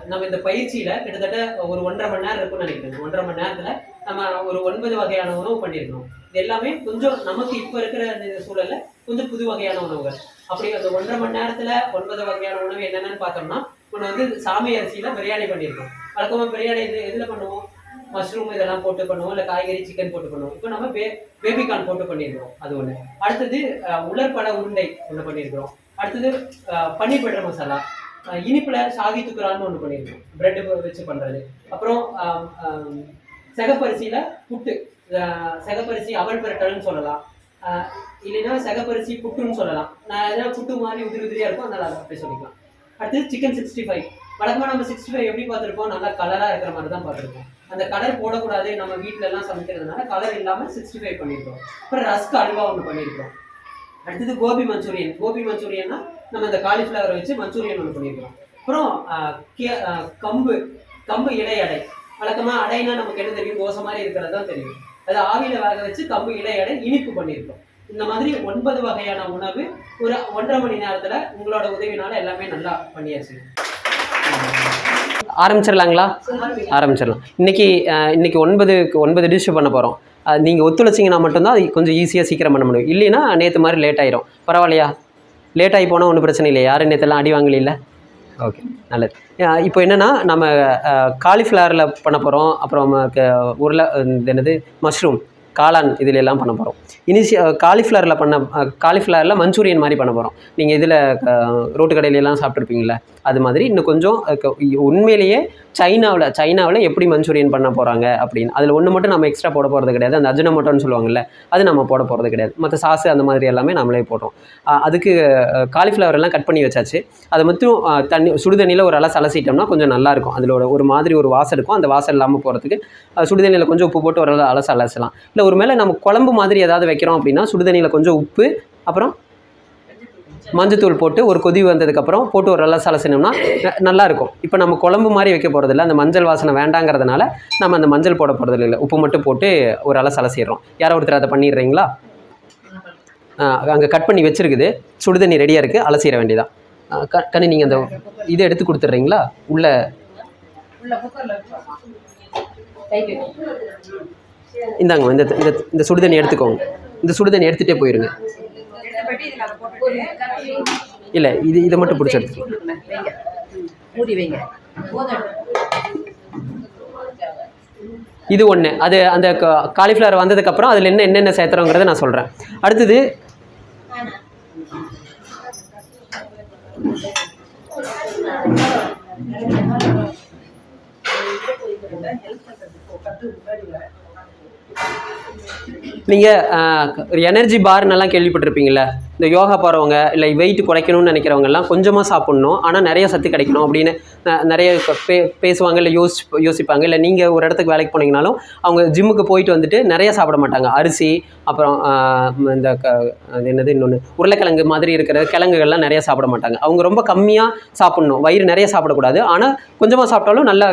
நம்ம இந்த பயிற்சியில் கிட்டத்தட்ட ஒரு 1.5 மணி நேரம் இருக்கும்னு நினைக்கிறேன். 1.5 மணி நேரத்தில் நம்ம ஒரு 9 வகையான உணவு பண்ணியிருக்கணும். இது எல்லாமே கொஞ்சம் நமக்கு இப்போ இருக்கிற இந்த சூழலில் கொஞ்சம் புது வகையான உணவுகள். அப்படி அந்த 1.5 மணி நேரத்தில் 9 வகையான உணவு என்னென்னு பார்த்தோம்னா, ஒன்று வந்து சாமை அரிசியில் பிரியாணி பண்ணியிருக்கோம். வழக்கமாக பிரியாணி எதில் பண்ணுவோம்? மஷ்ரூம் இதெல்லாம் போட்டு பண்ணுவோம், இல்லை காய்கறி சிக்கன் போட்டு பண்ணுவோம். இப்போ நம்ம பேபிகார்ன் போட்டு பண்ணியிருக்கிறோம், அது ஒன்று. அடுத்தது உலர்பட உருண்டை ஒன்று பண்ணியிருக்கிறோம். அடுத்தது பன்னீர் பட்டர் மசாலா, இனிப்பில் சாகி துக்குறான்னு ஒன்று பண்ணியிருக்கோம், பிரெட்டு வச்சு பண்ணுறது. அப்புறம் செகப்பரிசியில் புட்டு, செகப்பரிசி அவல் பிரட்டல்னு சொல்லலாம், இல்லைன்னா செகப்பரிசி புட்டுன்னு சொல்லலாம். நான் எதனா புட்டு மாதிரி உதிரி உதிரியாக இருக்கும், அதனால் அதை அப்படி சொல்லிக்கலாம். அடுத்தது சிக்கன் 65. வழக்கமாக நம்ம 65 எப்படி பார்த்துருப்போம்? நல்லா கலராக இருக்கிற மாதிரி தான் பார்த்துருப்போம். அந்த கலர் போடக்கூடாது, நம்ம வீட்டில எல்லாம் சமைக்கிறதுனால கலர் இல்லாமல் 65 பண்ணியிருக்கோம். அப்புறம் ரஸ்க் அல்வா ஒன்று பண்ணியிருக்கோம். அடுத்தது கோபி மஞ்சூரியன். கோபி மஞ்சூரியன்னா நம்ம இந்த காலிஃப்ளவரை வச்சு மஞ்சூரியன் ஒன்று பண்ணியிருக்கோம். அப்புறம் கம்பு இலை அடை. வழக்கமாக அடைனா நமக்கு என்ன தெரியும்? தோசை மாதிரி இருக்கிறது தான் தெரியும். அது ஆவியில் வேக வச்சு கம்பு இலை அடை இனிப்பு பண்ணியிருக்கோம். இந்த மாதிரி 9 வகையான உணவு ஒரு 1.5 மணி நேரத்தில் உங்களோட உதவினால எல்லாமே நல்லா பண்ணியாச்சு. ஆரம்பிச்சிடலாங்களா? ஆரம்பிச்சிடலாம். இன்னைக்கு 9 டிஷ் பண்ண போகிறோம். நீங்கள் ஒத்துழைச்சிங்கன்னா மட்டும்தான் அது கொஞ்சம் ஈஸியாக சீக்கிரம் பண்ண முடியும். இல்லைன்னா நேற்று மாதிரி லேட் ஆயிரும். பரவாயில்லையா? லேட் ஆகி போனால் ஒன்றும் பிரச்சனை இல்லை. யாரும் நேற்றுலாம் அடி வாங்கல? ஓகே, நல்லது. இப்போ என்னென்னா, நம்ம காலிஃப்ளவரில் பண்ண போகிறோம். அப்புறம் என்னது மஷ்ரூம், காளான் இதில் எல்லாம் பண்ண போகிறோம். காலிஃப்ளவரில் மஞ்சூரியன் மாதிரி பண்ண போகிறோம். நீங்கள் இதில் ரோட்டு கடையிலெல்லாம் சாப்பிட்ருப்பீங்களே, அது மாதிரி இன்னும் கொஞ்சம் உண்மையிலேயே சைனாவில் எப்படி மஞ்சூரியன் பண்ண போகிறாங்க அப்படின்னு. அதில் ஒன்று மட்டும் நம்ம எக்ஸ்ட்ரா போட போகிறது கிடையாது. அந்த அஜினோமோட்டோன்னு சொல்லுவாங்கள்ல, அது நம்ம போட போகிறது கிடையாது. மற்ற சாஸு அந்த மாதிரி எல்லாமே நம்மளே போடுறோம். அதுக்கு காலிஃப்ளவர் எல்லாம் கட் பண்ணி வச்சாச்சு. அதை மட்டும் சுடுதண்ணியில் ஒரு அலசு அலசிட்டோம்னா கொஞ்சம் நல்லாயிருக்கும். அதில் ஒரு மாதிரி ஒரு வாசம் இருக்கும். அந்த வாசம் இல்லாமல் போகிறதுக்கு சுடுதண்ணியில் கொஞ்சம் உப்பு போட்டு ஒரு அலசலாம். இல்லை ஒரு மேலே நம்ம குழம்பு மாதிரி ஏதாவது வைக்கிறோம் அப்படின்னா சுடுதண்ணியில் கொஞ்சம் உப்பு, அப்புறம் மஞ்சத்தூள் போட்டு ஒரு கொதி வந்ததுக்கப்புறம் போட்டு ஒரு அலசினோம்னா நல்லாயிருக்கும். இப்போ நம்ம குழம்பு மாதிரி வைக்க போகிறதில்ல, அந்த மஞ்சள் வாசனை வேண்டாங்கிறதுனால நம்ம அந்த மஞ்சள் போட போகிறதில்ல, இல்லை உப்பு மட்டும் போட்டு ஒரு அலசிடுறோம். யாரோ ஒருத்தர் அதை பண்ணிடுறீங்களா? அங்கே கட் பண்ணி வச்சுருக்குது, சுடுதண்ணி ரெடியாக இருக்குது, அலசிட வேண்டியதான். கண்ணி நீங்கள் அந்த இதை எடுத்து கொடுத்துட்றீங்களா? உள்ள இந்தாங்க, இந்த சுடுதண்ணி எடுத்துக்கோங்க. இந்த சுடுதண்ணி எடுத்துகிட்டே போயிருங்க. இல்லை, இதை மட்டும் பிடிச்சி எடுத்துக்கோங்க. இது ஒன்று. அது அந்த காலிஃப்ளவர் வந்ததுக்கப்புறம் அதில் என்னென்ன சேர்த்துறோங்கிறத நான் சொல்கிறேன். அடுத்தது நீங்கள் எனர்ஜி பார்னெல்லாம் கேள்விப்பட்டிருப்பீங்களே, இந்த யோகா போகிறவங்க இல்லை வெயிட் குறைக்கணும்னு நினைக்கிறவங்கெல்லாம் கொஞ்சமாக சாப்பிட்ணும், ஆனால் நிறைய சத்து கிடைக்கணும் அப்படின்னு நிறைய பேசுவாங்க, இல்லை யோசிப்பாங்க. இல்லை நீங்கள் ஒரு இடத்துக்கு வேலைக்கு போனீங்கனாலும் அவங்க ஜிம்முக்கு போயிட்டு வந்துட்டு நிறைய சாப்பிட மாட்டாங்க. அரிசி, அப்புறம் இந்த என்னது இன்னொன்று உருளைக்கிழங்கு மாதிரி இருக்கிற கிழங்குகள்லாம் நிறைய சாப்பிட மாட்டாங்க. அவங்க ரொம்ப கம்மியாக சாப்பிட்ணும், வயிறு நிறைய சாப்பிடக்கூடாது, ஆனால் கொஞ்சமாக சாப்பிட்டாலும் நல்லா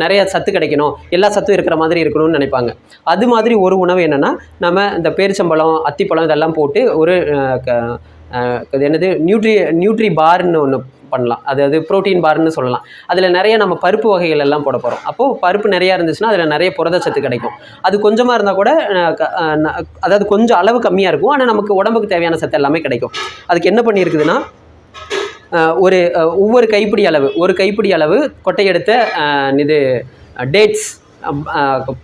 நிறைய சத்து கிடைக்கணும், எல்லா சத்தும் இருக்கிற மாதிரி இருக்கணும்னு நினைப்பாங்க. அது மாதிரி ஒரு உணவு என்னென்னா, நம்ம இந்த பேரிச்சம்பழம், அத்திப்பழம் இதெல்லாம் போட்டு ஒரு என்னது நியூட்ரி பார்னு ஒன்று பண்ணலாம். அது ப்ரோட்டீன் பார்னு சொல்லலாம். அதில் நிறைய நம்ம பருப்பு வகைகள் எல்லாம் போட போகிறோம். அப்போது பருப்பு நிறையா இருந்துச்சுன்னா அதில் நிறைய புரதச்சத்து கிடைக்கும். அது கொஞ்சமாக இருந்தால் கூட, அதாவது கொஞ்சம் அளவு கம்மியாக இருக்கும், ஆனால் நமக்கு உடம்புக்கு தேவையான சத்து எல்லாமே கிடைக்கும். அதுக்கு என்ன பண்ணியிருக்குதுன்னா, ஒவ்வொரு ஒரு கைப்பிடி அளவு கொட்டையெடுத்த இது டேட்ஸ்,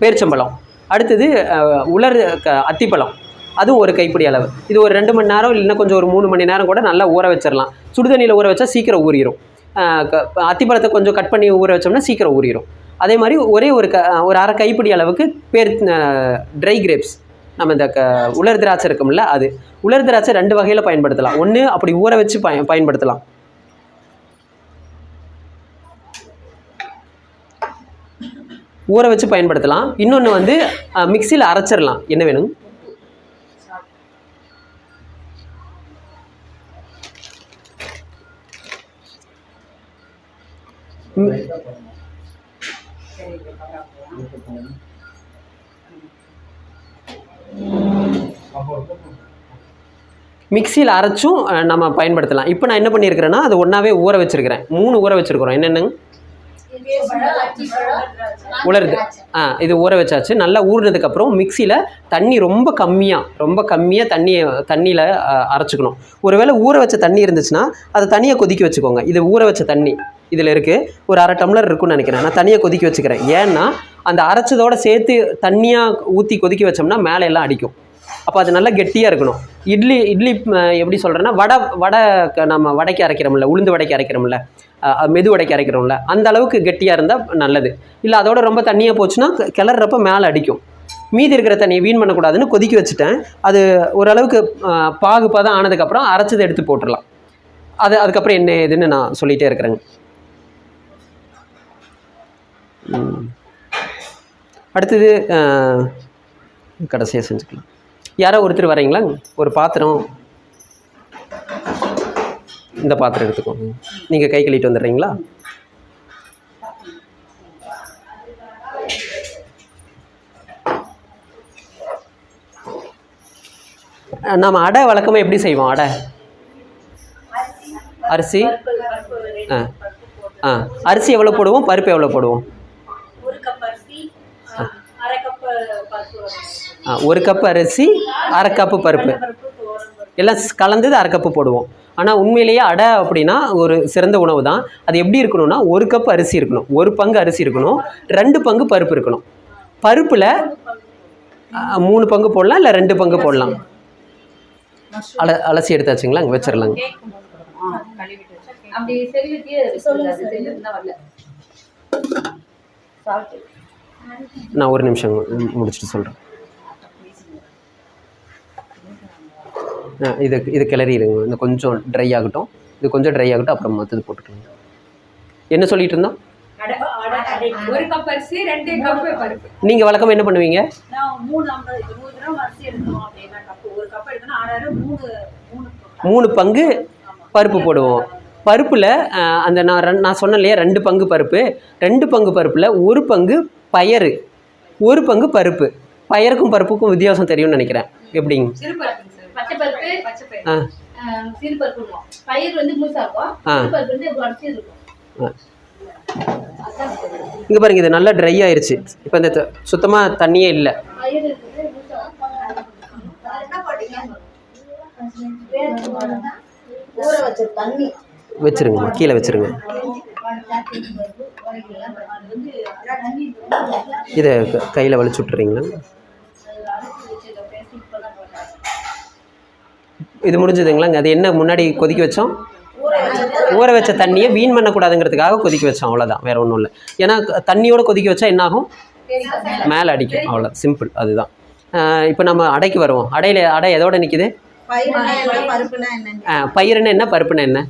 பேரிச்சம்பழம், அடுத்தது அத்திப்பழம், அதுவும் ஒரு கைப்பிடி அளவு. இது ஒரு 2 மணி நேரம் இல்லைன்னா கொஞ்சம் ஒரு 3 மணி நேரம் கூட நல்லா ஊற வச்சிடலாம். சுடுதண்ணியில் ஊற வச்சா சீக்கிரம் ஊறிடும். அத்திப்பழத்தை கொஞ்சம் கட் பண்ணி ஊற வச்சோம்னா சீக்கிரம் ஊறிடும். அதே மாதிரி ஒரு அரை கைப்பிடி அளவுக்கு ட்ரை கிரேப்ஸ், நம்ம இந்த உலர் திராட்சை இருக்கும்ல, அது உலர் திராட்சை 2 வகையில் பயன்படுத்தலாம். ஒன்று அப்படி ஊற வச்சு பயன்படுத்தலாம். ஊற வச்சு பயன்படுத்தலாம். இன்னொன்று வந்து மிக்சியில் அரைச்சிடலாம். என்ன வேணும்? மிக்சியில் அரைச்சும் நம்ம பயன்படுத்தலாம். இப்போ நான் என்ன பண்ணியிருக்கிறேன்னா, அது ஒன்றாவே ஊற வச்சுருக்கிறேன். 3 ஊற வச்சுருக்கிறோம். என்னென்னு உலருது. இது ஊற வச்சாச்சு. நல்லா ஊறினதுக்கப்புறம் மிக்சியில் தண்ணி ரொம்ப கம்மியாக தண்ணியில் அரைச்சிக்கணும். ஒருவேளை ஊற வச்ச தண்ணி இருந்துச்சுன்னா அதை தனியாக கொதிக்க வச்சுக்கோங்க. இது ஊற வச்ச தண்ணி இதில் இருக்குது, ஒரு 1/2 டம்ளர் இருக்குன்னு நினைக்கிறேன். நான் தனியாக கொதிக்க வச்சுக்கிறேன். ஏன்னா அந்த அரைச்சதோடு சேர்த்து தண்ணியாக ஊற்றி கொதிக்க வச்சோம்னா மேலே எல்லாம் அடிக்கும். அப்போ அது நல்லா கெட்டியாக இருக்கணும். இட்லி எப்படி சொல்கிறேன்னா, வடை நம்ம வடைக்கு அரைக்கிறோம்ல, உளுந்து வடைக்கு அரைக்கிறோம்ல, மெது வடைக்கு அரைக்கிறோம்ல, அந்த அளவுக்கு கெட்டியாக இருந்தால் நல்லது. இல்லை அதோட ரொம்ப தண்ணியாக போச்சுன்னா கிளறப்ப மேலே அடிக்கும். மீதி இருக்கிற தண்ணியை வீண் பண்ணக்கூடாதுன்னு கொதிக்க வச்சுட்டேன். அது ஓரளவுக்கு பாகுப்பாதான் ஆனதுக்கப்புறம் அரைச்சதை எடுத்து போட்டுடலாம். அதுக்கப்புறம் என்ன ஏதுன்னு நான் சொல்லிகிட்டே இருக்கிறேங்க. அடுத்தது கடைசியாக செஞ்சுக்கலாம். யாரோ ஒருத்தர் வரீங்களா? ஒரு பாத்திரம், இந்த பாத்திரம் எடுத்துக்கோங்க. நீங்கள் கை கழுவிட்டு வந்துடுறீங்களா? நாம் அடை வழக்கமாக எப்படி செய்வோம்? அரிசி அரிசி எவ்வளோ போடுவோம், பருப்பு எவ்வளோ போடுவோம்? 1 கப் அரிசி, 1/2 கப்பு பருப்பு, எல்லாம் கலந்தது 1/2 கப்பு போடுவோம். ஆனால் உண்மையிலேயே அடை அப்படின்னா ஒரு சிறந்த உணவு தான். அது எப்படி இருக்கணும்னா, 1 கப் அரிசி இருக்கணும், 1 பங்கு அரிசி இருக்கணும், 2 பங்கு பருப்பு இருக்கணும். பருப்பில் 3 பங்கு போடலாம், இல்லை 2 பங்கு போடலாம். அலசி எடுத்தாச்சுங்களா? அங்கே வச்சிடலாங்க. நான் ஒரு நிமிஷம் முடிச்சுட்டு சொல்கிறேன். இது கிளறிடுங்க. இந்த கொஞ்சம் ட்ரை ஆகட்டும், அப்புறம் மற்றது போட்டுக்கோங்க. என்ன சொல்லிட்டு இருந்தோம்? நீங்கள் வழக்கமாக என்ன பண்ணுவீங்க? 3 பங்கு பருப்பு போடுவோம். பருப்பில் அந்த நான் சொன்னேன் இல்லையா, 2 பங்கு பருப்பு, 2 பங்கு பருப்பில் 1 பங்கு பயறு, 1 பங்கு பருப்பு. பயருக்கும் பருப்புக்கும் வித்தியாசம் தெரியும்னு நினைக்கிறேன். எப்படிங்க? இங்கே பாருங்க, இது நல்லா ட்ரை ஆயிடுச்சு. இப்போ இந்த சுத்தமாக தண்ணியே இல்லை. வச்சிருங்க, கீழே வச்சிருங்க. இதை கையில் வலிச்சு விட்டுறீங்களா? இது முடிஞ்சதுங்களாங்க. அது என்ன முன்னாடி கொதிக்க வச்சோம்? ஊற வச்ச தண்ணியை வீண் பண்ணக்கூடாதுங்கிறதுக்காக கொதிக்க வச்சோம், அவ்வளோதான், வேறு ஒன்றும் இல்லை. ஏன்னா தண்ணியோடு கொதிக்க வச்சா என்ன ஆகும்? மேலே அடிக்கும், அவ்வளோ சிம்பிள், அதுதான். இப்போ நம்ம அடைக்கு வருவோம். அடை எதோட நிற்கிது? பயிருன்னா என்ன, பருப்புன்னா என்ன?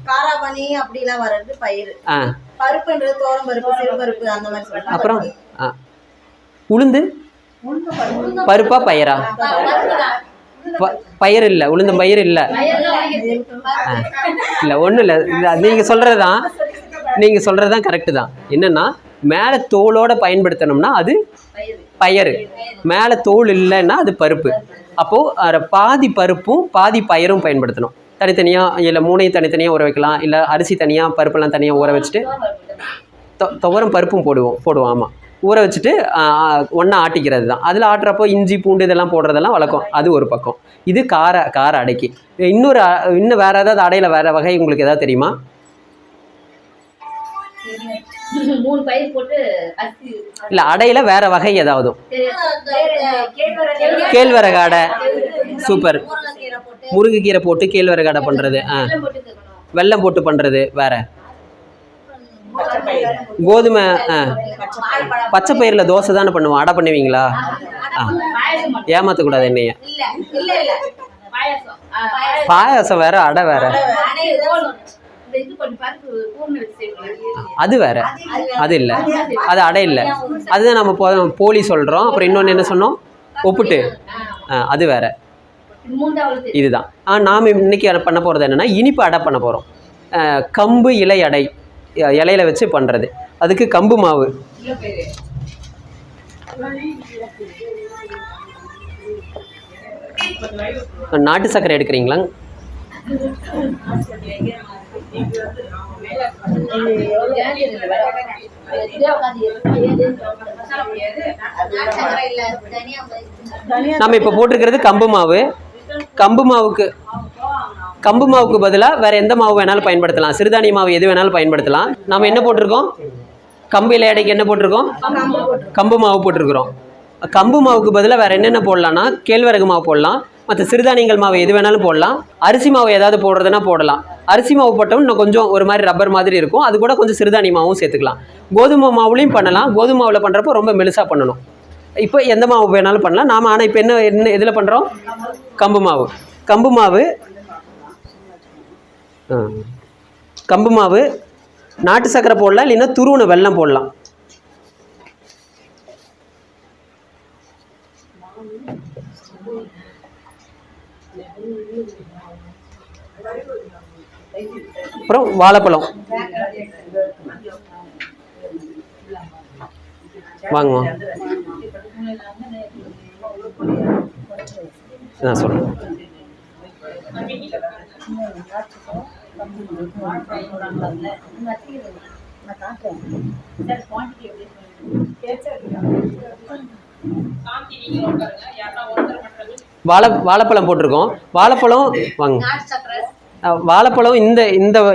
அப்புறம் உளுந்து பருப்பா பயிரா? பயிர் இல்லை, உளுந்து பயிர் இல்லை. இல்லை ஒன்றும் இல்லை, நீங்கள் சொல்கிறது தான் கரெக்டு தான். என்னென்னா, மேலே தோலோடு பயன்படுத்தணும்னா அது பயறு, மேலே தோல் இல்லைன்னா அது பருப்பு. அப்போது பாதி பருப்பும் பாதி பயரும் பயன்படுத்தணும். தனித்தனியாக இல்லை 3ஐயும் தனித்தனியாக ஊற வைக்கலாம். இல்லை அரிசி தனியாக பருப்பெல்லாம் தனியாக ஊற வச்சுட்டு துவரம் பருப்பும் போடுவோம். ஆமாம், ஊற வச்சுட்டு ஒன்றா ஆட்டிக்கிறது தான். அதில் ஆட்டுறப்போ இஞ்சி பூண்டு இதெல்லாம் போடுறதெல்லாம் வழக்கம். அது ஒரு பக்கம். இது கார அடைக்கு. இன்னும் வேறு ஏதாவது அடையில் வேறு வகை உங்களுக்கு ஏதாவது தெரியுமா? 3 பயிர் போட்டு இல்லை அடையில் வேறு வகை ஏதாவது? கேழ்வரகு அடை சூப்பர். முருங்கைக்கீரை போட்டு கேழ்வரகு அடை பண்ணுறது, வெல்லம் போட்டு பண்ணுறது வேறு. கோதுமை பச்சை பயிரில் தோசை தானே பண்ணுவோம். அடை பண்ணுவீங்களா? ஏமாற்றக்கூடாது என்னைய. பாயாசம் வேற, அடை வேற. அது வேற, அது இல்லை, அது அடை இல்லை. அதுதான் நம்ம போலி சொல்கிறோம். அப்புறம் இன்னொன்று என்ன சொன்னோம்? ஒப்புட்டு, அது வேற. இதுதான். நாம் இன்னைக்கு பண்ண போகிறது என்னென்னா, இனிப்பு அடை பண்ண போகிறோம். கம்பு இலை அடை, இலையில வச்சு பண்ணுறது. அதுக்கு கம்பு மாவு, நாட்டு சர்க்கரை எடுக்கிறீங்களா? நம்ம இப்போ போட்டிருக்கிறது கம்பு மாவு. கம்பு மாவுக்கு பதிலாக வேற எந்த மாவு வேணாலும் பயன்படுத்தலாம். சிறுதானிய மாவு எது வேணாலும் பயன்படுத்தலாம். நம்ம என்ன போட்டிருக்கோம்? கம்பு இலை அடைக்கு என்ன போட்டிருக்கோம்? கம்பு மாவு போட்டிருக்கிறோம். கம்பு மாவுக்கு பதிலாக வேற என்னென்ன போடலாம்னா கேழ்வரகு மாவு போடலாம், மற்ற சிறுதானியங்கள் மாவு எது வேணாலும் போடலாம். அரிசி மாவு ஏதாவது போடுறதுனா போடலாம். அரிசி மாவு போட்டோம் இன்னும் கொஞ்சம் ஒரு மாதிரி ரப்பர் மாதிரி இருக்கும். அது கூட கொஞ்சம் சிறுதானிய மாவும் சேர்த்துக்கலாம். கோதுமை மாவுலையும் பண்ணலாம். கோதுமை மாவில் பண்ணுறப்போ ரொம்ப மெலிசாக பண்ணணும். இப்போ எந்த மாவு வேணாலும் பண்ணலாம் நாம். ஆனால் இப்போ என்ன எதில் பண்ணுறோம்? கம்பு மாவு நாட்டு சர்க்கரை போடலாம், இல்லைன்னா துருவன வெல்லம் போடலாம். அப்புறம் வாழைப்பழம் வாங்குவோம். நான் சொல்றேன். வாழைப்பழம் போட்டிருக்கோம். வாழைப்பழம் வாங்க. வாழைப்பழம்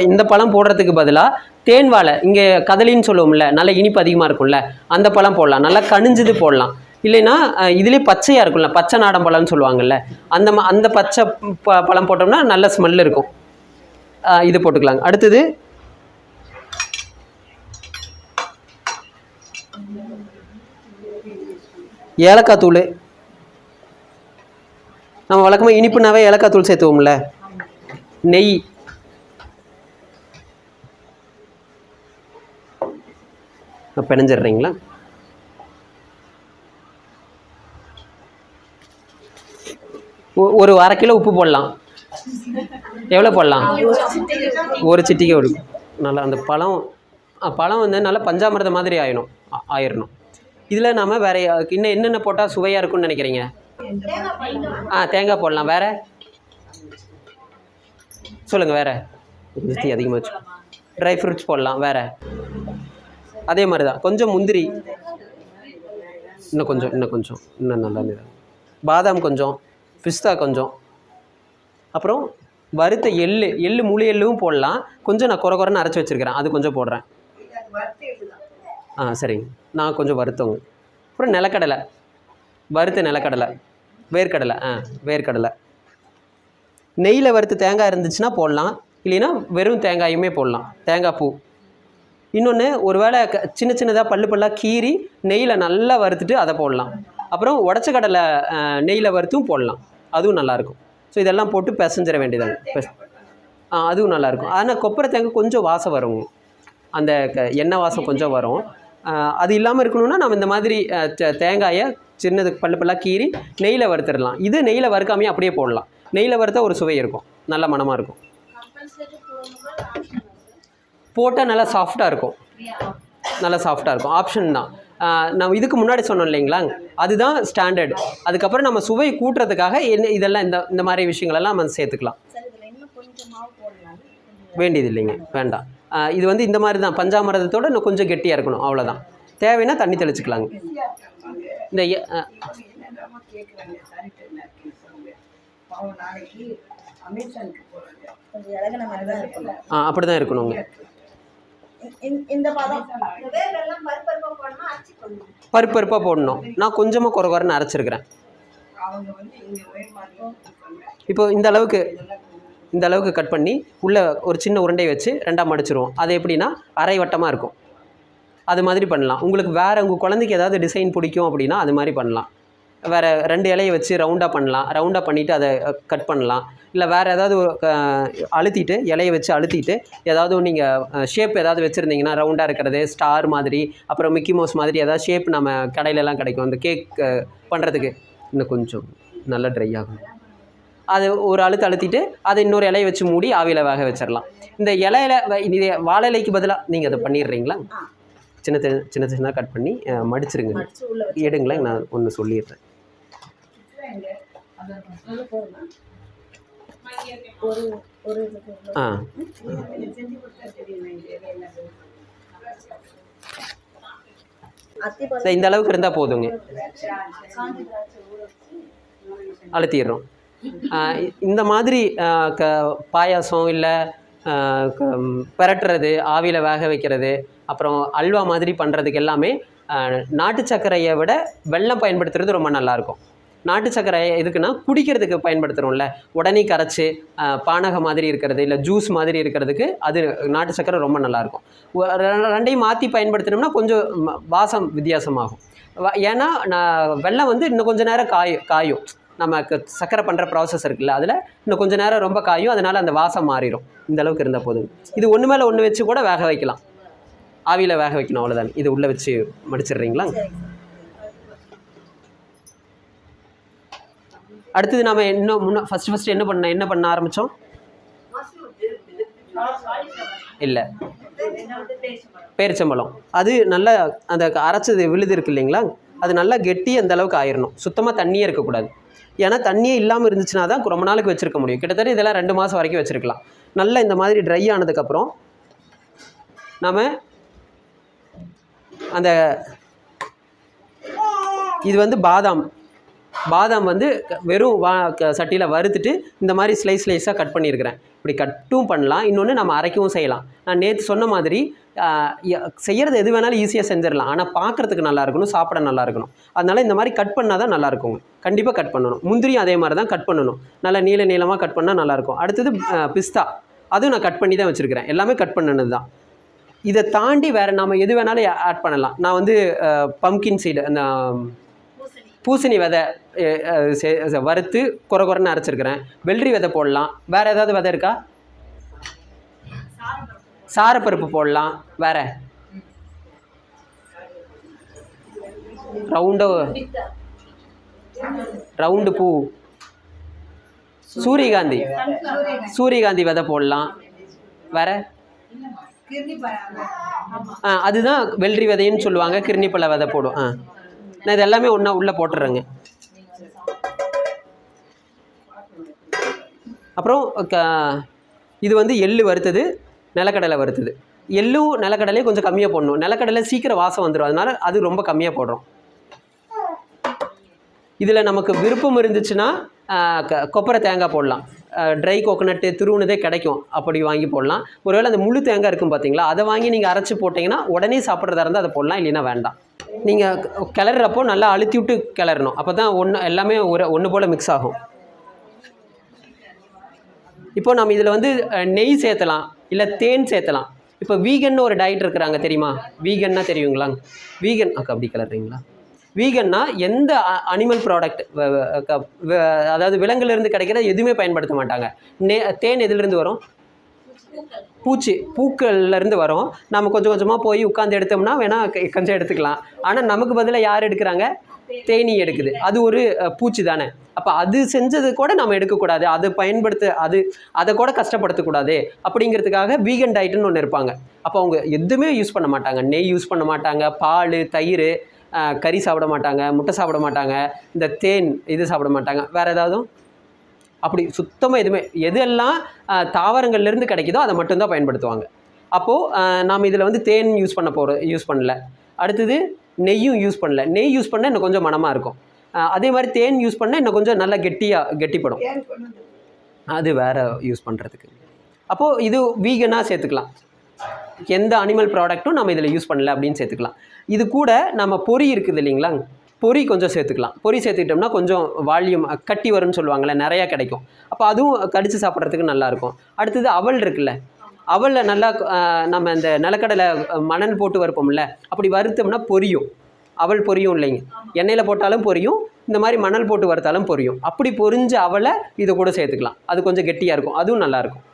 இந்த பழம் போடுறதுக்கு பதிலாக தேன் வாழை, இங்கே கதலின்னு சொல்லுவோம்ல, நல்ல இனிப்பு அதிகமாக இருக்கும்ல, அந்த பழம் போடலாம். நல்லா கனிஞ்சது போடலாம். இல்லைன்னா இதுலேயே பச்சையாக இருக்கும்ல, பச்சை நாடம் பழம்னு சொல்லுவாங்கல்ல, அந்த பச்சை பழம் போட்டோம்னா நல்ல ஸ்மெல் இருக்கும். இது போட்டுக்கலாங்க. அடுத்தது ஏலக்காய் தூள். நம்ம வழக்கமாக இனிப்புனாவே ஏலக்காய் தூள் சேர்த்துவோம்ல. நெய், பிணைஞ்சிடுறீங்களா? ஒரு 1/2 கிலோ உப்பு போடலாம். எவ்வளோ போடலாம்? ஒரு சிட்டிகை ஒரு. நல்லா அந்த பழம் வந்து நல்லா பஞ்சாமிரத மாதிரி ஆயிடணும். இதில் நம்ம வேற இன்னும் என்னென்ன போட்டால் சுவையாக இருக்கும்னு நினைக்கிறீங்க? தேங்காய் போடலாம். வேற சொல்லுங்கள். வேற அதிகமாக வச்சு ட்ரை ஃப்ரூட்ஸ் போடலாம். வேற அதே மாதிரி தான் கொஞ்சம் முந்திரி, இன்னும் நல்லா பாதாம் கொஞ்சம், பிஸ்தா கொஞ்சம், அப்புறம் வறுத்த எள்ளு முழு எள்ளும் போடலாம். கொஞ்சம் நான் குறைன்னு அரைச்சி வச்சுருக்கிறேன், அது கொஞ்சம் போடுறேன். சரிங்க. நான் கொஞ்சம் வறுத்தவங்க. அப்புறம் நிலக்கடலை, வறுத்த நிலக்கடலை, வேர்க்கடலை. நெய்யில் வறுத்து தேங்காய் இருந்துச்சுன்னா போடலாம், இல்லைன்னா வெறும் தேங்காயுமே போடலாம். தேங்காய் பூ. இன்னொன்று, ஒரு வேளை சின்னதாக பல்லாக கீறி நெய்யில் நல்லா வறுத்துட்டு அதை போடலாம். அப்புறம் உடச்ச கடலை நெய்யில் வறுத்தும் போடலாம், அதுவும் நல்லாயிருக்கும். ஸோ இதெல்லாம் போட்டு பிசைஞ்சிட வேண்டியதாங்க. அதுவும் நல்லாயிருக்கும். ஆனால் கொப்பரை தேங்காய் கொஞ்சம் வாசம் வரும், அந்த எண்ணெய் வாசம் கொஞ்சம் வரும். அது இல்லாமல் இருக்கணும்னா நம்ம இந்த மாதிரி தேங்காயை சின்னது பல்லாக கீறி நெய்யில் வறுத்துடலாம். இது நெய்யில் வறுக்காமையே அப்படியே போடலாம். நெய்யில் வறுத்தா ஒரு சுவை இருக்கும், நல்ல மணமாக இருக்கும். போட்டால் நல்லா சாஃப்டாக இருக்கும். ஆப்ஷன் தான். நம்ம இதுக்கு முன்னாடி சொன்னோம் இல்லைங்களா, அதுதான் ஸ்டாண்டர்ட். அதுக்கப்புறம் நம்ம சுவை கூட்டுறதுக்காக இதெல்லாம் இந்த மாதிரி விஷயங்களெல்லாம் நம்ம சேர்த்துக்கலாம். வேண்டியது இல்லைங்க, வேண்டாம். இது வந்து இந்த மாதிரி தான் பஞ்சாமிரதத்தோடு இன்னும் கொஞ்சம் கெட்டியாக இருக்கணும், அவ்வளோதான். தேவைன்னா தண்ணி தெளிச்சுக்கலாங்க. இந்த அப்படி தான் இருக்கணுங்க. பருப்பாக போடணும். நான் கொஞ்சமாக குறைன்னு அரைச்சிருக்கிறேன். இப்போ இந்த அளவுக்கு கட் பண்ணி உள்ளே ஒரு சின்ன உருண்டை வச்சு 2ஆக மடிச்சிருவோம். அது எப்படின்னா அரை வட்டமாக இருக்கும், அது மாதிரி பண்ணலாம். உங்களுக்கு வேறு உங்கள் குழந்தைக்கு ஏதாவது டிசைன் பிடிக்கும் அப்படின்னா அது மாதிரி பண்ணலாம். வேறு 2 இலையை வச்சு ரவுண்டாக பண்ணலாம். ரவுண்டாக பண்ணிவிட்டு அதை கட் பண்ணலாம். இல்லை வேறு ஏதாவது அழுத்திட்டு இலையை வச்சு அழுத்திட்டு ஏதாவது நீங்கள் ஷேப் ஏதாவது வச்சுருந்தீங்கன்னா, ரவுண்டாக இருக்கிறது, ஸ்டார் மாதிரி, அப்புறம் மிக்கி மவுஸ் மாதிரி ஏதாவது ஷேப் நம்ம கடையிலலாம் கிடைக்கும். அந்த கேக் பண்ணுறதுக்கு இன்னும் கொஞ்சம் நல்லா ட்ரை ஆகும். அது ஒரு அழுத்திட்டு அதை இன்னொரு இலையை வச்சு மூடி ஆவியில் வேக வச்சிடலாம். இந்த இது வாழை இலைக்கு பதிலாக நீங்கள் அதை பண்ணிடுறீங்களா? சின்ன கட் பண்ணி மடிச்சிருங்க, எடுங்களேன். நான் ஒன்று சொல்லிடுறேன். ஒரு ஒரு ஆ அத்திப்பழம் இந்த அளவுக்கு இருந்தால் போதுங்க, அழுத்திடுறோம். இந்த மாதிரி பாயாசம் இல்லை பிரட்டுறது, ஆவியில் வேக வைக்கிறது, அப்புறம் அல்வா மாதிரி பண்ணுறதுக்கு எல்லாமே நாட்டு சர்க்கரையை விட வெல்லம் பயன்படுத்துறது ரொம்ப நல்லாயிருக்கும். நாட்டு சர்க்கரை எதுக்குன்னா குடிக்கிறதுக்கு பயன்படுத்துகிறோம்ல, உடனே கரைச்சி பானகம் மாதிரி இருக்கிறது இல்லை ஜூஸ் மாதிரி இருக்கிறதுக்கு அது நாட்டு சர்க்கரை ரொம்ப நல்லாயிருக்கும். ரெண்டையும் மாற்றி பயன்படுத்தினோம்னா கொஞ்சம் வாசம் வித்தியாசமாகும். ஏன்னா வெல்லம் வந்து இன்னும் கொஞ்சம் நேரம் காயும் நமக்கு சர்க்கரை பண்ணுற ப்ராசஸ் இருக்குல்ல, அதில் இன்னும் கொஞ்சம் நேரம் ரொம்ப காயும், அதனால் அந்த வாசம் மாறிடும். இந்த அளவுக்கு இருந்தால் போதும். இது ஒன்று மேலே ஒன்று வச்சு கூட வேக வைக்கலாம், ஆவியில் வேக வைக்கணும், அவ்வளோதான். இது உள்ளே வச்சு மடிச்சிடுறீங்களா? அடுத்தது நாம் இன்னும் ஃபஸ்ட்டு என்ன பண்ண ஆரம்பித்தோம்? இல்லை, பேரிச்சம்பழம். அது நல்லா அந்த அரைச்சது விழுது இருக்கு இல்லைங்களா, அது நல்லா கெட்டி அந்த அளவுக்கு ஆயிடணும். சுத்தமாக தண்ணியே இருக்கக்கூடாது. ஏன்னா தண்ணியே இல்லாமல் இருந்துச்சுன்னா தான் ரொம்ப நாளுக்கு வச்சுருக்க முடியும். கிட்டத்தட்ட இதெல்லாம் 2 மாதம் வரைக்கும் வச்சுருக்கலாம். நல்லா இந்த மாதிரி ட்ரை ஆனதுக்கப்புறம் நாம் அந்த இது வந்து பாதாம் வந்து வெறும் சட்டியில் வறுத்துட்டு இந்த மாதிரி ஸ்லைஸாக கட் பண்ணியிருக்கிறேன். இப்படி கட்டும் பண்ணலாம், இன்னொன்று நம்ம அரைக்கவும் செய்யலாம். நான் நேற்று சொன்ன மாதிரி செய்கிறது எது வேணாலும் ஈஸியாக செஞ்சிடலாம், ஆனால் பார்க்குறதுக்கு நல்லா இருக்கணும், சாப்பிட நல்லா இருக்கணும். அதனால் இந்த மாதிரி கட் பண்ணால் தான் நல்லாயிருக்கும். கண்டிப்பாக கட் பண்ணணும். முந்திரியும் அதே மாதிரி தான் கட் பண்ணணும், நல்லா நீளமாக கட் பண்ணால் நல்லாயிருக்கும். அடுத்தது பிஸ்தா, அதுவும் நான் கட் பண்ணி தான் வச்சுருக்கிறேன், எல்லாமே கட் பண்ணினது தான். இதை தாண்டி வேறு நம்ம எது வேணாலும் ஆட் பண்ணலாம். நான் வந்து பம்கின் சீடு, அந்த பூசணி விதை வறுத்து குறைன்னு அரைச்சிருக்கிறேன். வெள்ளரி விதை போடலாம். வேறு ஏதாவது விதை இருக்கா? சாரப்பருப்பு போடலாம். வேறு ரவுண்டு பூ, சூரியகாந்தி விதை போடலாம். வேறு அதுதான் வெள்ளரி விதைன்னு சொல்லுவாங்க, கிருணிப்பழ விதை போடும். நான் இது எல்லாமே ஒன்றா உள்ளே போட்டுடுறேங்க. அப்புறம் இது வந்து எள்ளு வறுத்தது, நிலக்கடலை வறுத்தது. எள்ளும் நிலக்கடலையும் கொஞ்சம் கம்மியாக போடணும். நிலக்கடலை சீக்கிரம் வாசம் வந்துடும், அதனால் அது ரொம்ப கம்மியாக போடுறோம். இதில் நமக்கு விருப்பம் இருந்துச்சுன்னா கொப்பரை தேங்காய் போடலாம். ட்ரை கோகோனட்டு துருவுனதே கிடைக்கும், அப்படி வாங்கி போடலாம். ஒருவேளை அந்த முழு தேங்காய் இருக்கும் பார்த்தீங்களா, அதை வாங்கி நீங்கள் அரைச்சி போட்டிங்கன்னா உடனே சாப்பிட்றதா இருந்தால் அதை போடலாம், இல்லைன்னா வேண்டாம். நீங்கள் கிளறப்போ நல்லா அழுத்தி விட்டு கிளறணும், அப்போ தான் எல்லாமே ஒன்று போல் மிக்ஸ் ஆகும். இப்போ நம்ம இதில் வந்து நெய் சேர்த்தலாம், இல்லை தேன் சேர்த்தலாம். இப்போ வீகன் ஒரு டயட் இருக்கிறாங்க, தெரியுமா? வீகன்னா தெரியுங்களா? வீகன் அப்படி கிளறீங்களா? வீகன்னா எந்த அனிமல் ப்ராடக்ட், அதாவது விலங்குலேருந்து கிடைக்கிற எதுவுமே பயன்படுத்த மாட்டாங்க. தேன் எதுலேருந்து வரும்? பூக்கள்லேருந்து வரும். நம்ம கொஞ்சம் கொஞ்சமாக போய் உட்காந்து எடுத்தோம்னா வேணால் கொஞ்சம் எடுத்துக்கலாம். ஆனால் நமக்கு பதிலாக யார் எடுக்கிறாங்க? தேனி எடுக்குது. அது ஒரு பூச்சி தானே. அப்போ அது செஞ்சது கூட நம்ம எடுக்கக்கூடாது, அதை கூட கஷ்டப்படுத்தக்கூடாது. அப்படிங்கிறதுக்காக வீகன் டயட்டுன்னு ஒன்று இருப்பாங்க. அப்போ அவங்க எதுவுமே யூஸ் பண்ண மாட்டாங்க. நெய் யூஸ் பண்ண மாட்டாங்க, பால், தயிர், கறி சாப்பிட மாட்டாங்க, முட்டை சாப்பிட மாட்டாங்க, இந்த தேன் இது சாப்பிட மாட்டாங்க. வேறு ஏதாவது அப்படி சுத்தமாக எதெல்லாம் தாவரங்கள்லேருந்து கிடைக்குதோ அதை மட்டும்தான் பயன்படுத்துவாங்க. அப்போது நாம் இதில் வந்து தேன் யூஸ் பண்ணல. அடுத்தது நெய்யும் யூஸ் பண்ணல. நெய் யூஸ் பண்ணால் இன்னும் கொஞ்சம் மனமாக இருக்கும். அதே மாதிரி தேன் யூஸ் பண்ணால் இன்னும் கொஞ்சம் நல்லா கெட்டிப்படும். அது வேறு யூஸ் பண்ணுறதுக்கு. அப்போது இது வீகனாக சேர்த்துக்கலாம். எந்த அனிமல் ப்ராடக்ட்டும் நம்ம இதில் யூஸ் பண்ணல அப்படின்னு சேர்த்துக்கலாம். இது கூட நம்ம பொரி இருக்குது இல்லைங்களா, பொரி கொஞ்சம் சேர்த்துக்கலாம். பொரி சேர்த்துக்கிட்டோம்னா கொஞ்சம் வால்யூம் கட்டி வரும்னு சொல்லுவாங்கள்ல, நிறையா கிடைக்கும். அப்போ அதுவும் கடித்து சாப்பிட்றதுக்கு நல்லாயிருக்கும். அடுத்தது அவல் இருக்குல்ல, அவலில் நல்லா நம்ம இந்த நிலக்கடலை மணல் போட்டு வறுப்போம்ல, அப்படி வறுத்தோம்னா பொரியும். அவல் பொரியும் இல்லைங்க, எண்ணெயில் போட்டாலும் பொரியும், இந்த மாதிரி மணல் போட்டு வறுத்தாலும் பொரியும். அப்படி பொரிஞ்ச அவலை இதை கூட சேர்த்துக்கலாம். அது கொஞ்சம் கெட்டியாக இருக்கும், அதுவும் நல்லாயிருக்கும்.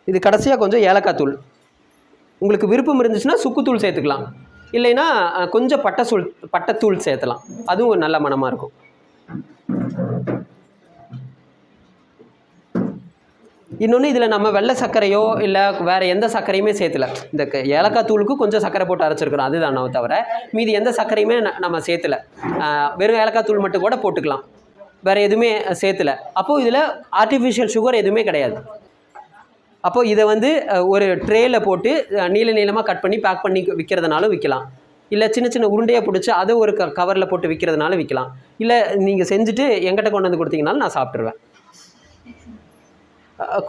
இது கடைசியாக கொஞ்சம் ஏலக்காய் தூள், உங்களுக்கு விருப்பம் இருந்துச்சுன்னா சுக்குத்தூள் சேர்த்துக்கலாம், இல்லைன்னா கொஞ்சம் பட்டைத்தூள் சேர்த்தலாம், அதுவும் ஒரு நல்ல மணமாக இருக்கும். இன்னொன்று இதில் நம்ம வெள்ளை சர்க்கரையோ இல்லை வேறு எந்த சர்க்கரையுமே சேர்த்துல. இந்த ஏலக்காய் தூளுக்கு கொஞ்சம் சர்க்கரை போட்டு அரைச்சிருக்கிறோம், அதுதான் தவிர மீதி எந்த சர்க்கரையுமே நம்ம சேர்த்துல. வெறும் ஏலக்காய் தூள் மட்டும் கூட போட்டுக்கலாம். வேறு எதுவுமே சேர்த்துல. அப்போது இதில் ஆர்டிஃபிஷியல் சுகர் எதுவுமே கிடையாது. அப்போது இதை வந்து ஒரு ட்ரேயில் போட்டு நீளமாக கட் பண்ணி பேக் பண்ணி விற்கிறதுனாலும் விற்கலாம். இல்லை சின்ன சின்ன உருண்டையாக பிடிச்சி அதை ஒரு கவரில் போட்டு விற்கிறதுனால விற்கலாம். இல்லை நீங்கள் செஞ்சுட்டு எங்கிட்ட கொண்டு வந்து கொடுத்தீங்கனாலும் நான் சாப்பிட்ருவேன்.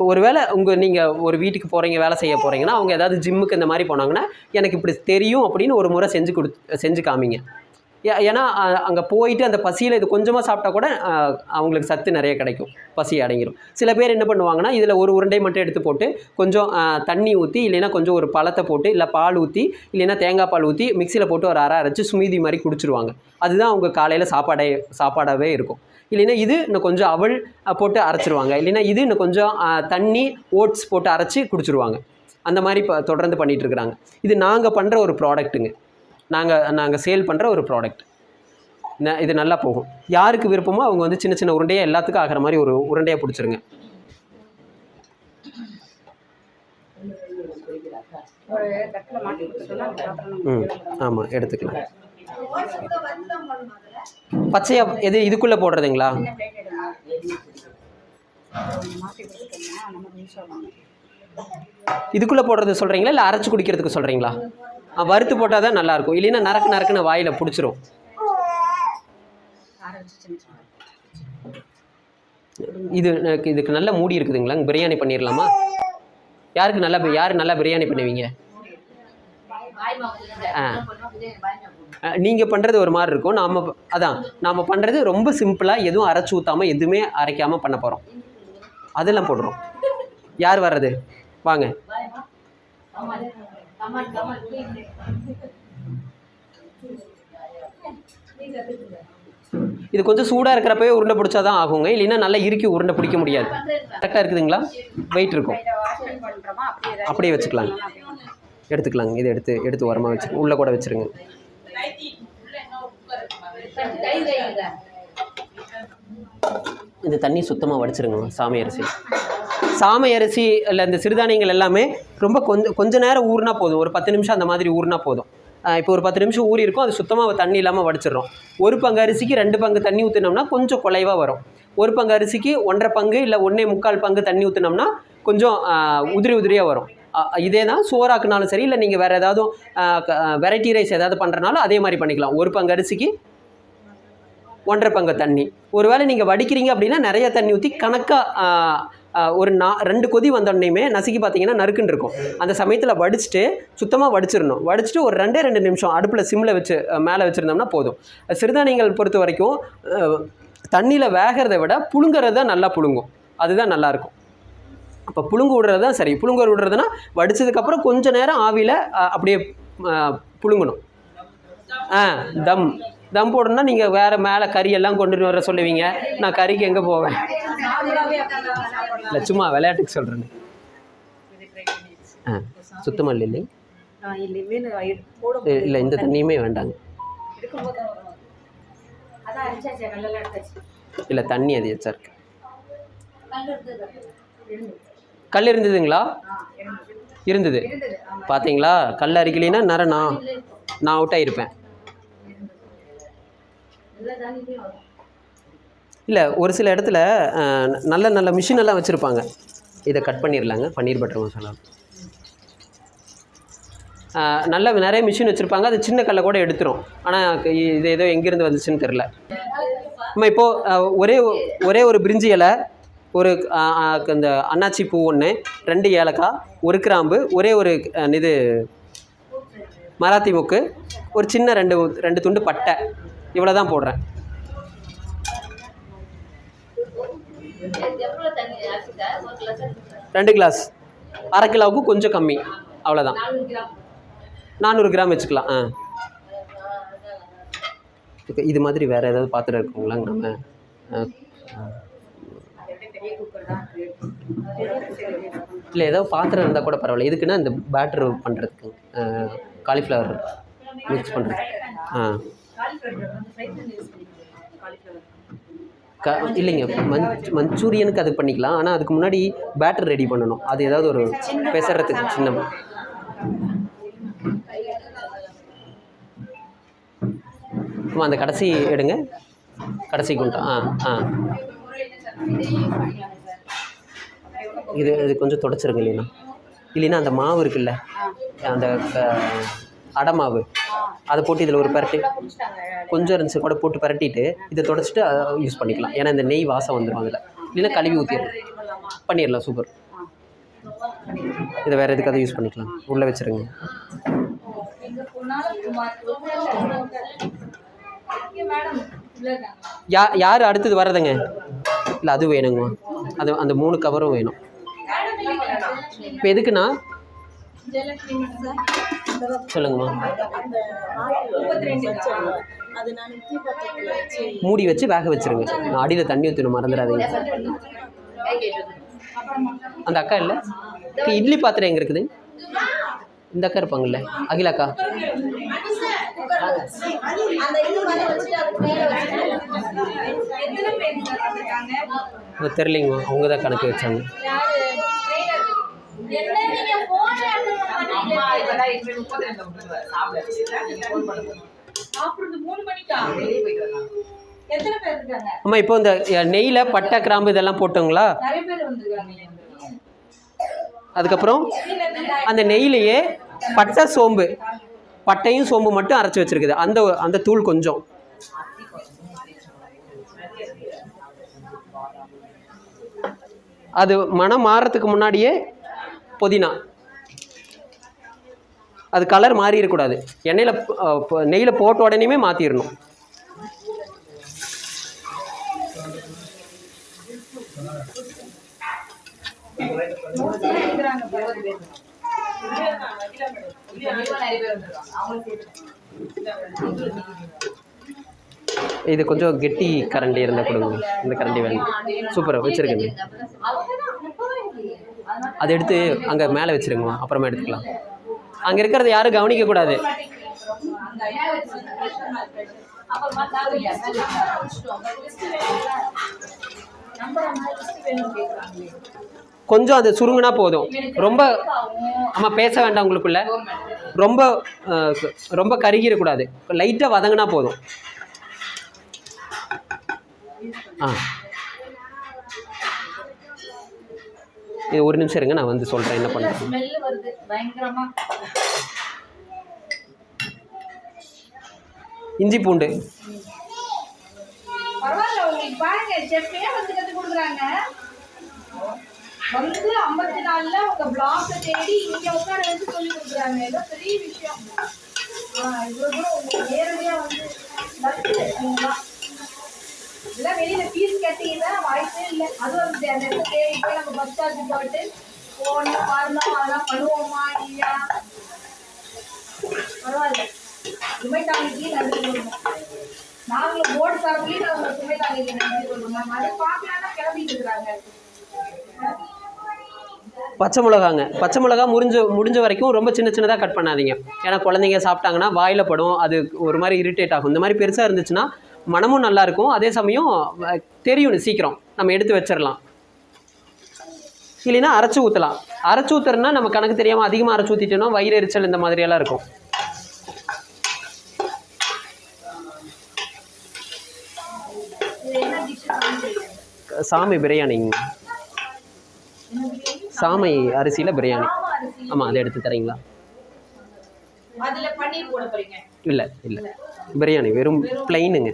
ஒருவேளை நீங்கள் ஒரு வீட்டுக்கு போகிறீங்க, வேலை செய்ய போகிறீங்கன்னா, அவங்க ஏதாவது ஜிம்முக்கு இந்த மாதிரி போனாங்கன்னா, எனக்கு இப்படி தெரியும் அப்படின்னு ஒரு முறை செஞ்சு காமிங்க. ஏன்னா அங்கே போயிட்டு அந்த பசியில் இது கொஞ்சமாக சாப்பிட்டா கூட அவங்களுக்கு சத்து நிறைய கிடைக்கும், பசி அடங்கிடும். சில பேர் என்ன பண்ணுவாங்கன்னா, இதில் ஒரு உருண்டை மட்டும் எடுத்து போட்டு கொஞ்சம் தண்ணி ஊற்றி, இல்லைன்னா கொஞ்சம் ஒரு பழத்தை போட்டு, இல்லை பால் ஊற்றி, இல்லைன்னா தேங்காய் பால் ஊற்றி மிக்சியில் போட்டு ஒரு அரைச்சி ஸ்மூதி மாதிரி குடிச்சிருவாங்க. அதுதான் அவங்க காலையில் சாப்பாடாகவே இருக்கும். இல்லைன்னா இது இன்னும் கொஞ்சம் அவல் போட்டு அரைச்சிருவாங்க. இல்லைன்னா இது இன்னும் கொஞ்சம் தண்ணி ஓட்ஸ் போட்டு அரைச்சி குடிச்சிருவாங்க. அந்த மாதிரி தொடர்ந்து பண்ணிகிட்ருக்குறாங்க. இது நாங்கள் பண்ணுற ஒரு ப்ராடக்ட்டுங்க. நாங்கள் சேல் பண்ணுற ஒரு ப்ராடக்ட். இது நல்லா போகும். யாருக்கு விருப்பமோ அவங்க வந்து சின்ன சின்ன உருண்டையாக எல்லாத்துக்கும் ஆகிற மாதிரி ஒரு உருண்டையாக பிடிச்சிருங்க. ஆமாம், எடுத்துக்கலாம். பச்சையாக எது இதுக்குள்ளே போடுறதுங்களா? இதுக்குள்ளே போடுறது சொல்கிறீங்களா, இல்லை அரைச்சி குடிக்கிறதுக்கு சொல்கிறீங்களா? வறுத்து போட்டால் தான் நல்லாயிருக்கும். இல்லைன்னா நறுக்குன்னு வாயில் பிடிச்சிரும். இதுக்கு நல்ல மூடி இருக்குதுங்களா? பிரியாணி பண்ணிடலாமா? யார் நல்லா பிரியாணி பண்ணுவீங்க? நீங்கள் பண்ணுறது ஒரு மாதிரி இருக்கும். நாம் பண்ணுறது ரொம்ப சிம்பிளாக, எதுவும் அரைச்சி ஊற்றாமல் எதுவுமே அரைக்காமல் பண்ண போகிறோம். அதெல்லாம் போடுறோம். யார் வர்றது? வாங்க. இது கொஞ்சம் சூடாக இருக்கிறப்பவே உருண்டை பிடிச்சா தான் ஆகுங்க. இல்லைன்னா நல்லா இறுக்கி உருண்டை பிடிக்க முடியாது. கரெக்டாக இருக்குதுங்களா? வெயிட் இருக்கும். அப்படியே வச்சுக்கலாங்க, எடுத்துக்கலாங்க. இதை எடுத்து உரமாக வச்சுருங்க. உள்ளே கூட வச்சுருங்க. இந்த தண்ணி சுத்தமாக வடிச்சிருங்க. சாமை அரிசி இல்லை இந்த சிறுதானியங்கள் எல்லாமே ரொம்ப கொஞ்ச நேரம் ஊறினா போதும். ஒரு 10 நிமிஷம் அந்த மாதிரி ஊறினா போதும். இப்போ ஒரு 10 நிமிஷம் ஊறி இருக்கும். அது சுத்தமாக தண்ணி இல்லாமல் வடிச்சிடறோம். 1 பங்கு அரிசிக்கு 2 பங்கு தண்ணி ஊற்றினோம்னா கொஞ்சம் குலைவாக வரும். 1 பங்கு அரிசிக்கு 1.5 பங்கு இல்லை 1.25 பங்கு தண்ணி ஊற்றினோம்னா கொஞ்சம் உதிரியாக வரும். இதே தான் சோறாக்குனாலும் சரி, இல்லை நீங்கள் வேறு ஏதாவது வெரைட்டி ரைஸ் ஏதாவது பண்ணுறனாலும் அதே மாதிரி பண்ணிக்கலாம். 1 பங்கு அரிசிக்கு 1.5 பங்கு தண்ணி. ஒருவேளை நீங்கள் வடிக்கிறீங்க அப்படின்னா நிறைய தண்ணி ஊற்றி கணக்காக ஒரு 2 கொதி வந்தோடனேயுமே நசுக்கி பார்த்தீங்கன்னா நறுக்குன்னு இருக்கும். அந்த சமயத்தில் வடிச்சிட்டு சுத்தமாக வடிச்சிடணும். வடிச்சிட்டு ஒரு 2 நிமிஷம் அடுப்பில் சிம்மில் வச்சு மேலே வச்சுருந்தோம்னா போதும். சிறுதானியங்கள் பொறுத்த வரைக்கும் தண்ணியில் வேகிறத விட புழுங்கிறது தான் நல்லா புழுங்கும். அதுதான் நல்லாயிருக்கும். அப்போ புழுங்கு விடுறது தான் சரி. புழுங்க விடுறதுனா வடித்ததுக்கப்புறம் கொஞ்சம் நேரம் ஆவியில் அப்படியே புழுங்கணும். தம் போடணும்னா நீங்கள் வேறு மேலே கறியெல்லாம் கொண்டு வர சொல்லுவீங்க. நான் கறிக்கு எங்கே போவேன்? இல்லை, சும்மா விளையாட்டுக்கு சொல்கிறேன். சுத்தமாக இல்லை இல்லை, இந்த தண்ணியுமே வேண்டாங்க. இல்லை, தண்ணி அது எச்சா இருக்கு. கல் இருந்ததுங்களா? இருந்தது. பார்த்தீங்களா? கல் அரிக்கலைன்னா நான் அவுட் ஆகிருப்பேன். இல்லை, ஒரு சில இடத்துல நல்ல மிஷினெல்லாம் வச்சுருப்பாங்க. இதை கட் பண்ணிடலாங்க. பன்னீர் பட்டர் மசாலா நிறைய மிஷின் வச்சுருப்பாங்க. அது சின்ன கல்லை கூட எடுத்துரும். ஆனால் இது ஏதோ எங்கேருந்து வந்துச்சுன்னு தெரில. நம்ம இப்போது ஒரே ஒரு பிரிஞ்சி இலை, ஒரு இந்த அன்னாச்சி பூ 1, 2 ஏலக்காய், 1 கிராம்பு, ஒரே ஒரு இது மராத்தி முக்கு, ஒரு சின்ன 2 துண்டு பட்டை, இவ்வளோ தான் போடுறேன். ரெண்டு கிளாஸ், 1/2 கிலோவுக்கு கொஞ்சம் கம்மி, அவ்வளோதான். 400 கிராம் வச்சுக்கலாம். இது மாதிரி வேறு ஏதாவது பாத்திரம் இருக்குங்களாங்க? நம்ம இல்லை, ஏதாவது பாத்திரம் இருந்தால் கூட பரவாயில்ல. இதுக்குன்னா இந்த பேட்டர் பண்ணுறதுக்கு, காலிஃப்ளவர் மிக்ஸ் பண்ணுறது. இல்லைங்க, மஞ்சூரியனுக்கு அது பண்ணிக்கலாம். ஆனால் அதுக்கு முன்னாடி பேட்டர் ரெடி பண்ணணும். அது ஏதாவது ஒரு பெசறதுக்கு சின்ன. அந்த கடைசி எடுங்க. கடைசி குண்டா இது கொஞ்சம் தொடச்சிருங்க இல்லைன்னா அந்த மாவு இருக்குல்ல அந்த அடை மாவு அதை போட்டு இதில் ஒரு பரட்டி கொஞ்சம் இருந்துச்சு கூட போட்டு பரட்டிட்டு இதை தொடச்சிட்டு யூஸ் பண்ணிக்கலாம். ஏன்னா இந்த நெய் வாசம் வந்துடும் அதில். இல்லைன்னா கழுவி ஊற்றிடலாம். பண்ணிடலாம். சூப்பர். இதை வேறு எதுக்காவது யூஸ் பண்ணிக்கலாம். உள்ளே வச்சுருங்க. யார் அடுத்தது வர்றதுங்க? இல்லை அது வேணுங்கம்மா. அந்த 3 கவரும் வேணும். இப்போ எதுக்குண்ணா சொல்லுங்கம்மா. மூடி வச்சு வேக வச்சுருங்க. அடியில் தண்ணி ஊற்றணும், மறந்துடாதீங்க. அந்த அக்கா இல்லை, இட்லி பாத்திரம் எங்கே இருக்குது? இந்த அக்கா இருப்பாங்கல்ல, அகிலாக்கா. தெரியலைங்கம்மா, அவங்க தான் கணக்கு வச்சாங்க. அம்மா இப்போ இந்த நெய்யில் பட்டை கிராம்பு இதெல்லாம் போட்டோங்களா? அதுக்கப்புறம் அந்த நெய்யிலேயே பட்டை சோம்பு, பட்டையும் சோம்பு மட்டும் அரைச்சி வச்சிருக்குது. அந்த தூள் கொஞ்சம். அது மனம் மாறுறதுக்கு முன்னாடியே புதினா. அது கலர் மாறிடக்கூடாது. நெய்யில் போட்ட உடனேயுமே மாற்றிடணும். இது கொஞ்சம் கெட்டி கரண்டி இருந்தால் கொடுங்க. இந்த கரண்டி வேணும். சூப்பராக வச்சுருக்கேங்க. அதை எடுத்து அங்கே மேலே வச்சுருங்கம்மா, அப்புறமா எடுத்துக்கலாம். அங்கே இருக்கிறத யாரும் கவனிக்கக்கூடாது. கொஞ்சம் அது சுருங்கினா போதும். ரொம்ப பேச வேண்டாம் உங்களுக்குள்ள. ரொம்ப கருகிடக்கூடாது. லைட்டாக வதங்கினா போதும். இது ஒரு நிமிஷம் இருங்க, நான் வந்து சொல்கிறேன் என்ன பண்ணுறேன். இஞ்சி பூண்டு வந்து 54 உங்க பிளாக் தேடி இங்க உட்கார வச்சு சொல்லி கொடுக்குறாங்க. ஏதோ பெரிய விஷயம். இவ்வளவு தூரம் உங்களுக்கு நேரடியா வந்து இதெல்லாம் வெளியில ஃபீஸ் கட்டிங்கன்னா வாய்ப்பே இல்லை. அதுவும் அந்த இடத்துல தேடி போய் நம்ம பஸ் சார்ஜ் போட்டு போனோம் வரணும், அதெல்லாம் பண்ணுவோமா இல்லையா? பரவாயில்ல, சுமை தாங்கிக்கு நன்றி சொல்லணும். நாங்களும் போர்டு சார்பிலையும் நம்ம சுமை தாங்கிக்கு நன்றி சொல்லணும். அதை பார்க்கலான்னா கிளம்பிட்டு இருக்கிறாங்க. பச்சை மிளகாங்க. பச்சை மிளகா முடிஞ்ச வரைக்கும் ரொம்ப சின்னதாக கட் பண்ணாதீங்க. ஏன்னா குழந்தைங்க சாப்பிட்டாங்கன்னா வாயில் படும், அது ஒரு மாதிரி இரிட்டேட் ஆகும். இந்த மாதிரி பெருசாக இருந்துச்சுன்னா மனமும் நல்லாயிருக்கும், அதே சமயம் தெரியும் சீக்கிரம் நம்ம எடுத்து வச்சிடலாம். இல்லைன்னா அரைச்சி ஊற்றலாம். அரைச்சி ஊற்றுறதுனா நம்ம கணக்கு தெரியாமல் அதிகமாக அரைச்சி ஊற்றிட்டோம்னா வயிறு எரிச்சல் இந்த மாதிரியெல்லாம் இருக்கும். சாமி பிரியாணிங்க. சாமை அரிசியில் பிரியாணி. ஆமாம், அதை எடுத்து தரீங்களா? இல்லை பிரியாணி வெறும் பிளெயினுங்க.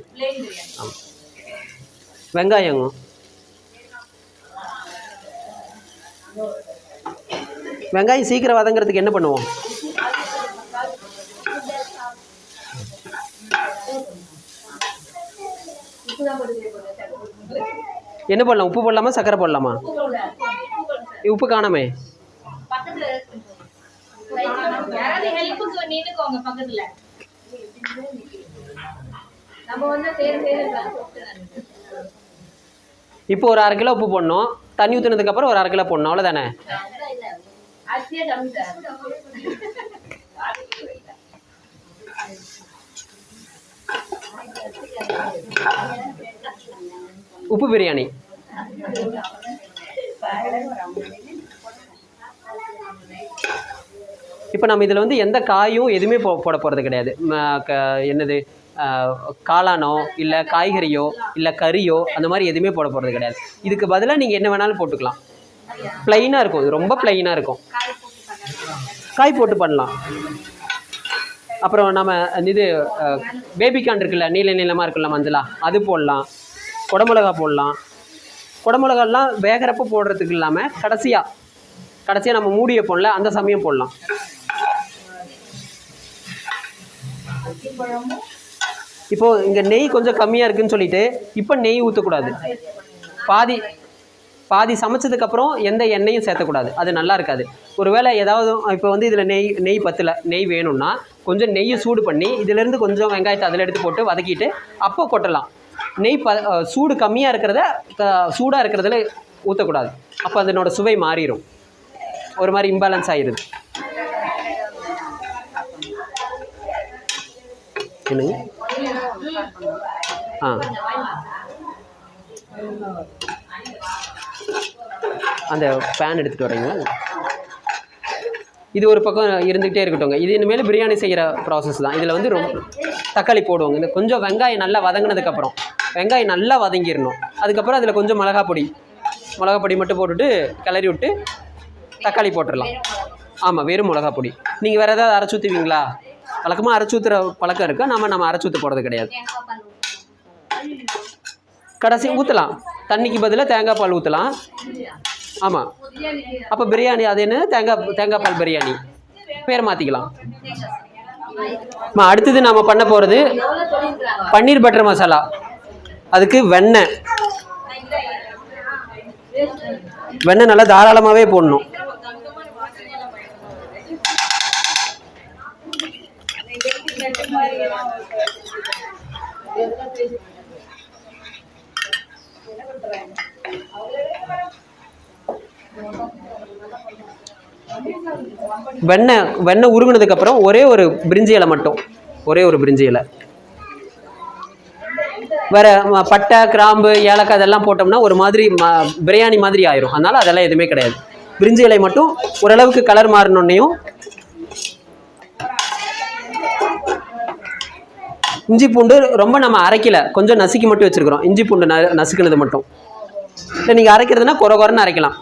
ஆமாம். வெங்காயங்க. வெங்காயம் சீக்கிரம் வதங்கிறதுக்கு என்ன பண்ணுவோம்? என்ன போடலாம்? உப்பு போடலாமா, சக்கரை போடலாமா? உப்பு காணாமே. இப்போ ஒரு 1/2 கிலோ உப்பு போடணும். தண்ணி ஊற்றினதுக்கு அப்புறம் ஒரு 1/2 கிலோ போடணும். அவ்வளோதானே? உப்பு பிரியாணி. இப்போ நம்ம இதில் வந்து எந்த காயும் எதுவுமே போட போகிறது கிடையாது. என்னது காளானோ இல்லை காய்கறியோ இல்லை கறியோ அந்த மாதிரி எதுவுமே போட போகிறது கிடையாது. இதுக்கு பதிலாக நீங்கள் என்ன வேணாலும் போட்டுக்கலாம். ப்ளைனாக இருக்கும், இது ரொம்ப ப்ளைனாக இருக்கும். காய் போட்டு பண்ணலாம். அப்புறம் நம்ம இது பேபிகார்ன் இருக்குல்ல, நீல நீளமாக இருக்குல்ல மஞ்சளா, அது போடலாம். குடமிளகா போடலாம். குடமிளகாலாம் வேகிறப்ப போடுறதுக்கு இல்லாமல் கடைசியாக நம்ம மூடி வைப்போம்ல, அந்த சமயம் போடலாம். இப்போது இங்கே நெய் கொஞ்சம் கம்மியாக இருக்குதுன்னு சொல்லிட்டு இப்போ நெய் ஊற்றக்கூடாது. பாதி சமைச்சதுக்கப்புறம் எந்த எண்ணெயும் சேர்த்தக்கூடாது, அது நல்லா இருக்காது. ஒருவேளை ஏதாவது இப்போ வந்து இதில் நெய் பத்தலை, நெய் வேணும்னா கொஞ்சம் நெய்யை சூடு பண்ணி இதிலேருந்து கொஞ்சம் வெங்காயத்தை அதில் எடுத்து போட்டு வதக்கிட்டு அப்போ கொட்டலாம். நெய் சூடு கம்மியாக இருக்கிறத சூடாக இருக்கிறதுல ஊற்றக்கூடாது, அப்போ அதனோட சுவை மாறிடும், ஒரு மாதிரி இம்பேலன்ஸ் ஆகிடுது. என்னங்க? அந்த பேன் எடுத்துகிட்டு வரீங்களா? இது ஒரு பக்கம் இருந்துகிட்டே இருக்கட்டும். இது இனிமேல் பிரியாணி செய்கிற ப்ராசஸ் தான். இதில் வந்து ரொம்ப தக்காளி போடுவாங்க. இந்த கொஞ்சம் வெங்காயம் நல்லா வதங்கினதுக்கப்புறம், வெங்காயம் நல்லா வதங்கிடணும். அதுக்கப்புறம் அதில் கொஞ்சம் மிளகா பொடி மட்டும் போட்டுட்டு கிளறி விட்டு தக்காளி போட்டுடலாம். ஆமாம், வெறும் மிளகா பொடி. நீங்கள் வேறு ஏதாவது அரைச்சி ஊற்றுவீங்களா? வழக்கமாக அரைச்சி ஊற்றுற பழக்கம் இருக்குது. நம்ம அரைச்சி ஊற்ற போகிறது கிடையாது. கடைசி ஊற்றலாம், தண்ணிக்கு பதிலாக தேங்காய் பால் ஊற்றலாம். ஆமாம், அப்போ பிரியாணி அது என்ன தேங்காய் பால் பிரியாணி பேர் மாற்றிக்கலாம். அடுத்தது நாம் பண்ண போகிறது பன்னீர் பட்டர் மசாலா. அதுக்கு வெண்ணெய் நல்லா தாராளமாகவே போடணும். வெண்ணெய் உருகுனதுக்கப்புறம் ஒரே ஒரு பிரிஞ்சி இலை மட்டும், வேறு பட்டை கிராம்பு ஏலக்காய் அதெல்லாம் போட்டோம்னா ஒரு மாதிரி பிரியாணி மாதிரி ஆயிரும். அதனால் அதெல்லாம் எதுவுமே கிடையாது. பிரிஞ்சி இலை மட்டும் ஓரளவுக்கு கலர் மாறினோன்னையும் இஞ்சி பூண்டு ரொம்ப நம்ம அரைக்கல, கொஞ்சம் நசுக்கி மட்டும் வச்சுருக்கிறோம். இஞ்சி பூண்டு நசுக்குனது மட்டும். இல்லை நீங்கள் அரைக்கிறதுனா குறைன்னு அரைக்கலாம்.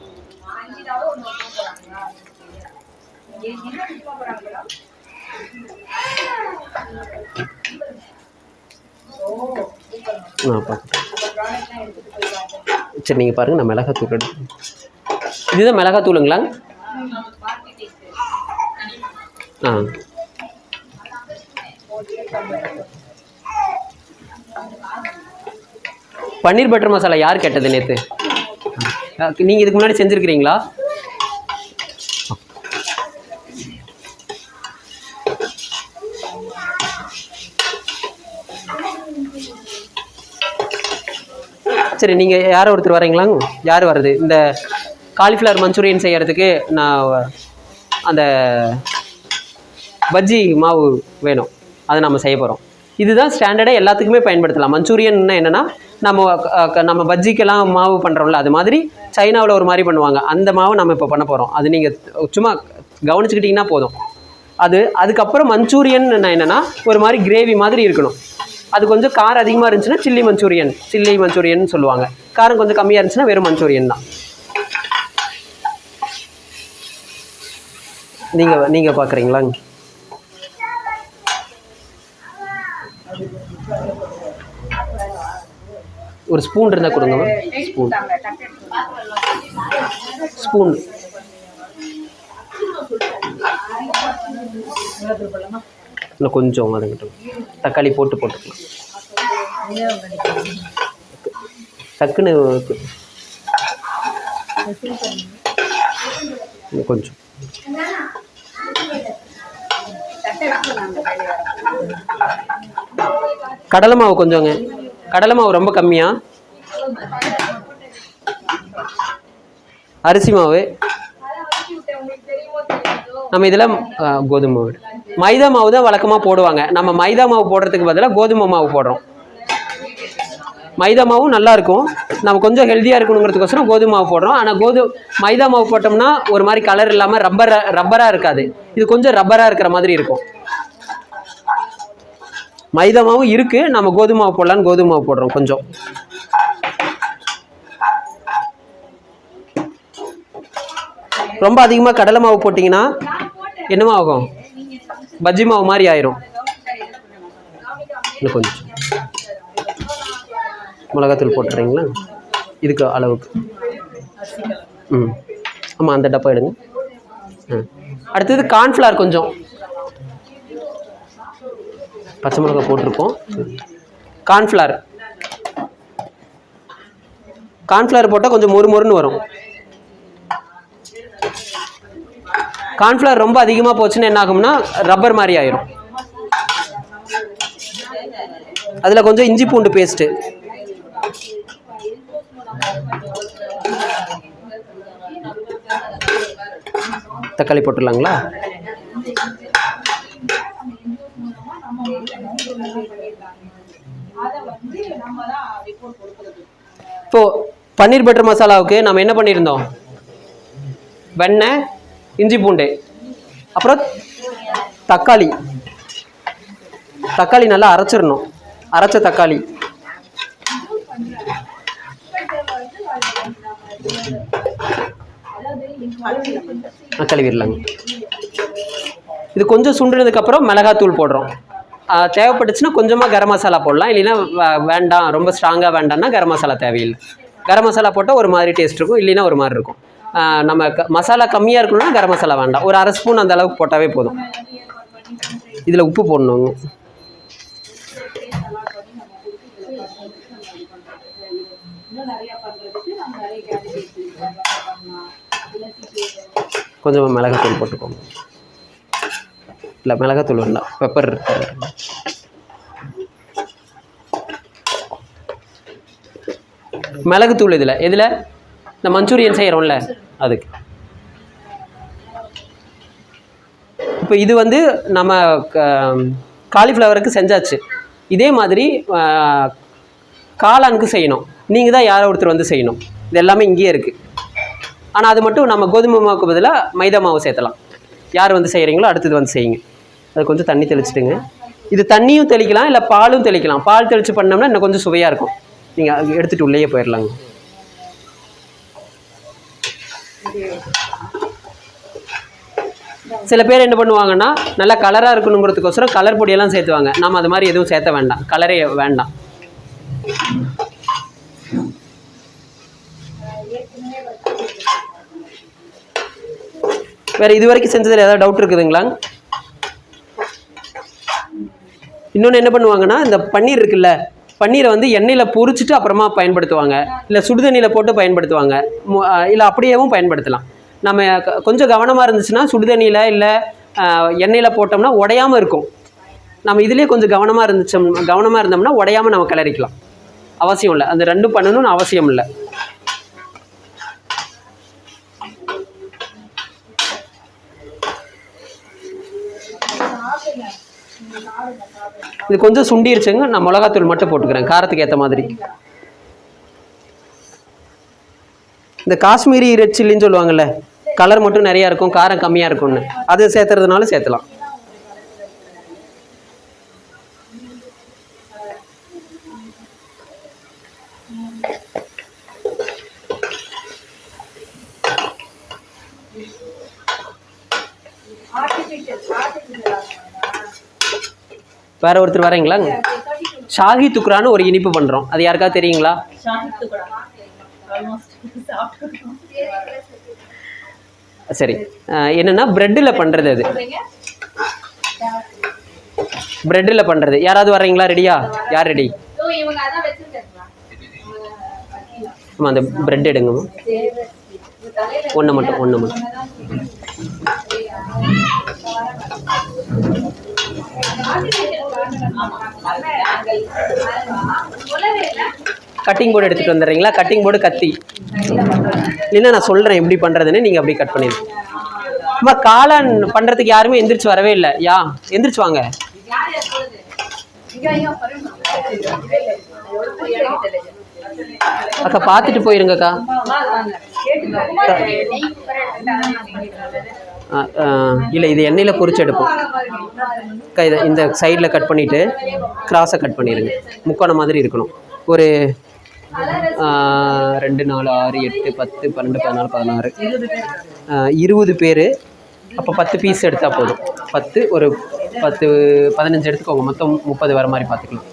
சரி, நீங்கள் பாருங்கள், நான் மிளகாத்தூள் எடுத்து. இதுதான் மிளகாத்தூளுங்களா? பன்னீர் பட்டர் மசாலா யார் கேட்டது நேற்று? நீங்கள் இதுக்கு முன்னாடி செஞ்சுருக்கிறீங்களா? சரி, நீங்கள் யாரோ ஒருத்தர் வரீங்களா? யார் வர்றது? இந்த காலிஃப்ளவர் மஞ்சூரியன் செய்கிறதுக்கு நான் அந்த பஜ்ஜி மாவு வேணும், அதை நம்ம செய்ய போகிறோம். இதுதான் ஸ்டாண்டர்டாக எல்லாத்துக்குமே பயன்படுத்தலாம். மஞ்சூரியன்னா என்னென்னா, நம்ம பஜ்ஜிக்கெல்லாம் மாவு பண்ணுறோம்ல, அது மாதிரி சைனாவில் ஒரு மாதிரி பண்ணுவாங்க. அந்த மாவு நம்ம இப்போ பண்ண போகிறோம். அது நீங்கள் சும்மா கவனிச்சுக்கிட்டிங்கன்னா போதும். அதுக்கப்புறம் மஞ்சூரியன் என்னென்னா ஒரு மாதிரி கிரேவி மாதிரி இருக்கணும். அது கொஞ்சம் காரம் அதிகமாக இருந்துச்சுன்னா சில்லி மஞ்சூரியன் சொல்லுவாங்க. காரம் கொஞ்சம் கம்மியாக இருந்துச்சுன்னா வெறும் மஞ்சூரியன் தான். நீங்கள் பார்க்குறீங்களா? ஒரு ஸ்பூன் இருந்தால் கொடுங்க. ஸ்பூன் இன்னும் கொஞ்சம் வதங்கட்டும். தக்காளி போட்டுக்கலாம். டக்குன்னு கொஞ்சம் கடலை மாவு கொஞ்சங்க. கடலை மாவு ரொம்ப கம்மியாக, அரிசி மாவு நம்ம இதில் கோதுமை மாவு, மைதா மாவு தான் வழக்கமாக போடுவாங்க. நம்ம மைதா மாவு போடுறதுக்கு பதிலாக கோதுமை மாவு போடுறோம். மைதா மாவும் நல்லாயிருக்கும், நம்ம கொஞ்சம் ஹெல்த்தியாக இருக்கணுங்கிறதுக்கோசரம் கோதுமை மாவு போடுறோம். ஆனால் மைதா மாவு போட்டோம்னா ஒரு மாதிரி கலர் இல்லாமல் ரப்பராக இருக்காது. இது கொஞ்சம் ரப்பராக இருக்கிற மாதிரி இருக்கும். மைதா மாவும் இருக்குது, நம்ம கோதுமை மாவு போடலான்னு கோதுமை மாவு போடுறோம் கொஞ்சம். ரொம்ப அதிகமாக கடலை மாவு போட்டிங்கன்னா என்னமா ஆகும்? பஜ்ஜி மாவு மாதிரி ஆயிரும். இன்னும் கொஞ்சம் மிளகாத்தூள் போட்டுறீங்களா இதுக்கு அளவுக்கு? ஆமாம், அந்த டப்பா எடுங்க. அடுத்தது கார்ன்ஃப்ளவர் கொஞ்சம், பச்சை மிளகாய் போட்டிருக்கோம். கார்ன்ஃப்ளவர் போட்டால் கொஞ்சம் மொறுமொறுன்னு வரும். கார்ன்ஃப்ளவர் ரொம்ப அதிகமாக போச்சுன்னா என்ன ஆகும்னா ரப்பர் மாதிரி ஆயிரும். அதில் கொஞ்சம் இஞ்சி பூண்டு பேஸ்ட்டு, தக்காளி போட்டுடலாங்களா? இப்போ பன்னீர் பட்டர் மசாலாவுக்கு நம்ம என்ன பண்ணியிருந்தோம்? வெண்ணெய், இஞ்சி பூண்டு, அப்புறம் தக்காளி நல்லா அரைச்சிடணும். அரைச்ச தக்காளி கழுவிடலாங்க. இது கொஞ்சம் சுண்டுனதுக்கப்புறம் மிளகாத்தூள் போடுறோம். தேவைப்பட்டுச்சுன்னா கொஞ்சமாக கரம் மசாலா போடலாம், இல்லைன்னா வேண்டாம், ரொம்ப ஸ்ட்ராங்காக வேண்டாம்னா கரம் மசாலா தேவையில்லை. கரம் மசாலா போட்டால் ஒரு மாதிரி டேஸ்ட் இருக்கும், இல்லைன்னா ஒரு மாதிரி இருக்கும். நம்ம மசாலா கம்மியாக இருக்கணும்னா கரம் மசாலா வேண்டாம், ஒரு அரை ஸ்பூன் அந்த அளவுக்கு போட்டாவே போதும். இதில் உப்பு போடணுங்க. கொஞ்சமாக மிளகாத்தூள் போட்டுக்கோங்க. இல்லை, மிளகாத்தூள் வேண்டாம், பெப்பர். மிளகுத்தூள் இதில் இந்த மஞ்சூரியன் செய்கிறோம்ல அதுக்கு. இப்போ இது நம்ம காலிஃப்ளவருக்கு செஞ்சாச்சு. இதே மாதிரி காளானுக்கு செய்யணும். நீங்கள் தான் யாரோ ஒருத்தர் செய்யணும். இது எல்லாமே இங்கேயே இருக்குது. ஆனால் அது மட்டும் நம்ம கோதுமை மாவுக்கு பதிலாக மைதா மாவு சேர்த்தலாம். யார் செய்கிறீங்களோ அடுத்தது செய்யுங்க. அது கொஞ்சம் தண்ணி தெளிச்சுட்டுங்க. இது தண்ணியும் தெளிக்கலாம், இல்லை பாலும் தெளிக்கலாம். பால் தெளித்து பண்ணோம்னா இன்னும் கொஞ்சம் சுவையாக இருக்கும். நீங்கள் எடுத்துகிட்டு உள்ளேயே போயிடலாங்க. சில பேர் என்ன பண்ணுவாங்கன்னா, நல்லா கலராக இருக்கணுங்கிறதுக்கோசரம் கலர் பொடியெல்லாம் சேர்த்துவாங்க. நம்ம அது மாதிரி எதுவும் சேர்த்த வேண்டாம், கலரே வேண்டாம். வேறு இது வரைக்கும் செஞ்சதில் ஏதாவது டவுட் இருக்குதுங்களா? இன்னொன்று என்ன பண்ணுவாங்கன்னா, இந்த பன்னீர் இருக்குல்ல, பன்னீரை எண்ணெயில் பொரிச்சிட்டு அப்புறமா பயன்படுத்துவாங்க, இல்லை சுடுதண்ணியில் போட்டு பயன்படுத்துவாங்க, இல்லை அப்படியேவும் பயன்படுத்தலாம். நம்ம கொஞ்சம் கவனமாக இருந்துச்சுன்னா சுடுதண்ணியில் இல்லை எண்ணெயில் போட்டோம்னா உடையாமல் இருக்கும். நம்ம இதிலே கொஞ்சம் கவனமாக இருந்தோம்னா உடையாமல் நம்ம கிளறிக்கலாம். அவசியம் இல்லை, அந்த ரெண்டும் பண்ணணும்னு அவசியம் இல்லை. இது கொஞ்சம் சுண்டிருச்சுங்க. நான் மிளகாத்தூள் மட்டும் போட்டுக்கிறேன் காரத்துக்கு ஏற்ற மாதிரி. இந்த காஷ்மீரி ரெட் சில்லின்னு சொல்லுவாங்கள்ல, கலர் மட்டும் நிறையா இருக்கும், காரம் கம்மியாக இருக்கும்னு, அது சேர்த்துறதுனால சேர்த்தலாம். வேற ஒருத்தர் வரீங்களா? ஷாஹி துக்ரான்னு ஒரு இனிப்பு பண்ணுறோம், அது யாருக்காவது தெரியுங்களா? சரி, என்னன்னா பிரெட்டில் பண்ணுறது. அது பிரெட்டில் பண்ணுறது. யாராவது வர்றீங்களா? ரெடியா? யார் ரெடி? ஆமாம், அந்த பிரெட் எடுங்க. ஒன்று மட்டும். கட்டிங் போர்டு எடுத்துகிட்டு வந்துடுறீங்களா? கட்டிங் போர்டு, கத்தி. இல்லைன்னா நான் சொல்கிறேன் எப்படி பண்ணுறதுன்னு, நீங்கள் அப்படியே கட் பண்ணிடுங்க. அம்மா, காளான் பண்ணுறதுக்கு யாருமே எந்திரிச்சு வரவே இல்லை. எந்திரிச்சு வாங்க. அக்கா பார்த்துட்டு போயிருங்கக்கா. இல்லை இது எண்ணெயில் பொரிச்சு எடுப்போம். இதை இந்த சைடில் கட் பண்ணிவிட்டு கிராஸை கட் பண்ணிடுங்க. முக்கோணம் மாதிரி இருக்கணும். ஒரு 2 4 6 8 10 12 14 16 20 பேர். அப்போ 10 பீஸ் எடுத்தால் போதும். 10 ஒரு 10 15 எடுத்துக்கோங்க. மொத்தம் 30 வர மாதிரி பார்த்துக்கலாம்.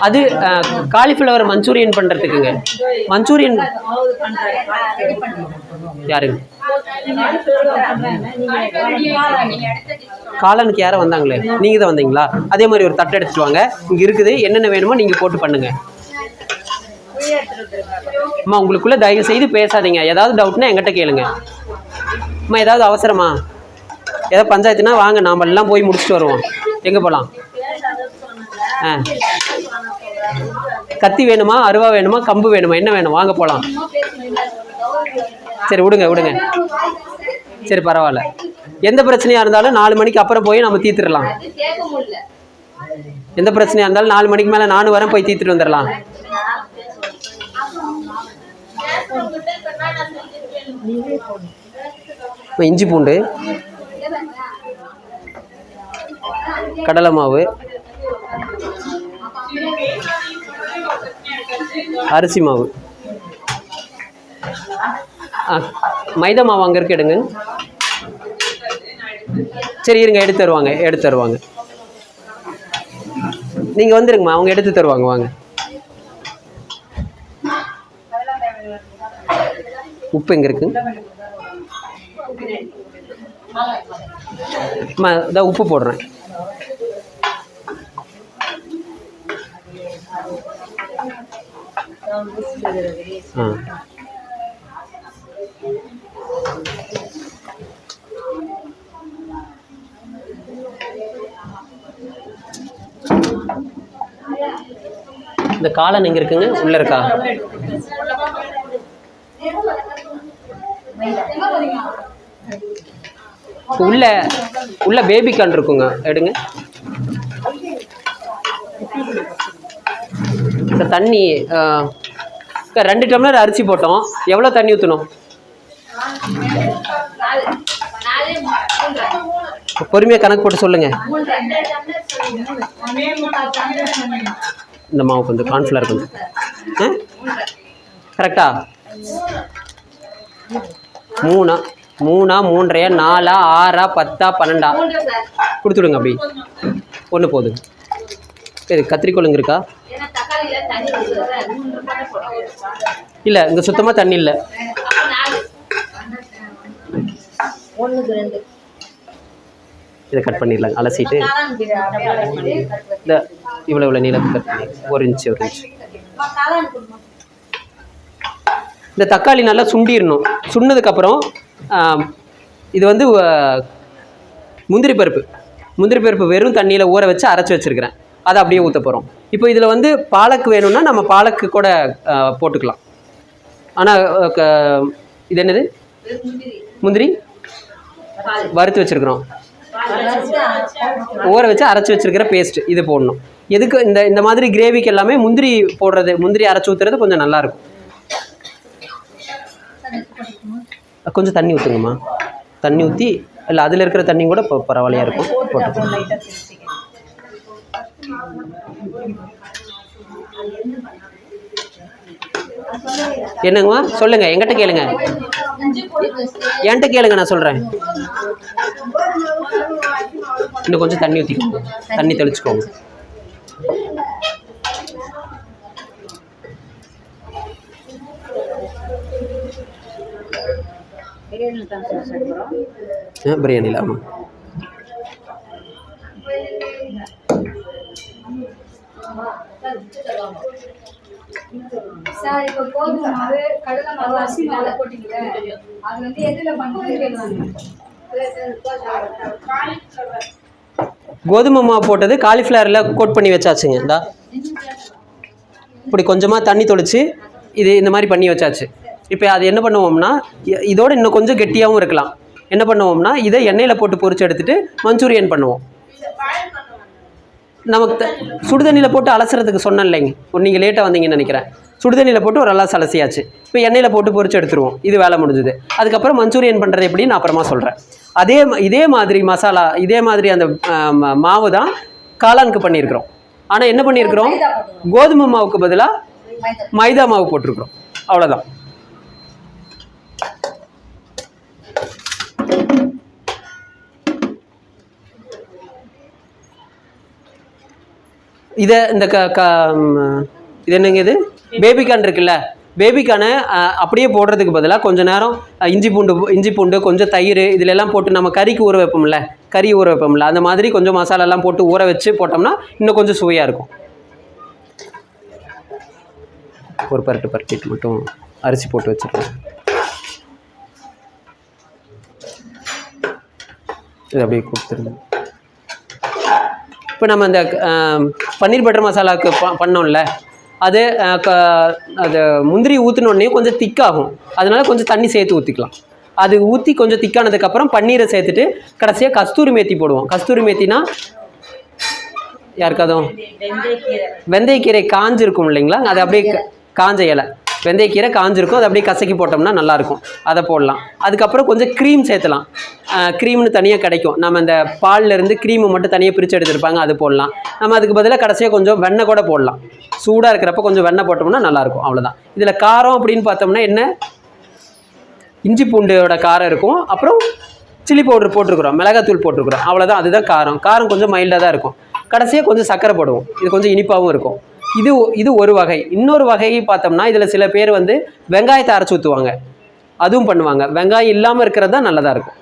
அது காலிஃப்ளவர் மஞ்சூரியன் பண்ணுறதுக்குங்க. மஞ்சூரியன் யாருங்க? காளானுக்கு யாரும் வந்தாங்களே, நீங்கள் தான் வந்தீங்களா? அதே மாதிரி ஒரு தட்டை எடுத்துட்டு வாங்க. இங்கே இருக்குது, என்னென்ன வேணுமோ நீங்கள் போட்டு பண்ணுங்க. அம்மா உங்களுக்குள்ளே தயவு செய்து பேசாதீங்க. ஏதாவது டவுட்னா என்கிட்ட கேளுங்க. அம்மா ஏதாவது அவசரமா, ஏதாவது பஞ்சாயத்துனா வாங்க, நாம் எல்லாம் போய் முடிச்சுட்டு வருவோம். எங்கே போகலாம்? கத்தி வேணுமா, அருவா வேணுமா, கம்பு வேணுமா, என்ன வேணும்? வாங்க போகலாம். சரி விடுங்க. சரி பரவாயில்ல. எந்த பிரச்சனையாக இருந்தாலும் 4 மணிக்கு அப்புறம் போய் நம்ம தீர்த்துடலாம். எந்த பிரச்சனையாக இருந்தாலும் 4 மணிக்கு மேலே நானும் வரேன், போய் தீர்த்துட்டு வந்துடலாம். இஞ்சி பூண்டு, கடலை மாவு, அரிசி மாவு, மைதா மாவு அங்கே இருக்கு, எடுங்க. சரி இருங்க, எடுத்து தருவாங்க. நீங்கள் வந்துருங்கம்மா, அவங்க எடுத்து தருவாங்க. வாங்க. உப்பு எங்கே இருக்கு? இதான் உப்பு போடுறேன். இந்த காளான் எங்க இருக்குங்க? உள்ள இருக்கா? உள்ள பேபி கார்ன் இருக்குங்க, எடுங்க. இந்த தண்ணி 2 டம்ளர் அரிசி போட்டோம். எவ்வளோ தண்ணி ஊற்றணும்? பொறுமையாக கணக்கு போட்டு சொல்லுங்க. இந்த மாவு கொஞ்சம், கார்ன்ஃப்ளவர் கொஞ்சம். கரெக்டா? 3 3 4 6 10 12 கொடுத்துடுங்க. அப்படி ஒன்று போதும். சரி, கத்திரிக்கோளுங்க இருக்கா? இல்லை, இங்கே சுத்தமாக தண்ணி இல்லை. இதை கட் பண்ணிடலாங்க, அலசிட்டு. இந்த இவ்வளோ நீளத்துக்கு கட் பண்ணி 1 இன்ச்சு. இந்த தக்காளி நல்லா சுண்டிடணும். சுண்டதுக்கப்புறம் இது வந்து முந்திரி பருப்பு வெறும் தண்ணியில் ஊற வச்சு அரைச்சி வச்சுருக்கிறேன். அதை அப்படியே ஊற்ற போகிறோம். இப்போ இதில் வந்து பாலக்கு வேணும்னா நம்ம பாலக்கு கூட போட்டுக்கலாம். ஆனால் இது என்னது? முந்திரி வறுத்து வச்சுருக்குறோம், ஊற வச்சு அரைச்சி வச்சுருக்கிற பேஸ்ட் இது போடணும். எதுக்கு? இந்த மாதிரி கிரேவிக்கு எல்லாமே முந்திரி போடுறது, முந்திரி அரைச்சி ஊற்றுறது கொஞ்சம் நல்லாயிருக்கும். கொஞ்சம் தண்ணி ஊற்றுங்கம்மா. தண்ணி ஊற்றி, இல்லை அதில் இருக்கிற தண்ணி கூட இப்போ பரவாயில்லையாக இருக்கும். போட்டு என்னங்கம்மா சொல்லுங்கள், என்கிட்ட கேளுங்க. என்கிட்ட கேளுங்க, நான் சொல்கிறேன். இன்னும் கொஞ்சம் தண்ணி ஊற்றிக்கோங்க, தண்ணி தெளிச்சுக்கோங்க. பிரியாணியில் ஆமாம். சார், இப்போ கோதுமை மாவு, கடலை மாவு, அரிசி மாவு போட்டீங்க, அது வந்து எதுல பண்ணுவீங்க? கோதுமை மாவு போட்டது காலிஃப்ளவரில் கோட் பண்ணி வச்சாச்சுங்க. இந்தா இப்படி கொஞ்சமாக தண்ணி தொளிச்சு இது இந்த மாதிரி பண்ணி வச்சாச்சு. இப்போ அது என்ன பண்ணுவோம்னா, இதோட இன்னும் கொஞ்சம் கெட்டியாகவும் இருக்கலாம். என்ன பண்ணுவோம்னா, இதை எண்ணெயில் போட்டு பொரிச்சு எடுத்துகிட்டு மஞ்சூரியன் பண்ணுவோம். நமக்கு சுடுதண்ணியில் போட்டு அலசுறதுக்கு சொன்னேன் இல்லைங்க, நீங்கள் லேட்டாக வந்தீங்கன்னு நினைக்கிறேன். சுடுதண்ணியில் போட்டு ஒரு நல்லா அலசியாச்சு. இப்போ எண்ணெயில் போட்டு பொரிச்சு எடுத்துருவோம், இது வேலை முடிஞ்சுது. அதுக்கப்புறம் மஞ்சூரியன் பண்ணுறது எப்படின்னு நான் அப்புறமா சொல்கிறேன். இதே மாதிரி மசாலா, இதே மாதிரி அந்த மாவு தான் காளானுக்கு பண்ணியிருக்கிறோம். ஆனால் என்ன பண்ணியிருக்கிறோம், கோதுமை மாவுக்கு பதிலாக மைதா மாவு போட்டிருக்கிறோம், அவ்வளோதான். இதை இந்த இது என்னங்க, இது பேபிகார்ன் இருக்குல்ல, பேபிகார்னை அப்படியே போடுறதுக்கு பதிலாக கொஞ்சம் நேரம் இஞ்சி பூண்டு கொஞ்சம் தயிர் இதில் எல்லாம் போட்டு நம்ம கறிக்கு ஊற வைப்போம்ல, கறி ஊற வைப்போம்ல, அந்த மாதிரி கொஞ்சம் மசாலாலாம் போட்டு ஊற வச்சு போட்டோம்னா இன்னும் கொஞ்சம் சுவையாக இருக்கும். ஒரு பரட்டிட்டு மட்டும் அரிசி போட்டு வச்சுருக்கோம். இது அப்படியே கொடுத்துருங்க. இப்போ நம்ம இந்த பன்னீர் பட்டர் மசாலாவுக்கு பண்ணோம்ல, அது முந்திரி ஊற்றினோடனே கொஞ்சம் திக்காகும். அதனால் கொஞ்சம் தண்ணி சேர்த்து ஊற்றிக்கலாம். அது ஊற்றி கொஞ்சம் திக்கானதுக்கப்புறம் பன்னீரை சேர்த்துட்டு கடைசியாக கஸ்தூரி மேத்தி போடுவோம். கஸ்தூரி மேத்தினா யாருக்காதும் வெந்தயக்கீரை காஞ்சிருக்கும் இல்லைங்களா, அது அப்படியே காஞ்ச இலை வெந்தயக்கீரை காஞ்சிருக்கும், அது அப்படியே கசக்கி போட்டோம்னா நல்லாயிருக்கும், அதை போடலாம். அதுக்கப்புறம் கொஞ்சம் க்ரீம் சேர்த்தலாம். க்ரீம்னு தனியாக கிடைக்கும், நம்ம இந்த பால்லேருந்து க்ரீமை மட்டும் தனியாக பிரித்து எடுத்துருப்பாங்க, அது போடலாம். நம்ம அதுக்கு பதிலாக கடைசியாக கொஞ்சம் வெண்ணெய் கூட போடலாம். சூடாக இருக்கிறப்ப கொஞ்சம் வெண்ணெய் போட்டோம்னா நல்லாயிருக்கும், அவ்வளோதான். இதில் காரம் அப்படின்னு பார்த்தோம்னா என்ன, இஞ்சி பூண்டோட காரம் இருக்கும், அப்புறம் சில்லி பவுடர் போட்டிருக்கிறோம், மிளகாத்தூள் போட்டிருக்கிறோம், அவ்வளோதான். அதுதான் காரம் கொஞ்சம் மைல்டாக தான் இருக்கும். கடைசியாக கொஞ்சம் சர்க்கரை போடுவோம், இது கொஞ்சம் இனிப்பாகவும் இருக்கும். இது ஒரு வகை. இன்னொரு வகையை பார்த்தோம்னா இதில் சில பேர் வந்து வெங்காயத்தை அரைச்சி ஊற்றுவாங்க, அதுவும் பண்ணுவாங்க. வெங்காயம் இல்லாமல் இருக்கிறது தான் நல்லதாக இருக்கும்.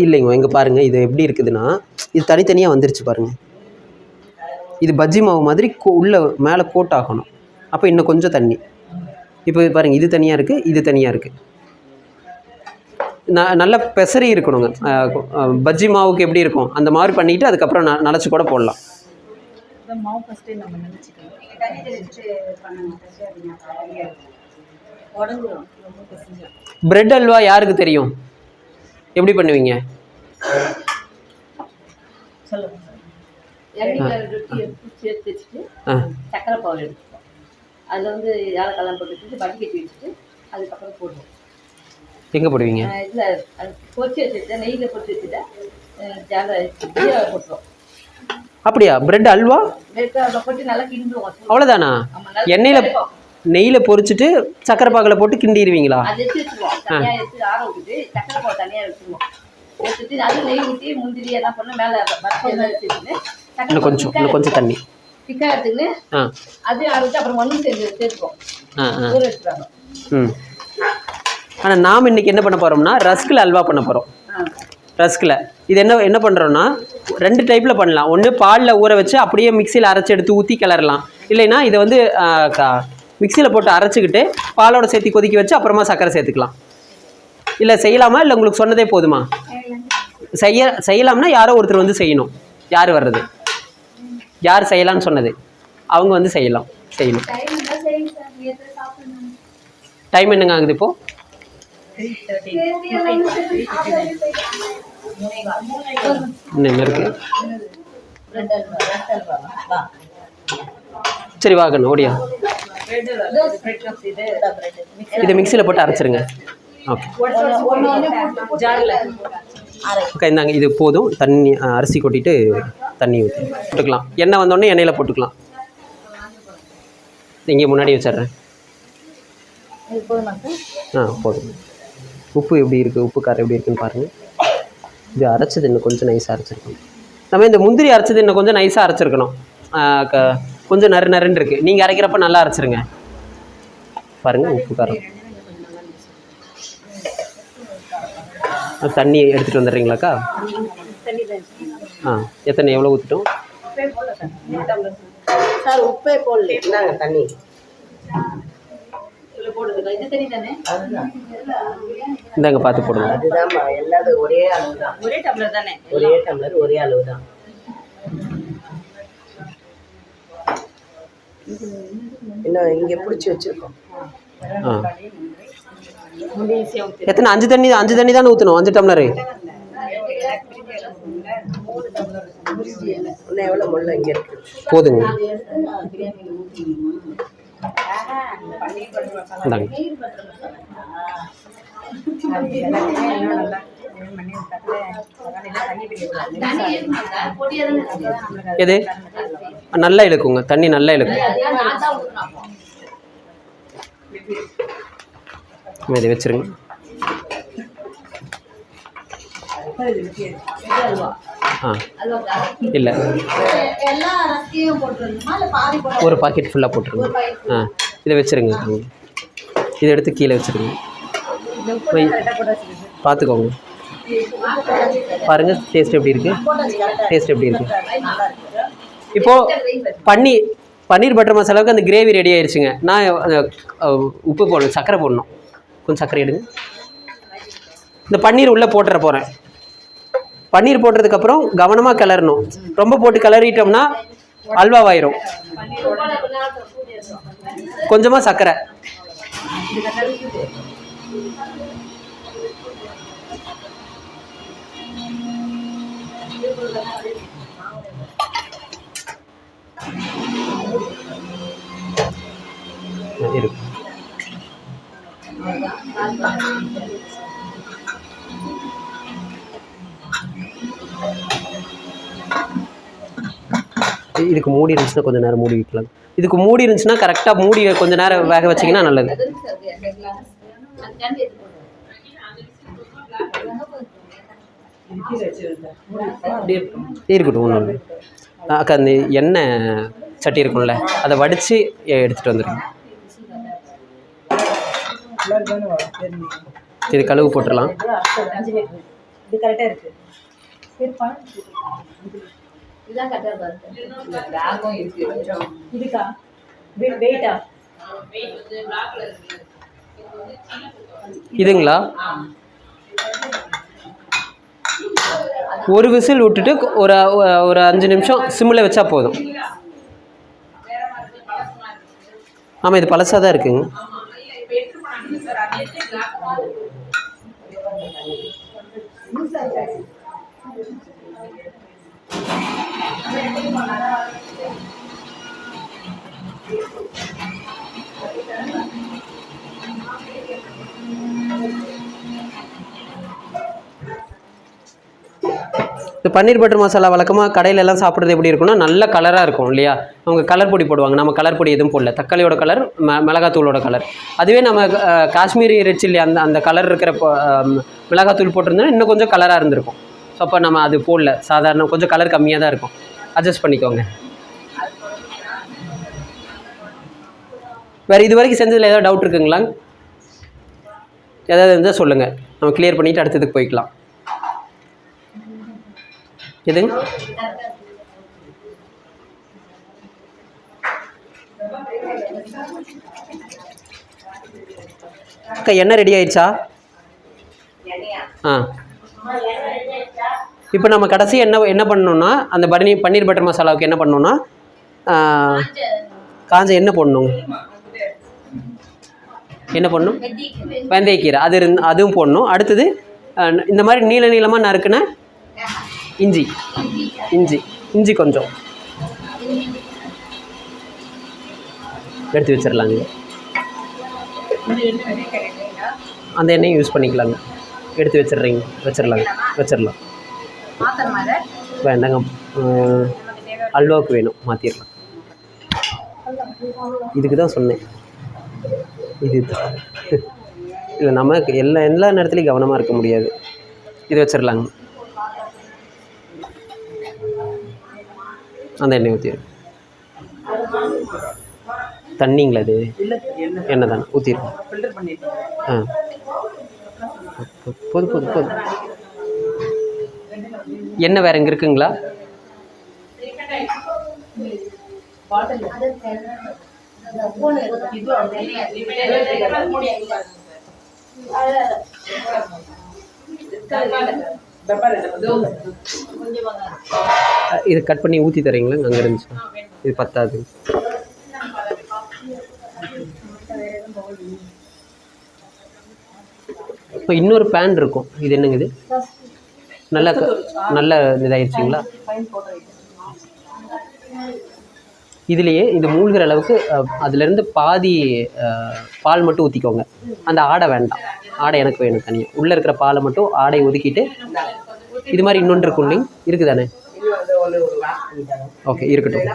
இல்லைங்க, இங்கே பாருங்கள், இது எப்படி இருக்குதுன்னா இது தனித்தனியாக வந்துருச்சு பாருங்கள். இது பஜ்ஜி மாவு மாதிரி உள்ள மேலே கோட் ஆகணும். அப்போ இன்னும் கொஞ்சம் தண்ணி. இப்போ பாருங்கள், இது தனியாக இருக்குது, இது தனியாக இருக்குது. நல்ல பெசரி இருக்கணுங்க. பஜ்ஜி மாவுக்கு எப்படி இருக்கும் அந்த மாதிரி பண்ணிவிட்டு அதுக்கப்புறம் நனைச்சி கூட போடலாம். பிரெட் அல்வா யாருக்கு தெரியும், எப்படி பண்ணுவீங்க? சக்கரை பால் எடுத்துப்போம், அதில் வந்து ஏலக்காய் போட்டு வடிகட்டி வச்சுட்டு அதுக்கப்புறம் போடுவோம். எங்கே போடுவீங்க? இதில் பொரிச்சு வச்சுட்டு நெய்யில் பொரிச்சு வச்சுட்டு போட்டுருவோம். அப்படியா? பிரெட் அல்வா போட்டு நல்லா கிண்டுவோம். அவ்வளோதானா? நெய்யில் பொரிச்சிட்டு சக்கரை பாகில் போட்டு கிண்டிடுவீங்களா? அதை எடுத்து வச்சுருவோம், தனியாக எடுத்து ஆற விட்டுட்டு சக்கரை பால் தனியாக வச்சுருவோம். எடுத்துட்டு அது நெய் ஊற்றி முந்திரி எல்லாம் பண்ண மேலே வச்சுட்டு இன்னும் கொஞ்சம் தண்ணி திக்காக எடுத்துக்கின்னு அதையும் அரைச்சி அப்புறம் ஒன்றும் சேர்த்துப்போம், ஊற வச்சுருவாங்க. ஆனால் நாம் இன்றைக்கி என்ன பண்ண போகிறோம்னா ரஸ்கில் அல்வா பண்ண போகிறோம். ரஸ்கில் இது என்ன பண்ணுறோன்னா 2 டைப்பில் பண்ணலாம். ஒன்று பாலில் ஊற வச்சு அப்படியே மிக்சியில் அரைச்சி எடுத்து ஊற்றி கிளறலாம். இல்லைன்னா இதை வந்து மிக்சியில் போட்டு அரைச்சிக்கிட்டு பாலோட சேர்த்து கொதிக்க வச்சு அப்புறமா சர்க்கரை சேர்த்துக்கலாம். இல்லை செய்யலாமா, இல்லை உங்களுக்கு சொன்னதே போதுமா? செய்யலாம்னா யாரோ ஒருத்தர் வந்து செய்யணும். யார் வர்றது, யார் செய்யலாம்னு சொன்னது அவங்க வந்து செய்யணும். டைம் என்னங்க ஆகுது இப்போது? என்ன இருக்கு? சரி வாங்கணும் ஓடியா. இதை மிக்சியில் போட்டு அரைச்சிருங்க. ஓகே இந்தாங்க, இது போதும். தண்ணி அரிசி கொட்டிட்டு தண்ணி ஊற்றி போட்டுக்கலாம். எண்ணெய் வந்தோடனே எண்ணெயில் போட்டுக்கலாம். இங்கே முன்னாடி வச்சிட்றேன். போதும். உப்பு எப்படி இருக்குது, உப்பு காரம் எப்படி இருக்குன்னு பாருங்கள். இது அரைச்சது இன்னும் கொஞ்சம் நைஸாக அரைச்சிருக்கணும். நம்ம இந்த முந்திரி அரைச்சது இன்னும் கொஞ்சம் நைஸாக அரைச்சிருக்கணும். கொஞ்சம் நறுன்னு இருக்குது. நீங்கள் அரைக்கிறப்ப நல்லா அரைச்சிருங்க. பாருங்கள் உப்பு காரம். தண்ணி எடுத்துகிட்டு வந்துடுறீங்களாக்கா? எத்தனை எவ்வளோ ஊற்றிட்டோம் சார்? உப்பே போடல, என்னங்க தண்ணி இந்தாங்க பார்த்து போடுங்க. அதுதான் எல்லாரும் ஒரே அளவு தான், ஒரே டம்ளர் தானே, ஒரே டம்ளர் ஒரே அளவு தான். இன்னும் இங்கே பிடிச்சி வச்சுருக்கோம். எத்தனை? 5 தண்ணி தானே ஊற்றணும்? 5 டம்ளரு இன்னும் எவ்வளோ முள்ள இங்கே இருக்கு போதுங்க. பிரியாணியில் ஊற்றிக்கணுமா? பன்னீர் பட்டர் மசாலா, இந்தாங்க. பன்னீர் பட்டர் மசாலா அது எல்லாத்தையுமே இன்னும் நல்லா பண்ணி எது நல்லா இழுக்குங்க, தண்ணி நல்லா இழுக்கும். இதை வச்சுருங்க. ஆ இல்லை, ஒரு பாக்கெட் ஃபுல்லாக போட்டுருங்க. ஆ இதை வச்சுருங்க. இதை எடுத்து கீழே வச்சுருங்க. பார்த்துக்கோங்க, பாருங்கள் டேஸ்ட் எப்படி இருக்குது, டேஸ்ட் எப்படி இருக்குது. இப்போது பன்னீர் பட்டர் மசாலாவுக்கு அந்த கிரேவி ரெடி ஆயிடுச்சுங்க. நான் உப்பு போடணும், சர்க்கரை போடணும். கொஞ்சம் சர்க்கரை எடுங்க. இந்த பன்னீர் உள்ளே போட்டுற போகிறேன். பன்னீர் போட்டதுக்கப்புறம் கவனமாக கிளறணும். ரொம்ப போட்டு கிளறிட்டோம்னா அல்வாவாயிரும். கொஞ்சமாக சர்க்கரை. இருக்கு. இதுக்கு மூடி இருந்துச்சுன்னா கொஞ்சம் நேரம் மூடி வைக்கலாம். இதுக்கு மூடி இருந்துச்சுன்னா கரெக்டாக மூடி கொஞ்சம் நேரம் வேக வச்சிங்கன்னா நல்லது. இருக்கட்டும், ஒன்றும் இல்லை. அக்கா அந்த எண்ணெய் சட்டி இருக்கும்ல, அதை வடித்து எடுத்துகிட்டு வந்துடுங்க. இது கழுவு போட்டுடலாம். இது கரெக்டாக இருக்குது. இதுதான் கரெக்டாக இருக்குது. இதுக்கா வெயிட்டா இதுங்களா? ஒரு விசில் விட்டுட்டு ஒரு 5 நிமிஷம் சிம்மில் வச்சா போதும். ஆமாம், இது பழசாக தான் இருக்குங்க. இந்த பன்னீர் பட்டர் மசாலா வழக்கமாக கடையிலெல்லாம் சாப்பிட்றது எப்படி இருக்குன்னா நல்ல கலராக இருக்கும் இல்லையா? அவங்க கலர் பொடி போடுவாங்க. நம்ம கலர் பொடி எதுவும் போடல. தக்காளியோட கலர், மிளகாத்தூளோட கலர். அதுவே நம்ம காஷ்மீரி ரெட் சில்லி அந்த கலர் இருக்கிற மிளகாத்தூள் போட்டிருந்தோன்னா இன்னும் கொஞ்சம் கலராக இருந்திருக்கும். ஸோ அப்போ நம்ம அது போடல. சாதாரண கொஞ்சம் கலர் கம்மியாக தான் இருக்கும். அட்ஜஸ்ட் பண்ணிக்கோங்க. வேறு இது வரைக்கும் செஞ்சதில் ஏதாவது டவுட் இருக்குங்களா? ஏதாவது இருந்தால் சொல்லுங்கள், நம்ம கிளியர் பண்ணிவிட்டு அடுத்ததுக்கு போய்க்கலாம். எதுங்க? அக்கா எண்ணெய் ரெடி ஆயிடுச்சா? ஆ இப்போ நம்ம கடைசி என்ன பண்ணணும்னா அந்த பன்னீர் பட்டர் மசாலாவுக்கு என்ன பண்ணணும்னா காஞ்ச எண்ணெய் போடணும். என்ன பண்ணணும்? வெந்தயக்கீரை அதுவும் போடணும். அடுத்தது இந்த மாதிரி நீளமாக நறுக்குன இஞ்சி கொஞ்சம் எடுத்து வச்சிடலாங்க. அந்த எண்ணெயும் யூஸ் பண்ணிக்கலாங்க. எடுத்து வச்சிடலாம். வேண்டாங்க, அல்வாவுக்கு வேணும், மாற்றிடலாம். இதுக்கு தான் சொன்னேன். இது இல்லை, நம்ம எல்லா நேரத்துலையும் கவனமாக இருக்க முடியாது. இது வச்சிடலாங்க. அந்த எண்ணெய் ஊற்றிடும். தண்ணிங்களா? அது எண்ணெய் தானே, ஊற்றிடும். ஆ போதும். எண்ணெய் வேறு எங்கே இருக்குங்களா? இது கட் பண்ணி ஊற்றி தரீங்களா? அங்கே இருந்துச்சு. இது பத்தாது. இப்போ இன்னொரு பேன் இருக்கும். இது என்னங்க? இது நல்ல இதாகிடுச்சிங்களா? இதுலேயே இது மூழ்கிற அளவுக்கு அதுலேருந்து பாதி பால் மட்டும் ஊற்றிக்கோங்க. அந்த ஆடை வேண்டாம், ஆடை எனக்கு வேணும் தனியாக. உள்ளே இருக்கிற பாலை மட்டும் ஆடை ஒதுக்கிட்டு, இது மாதிரி இன்னொன்று இருக்கும் இல்லைங்க, இருக்குதானே? ஓகே, இருக்கட்டும்.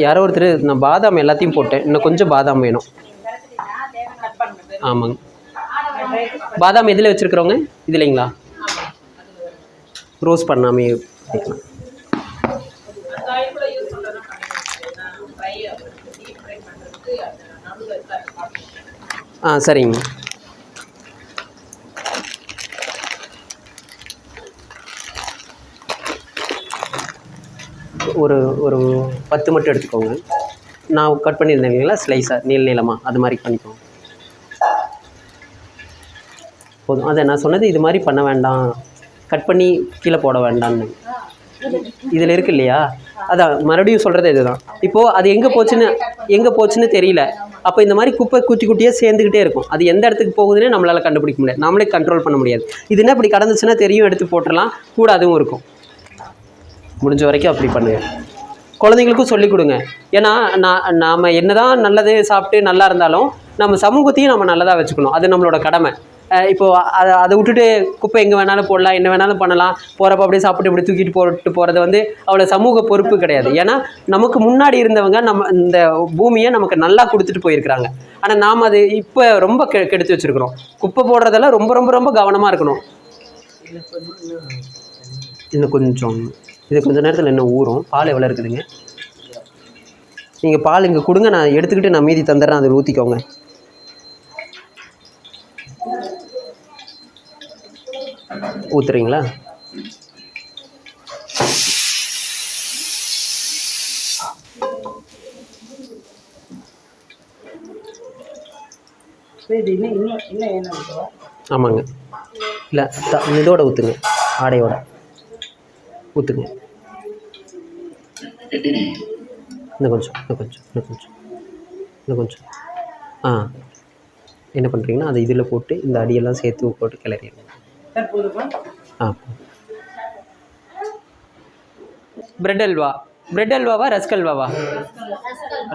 யாரோ ஒருத்தர் நான் பாதாம் எல்லாத்தையும் போட்டேன், இன்னும் கொஞ்சம் பாதாம் வேணும். ஆமாங்க, பாதாம் எதில் வச்சுருக்குறோங்க? இது இல்லைங்களா? ரோஸ் பண்ணாமே வைக்கலாம். சரிங்க. ஒரு ஒரு 10 மட்டும் எடுத்துக்கோங்க. நான் கட் பண்ணியிருந்தேன் இல்லைங்களா, ஸ்லைஸாக நீளமாக, அது மாதிரி பண்ணிக்கோங்க போதும். அதை நான் சொன்னது இது மாதிரி பண்ண வேண்டாம், கட் பண்ணி கீழே போட வேண்டாம்னு. இதில் இருக்கு இல்லையா, அதான் மறுபடியும் சொல்கிறது இதுதான். இப்போது அது எங்கே போச்சுன்னு தெரியல. அப்போ இந்த மாதிரி குப்பை குட்டி குட்டியாக சேர்ந்துக்கிட்டே இருக்கும். அது எந்த இடத்துக்கு போகுதுன்னே நம்மளால் கண்டுபிடிக்க முடியாது, நம்மளே கண்ட்ரோல் பண்ண முடியாது. இது என்ன இப்படி கடந்துச்சுன்னா தெரியும், எடுத்து போட்டுடலாம், கூட அதுவும் இருக்கும். முடிஞ்ச வரைக்கும் அப்படி பண்ணுங்க. குழந்தைங்களுக்கும் சொல்லிக் கொடுங்க. ஏன்னா நாம் என்ன தான் நல்லது சாப்பிட்டு நல்லா இருந்தாலும் நம்ம சமூகத்தையும் நம்ம நல்லதாக வச்சுக்கணும், அது நம்மளோட கடமை. இப்போது அதை விட்டுட்டு குப்பை எங்கே வேணாலும் போடலாம், என்ன வேணாலும் பண்ணலாம், போகிறப்ப அப்படியே சாப்பிட்டு இப்படி தூக்கிட்டு போகிறது வந்து அவ்வளோ சமூக பொறுப்பு கிடையாது. ஏன்னா நமக்கு முன்னாடி இருந்தவங்க நம்ம இந்த பூமியை நமக்கு நல்லா கொடுத்துட்டு போயிருக்கிறாங்க. ஆனால் நாம் அது இப்போ ரொம்ப கெடுத்து வச்சுருக்கிறோம். குப்பை போடுறதெல்லாம் ரொம்ப ரொம்ப ரொம்ப கவனமாக இருக்கணும். இன்னும் கொஞ்சம், இது கொஞ்சம் நேரத்தில் இன்னும் ஊறும். பால் எவ்வளோ இருக்குதுங்க? நீங்கள் பால் இங்கே கொடுங்க, நான் எடுத்துக்கிட்டு நான் மீதி தந்துடுறேன், அதை ஊற்றிக்கோங்க. ஊற்றுறீங்களா? ஆமாங்க, இல்லை இதோட ஊற்றுங்க, ஆடையோட ஊற்றுங்க. இன்னும் கொஞ்சம் இன்னும் கொஞ்சம் இன்னும் கொஞ்சம் இன்னும் கொஞ்சம். என்ன பண்ணுறீங்கன்னா அதை இதில் போட்டு இந்த அடியெல்லாம் சேர்த்து போட்டு கிளறிடுங்க. பிரெட் அல்வா. பிரெட் அல்வாவா ரஸ்க் அல்வாவா?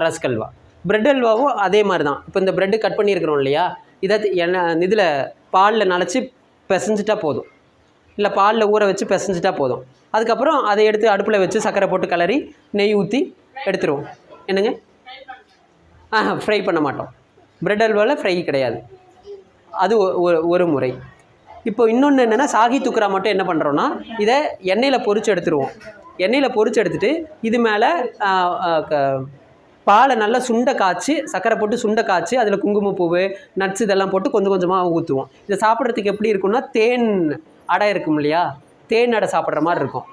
ரஸ்க் அல்வா. பிரெட் அல்வாவும் அதே மாதிரி தான். இப்போ இந்த ப்ரெட்டு கட் பண்ணியிருக்கிறோம் இல்லையா, இதை இதில் பாலில் நனைச்சி பிசைஞ்சிட்டா போதும், இல்லை பாலில் ஊற வச்சு பிசைஞ்சிட்டா போதும். அதுக்கப்புறம் அதை எடுத்து அடுப்பில் வச்சு சர்க்கரை போட்டு கிளறி நெய் ஊற்றி எடுத்துருவோம். என்னங்க? ஃப்ரை பண்ண மாட்டோம். பிரெட் அல்வாவில் ஃப்ரை கிடையாது. அது ஒரு முறை. இப்போ இன்னொன்று என்னென்னா, சாகி துக்குரா மட்டும் என்ன பண்ணுறோன்னா, இதை எண்ணெயில் பொரிச்சு எடுத்துருவோம். எண்ணெயில் பொரிச்சு எடுத்துகிட்டு இது மேலே பாலை நல்லா சுண்டை காய்ச்சி, சர்க்கரை போட்டு சுண்டை காய்ச்சி, அதில் குங்குமப்பூவு நட்ஸ் இதெல்லாம் போட்டு கொஞ்சம் கொஞ்சமாக ஊற்றுவோம். இதை சாப்பிட்றதுக்கு எப்படி இருக்குன்னா, தேன் அடை இருக்கும் இல்லையா, தேன் அடை சாப்பிட்ற மாதிரி இருக்கும்.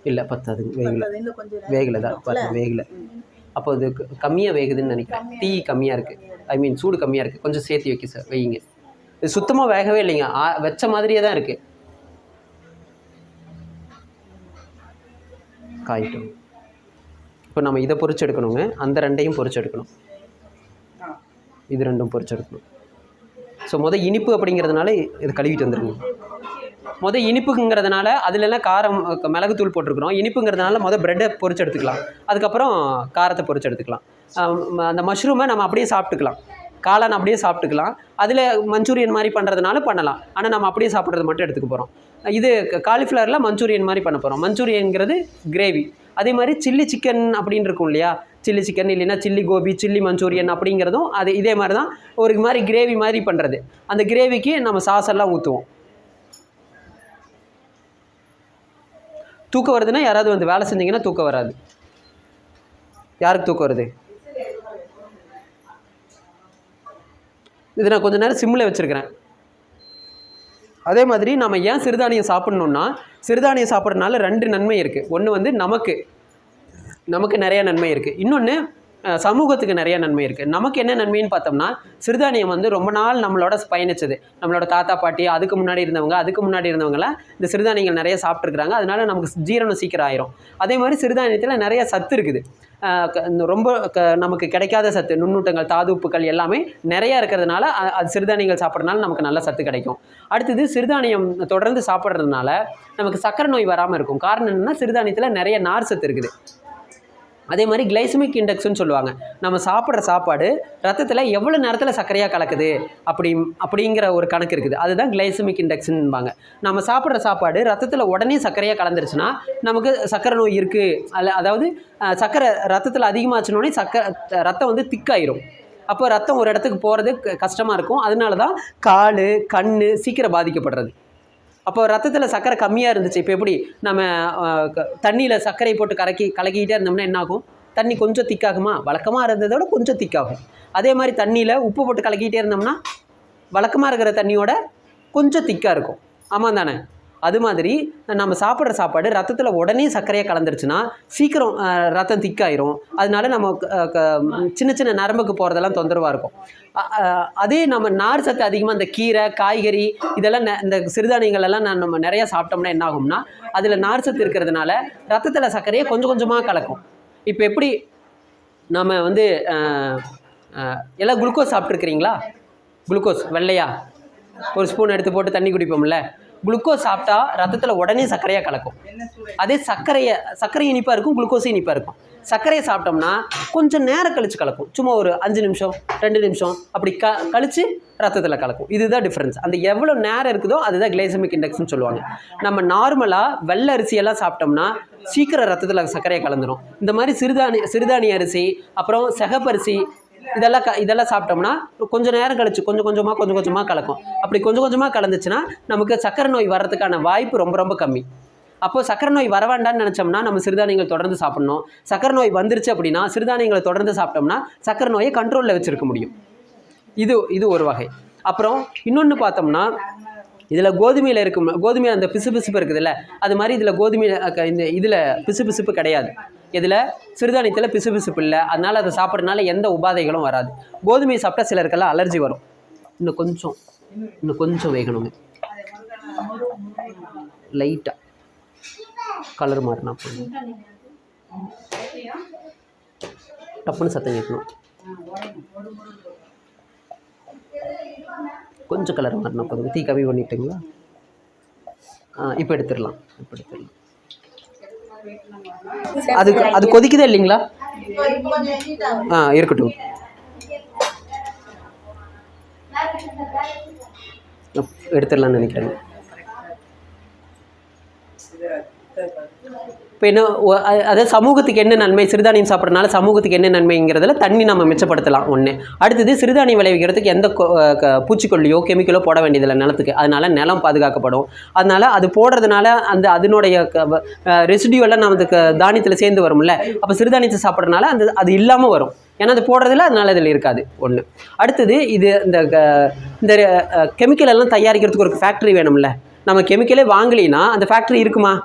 இல்லை பத்தாதுங்க, வேகலை தான் பாருங்க, வேகலை. அப்போ இது கம்மியாக வேகுதுன்னு நினைக்கிறேன். டீ கம்மியாக இருக்குது, சூடு கம்மியாக இருக்குது, கொஞ்சம் சேர்த்து வைக்க சார் வைங்க. இது சுத்தமாக வேகவே இல்லைங்க, வச்ச மாதிரியே தான் இருக்குது. காயிட்டும். இப்போ நம்ம இதை பொரிச்சு எடுக்கணுங்க, அந்த ரெண்டையும் பொரிச்சு எடுக்கணும், இது ரெண்டும் பொரிச்சு எடுக்கணும். ஸோ இனிப்பு அப்படிங்கிறதுனால இது கழுவிட்டு வந்துடுங்க. இனிப்புங்கிறதுனால அதிலெல்லாம் காரம் மிளகுத்தூள் போட்டிருக்கிறோம். இனிப்புங்கிறதுனால ப்ரெட்டை பொரிச்சு எடுத்துக்கலாம், அதுக்கப்புறம் காரத்தை பொரிச்சு எடுத்துக்கலாம். அந்த மஷ்ரூமை நம்ம அப்படியே சாப்பிட்டுக்கலாம், காளான் அப்படியே சாப்பிட்டுக்கலாம். அதில் மஞ்சூரியன் மாதிரி பண்ணுறதுனால பண்ணலாம், ஆனால் நம்ம அப்படியே சாப்பிட்றது மட்டும் எடுத்துக்க போகிறோம். இது காலிஃப்ளவரில் மஞ்சூரியன் மாதிரி பண்ண போகிறோம். மஞ்சூரியன்கிறது கிரேவி. அதே மாதிரி சில்லி சிக்கன் அப்படின்னு இருக்கும் இல்லையா, சில்லி சிக்கன் இல்லைன்னா சில்லி கோபி, சில்லி மஞ்சூரியன் அப்படிங்கிறதும் அது இதே மாதிரி தான், ஒரு மாதிரி கிரேவி மாதிரி பண்ணுறது. அந்த கிரேவிக்கு நம்ம சாஸ் எல்லாம் ஊற்றுவோம். தூக்கம் வருதுன்னா யாராவது வந்து வேலை செஞ்சிங்கன்னா தூக்கம் வராது. யாருக்கு தூக்கம் வருது? இது நான் கொஞ்சம் நேரம் சிம்மில் வச்சுருக்கிறேன். அதே மாதிரி நம்ம ஏன் சிறுதானியம் சாப்பிட்ணுன்னா, சிறுதானியம் சாப்பிட்றதுனால 2 நன்மை இருக்குது. ஒன்று வந்து நமக்கு நிறையா நன்மை இருக்குது. இன்னொன்று சமூகத்துக்கு நிறைய நன்மை இருக்குது. நமக்கு என்ன நன்மைன்னு பார்த்தோம்னா, சிறுதானியம் வந்து ரொம்ப நாள் நம்மளோட பயணிச்சது. நம்மளோட தாத்தா பாட்டி அதுக்கு முன்னாடி இருந்தவங்கலாம் இந்த சிறுதானியங்கள் நிறைய சாப்பிட்ருக்குறாங்க. அதனால நமக்கு ஜீரணம் சீக்கிரம் ஆயிரும். அதே மாதிரி சிறுதானியத்தில் நிறைய சத்து இருக்குது. ரொம்ப நமக்கு கிடைக்காத சத்து, நுண்ணூட்டங்கள், தாதுப்புக்கள் எல்லாமே நிறையா இருக்கிறதுனால அது சிறுதானியங்கள் சாப்பிட்றதுனால நமக்கு நல்ல சத்து கிடைக்கும். அடுத்தது சிறுதானியம் தொடர்ந்து சாப்பிட்றதுனால நமக்கு சர்க்கரை நோய் வராமல் இருக்கும். காரணம் என்னென்னா, சிறுதானியத்தில் நிறைய நார் சத்து இருக்குது. அதே மாதிரி கிளைசமிக் இண்டெக்ஸ்னு சொல்லுவாங்க. நம்ம சாப்பிட்ற சாப்பாடு ரத்தத்தில் எவ்வளோ நேரத்தில் சர்க்கரையாக கலக்குது அப்படிங்கிற ஒரு கணக்கு இருக்குது. அதுதான் கிளைசமிக் இண்டெக்ஸ்ன்பாங்க. நம்ம சாப்பிட்ற சாப்பாடு ரத்தத்தில் உடனே சர்க்கரையாக கலந்துருச்சுன்னா நமக்கு சர்க்கரை நோய் இருக்குது. அதாவது சர்க்கரை ரத்தத்தில் அதிகமாச்சுனோடனே ரத்தம் வந்து திக்காயிரும். அப்போ ரத்தம் ஒரு இடத்துக்கு போகிறது கஷ்டமாக இருக்கும். அதனால தான் கால், கண் சீக்கிரம் பாதிக்கப்படுறது. அப்போ ரத்தத்தில் சர்க்கரை கம்மியாக இருந்துச்சு. இப்போ எப்படி நம்ம தண்ணியில் சர்க்கரை போட்டு கலக்கிக்கிட்டே இருந்தோம்னா என்ன ஆகும்? தண்ணி கொஞ்சம் திக்காகுமா? வழக்கமாக இருந்ததை விட கொஞ்சம் திக்காகும். அதே மாதிரி தண்ணியில் உப்பு போட்டு கலக்கிக்கிட்டே இருந்தோம்னா வழக்கமாக இருக்கிற தண்ணியோட கொஞ்சம் திக்காக இருக்கும். ஆமாம் தானே? அது மாதிரி நம்ம சாப்பிட்ற சாப்பாடு ரத்தத்தில் உடனே சர்க்கரையாக கலந்துருச்சுன்னா சீக்கிரம் ரத்தம் திக்காயிரும். அதனால நம்ம சின்ன சின்ன நரம்புக்கு போகிறதெல்லாம் தொந்தரவாக இருக்கும். அதே நம்ம நார் சத்து அதிகமாக இந்த கீரை, காய்கறி இதெல்லாம் இந்த சிறுதானியங்கள் எல்லாம் நம்ம நிறையா சாப்பிட்டோம்னா என்ன ஆகும்னா, அதில் நார் சத்து இருக்கிறதுனால ரத்தத்தில் சர்க்கரையை கொஞ்சம் கொஞ்சமாக கலக்கும். இப்போ எப்படி நம்ம வந்து எல்லாம் குளுக்கோஸ் சாப்பிட்ருக்கிறீங்களா? குளுக்கோஸ் வெள்ளையா ஒரு ஸ்பூன் எடுத்து போட்டு தண்ணி குடிப்போம்ல. குளுக்கோஸ் சாப்பிட்டா ரத்தத்தில் உடனே சர்க்கரையாக கலக்கும். அதே சர்க்கரை இனிப்பாக இருக்கும், குளுக்கோஸும் இனிப்பாக இருக்கும். சர்க்கரையை சாப்பிட்டோம்னா கொஞ்சம் நேரம் கழித்து கலக்கும். சும்மா ஒரு 5 நிமிஷம் 2 நிமிஷம் அப்படி கழித்து ரத்தத்தில் கலக்கும். இதுதான் டிஃப்ரென்ஸ். அந்த எவ்வளோ நேரம் இருக்குதோ அதுதான் கிளைசமிக் இண்டெக்ஸ்னு சொல்லுவாங்க. நம்ம நார்மலாக வெள்ளை அரிசியெல்லாம் சாப்பிட்டோம்னா சீக்கிரம் ரத்தத்தில் சர்க்கரையை கலந்துடும். இந்த மாதிரி சிறுதானிய அரிசி, அப்புறம் சிகப்பரிசி இதெல்லாம் சாப்பிட்டோம்னா கொஞ்சம் நேரம் கழிச்சு கொஞ்சம் கொஞ்சமாக கலக்கும். அப்படி கொஞ்சம் கொஞ்சமாக கலந்துச்சுன்னா நமக்கு சர்க்கரை நோய் வர்றதுக்கான வாய்ப்பு ரொம்ப ரொம்ப கம்மி. அப்போ சர்க்கரை நோய் வர வேண்டாம்னு நினச்சோம்னா நம்ம சிறுதானியங்கள் தொடர்ந்து சாப்பிட்ணும். சர்க்கரை நோய் வந்துருச்சு அப்படின்னா சிறுதானியங்களை தொடர்ந்து சாப்பிட்டோம்னா சர்க்கரை நோயை கண்ட்ரோலில் வச்சுருக்க முடியும். இது ஒரு வகை. அப்புறம் இன்னொன்று பார்த்தோம்னா, இதில் கோதுமையில் அந்த பிசுபிசுப்பு இருக்குதுல்ல, அது மாதிரி இதில் பிசுபிசுப்பு கிடையாது. இதில் சிறுதானியத்தில் பிசுபிசுப்பு இல்லை. அதனால் அதை சாப்பிட்றதுனால எந்த உபாதைகளும் வராது. கோதுமையை சாப்பிட்டா சிலருக்கெல்லாம் அலர்ஜி வரும். இன்னும் கொஞ்சம் வேகணுங்க. லைட்டாக கலர் மாறினா போதும். டப்புன்னு சத்தம் கேட்கணும். கொஞ்சம் கலர் மாறினா போதும். தீ கம்மி பண்ணிட்டுங்களா? இப்போ எடுத்துடலாம். அது கொதிக்குதா இல்லைங்களா? இருக்கட்டும். எடுத்துடலாம்னு நினைக்கிறேன். இப்போ என்ன, அதாவது சமூகத்துக்கு என்ன நன்மை சிறுதானியம் சாப்பிட்றதுனால சமூகத்துக்கு என்ன நன்மைங்கிறதுல தண்ணி நம்ம மிச்சப்படுத்தலாம் ஒன்று. அடுத்தது சிறுதானியம் விளைவிக்கிறதுக்கு எந்த பூச்சிக்கொல்லியோ கெமிக்கலோ போட வேண்டியதில்லை நிலத்துக்கு. அதனால் நிலம் பாதுகாக்கப்படும். அதனால் அது போடுறதுனால அதனுடைய ரெசிடியூவெல்லாம் நமக்கு தானியத்தில் சேர்ந்து வரும்ல. அப்போ சிறுதானியத்தை சாப்பிட்றதுனால அது இல்லாமல் வரும். ஏன்னா அது போடுறதில்ல, அதனால் இதில் இருக்காது ஒன்று. அடுத்தது இந்த கெமிக்கல் எல்லாம் தயாரிக்கிறதுக்கு ஒரு ஃபேக்ட்ரி வேணும்ல. நம்ம கெமிக்கலே வாங்கலினா அந்த ஃபேக்ட்ரி இருக்குமா?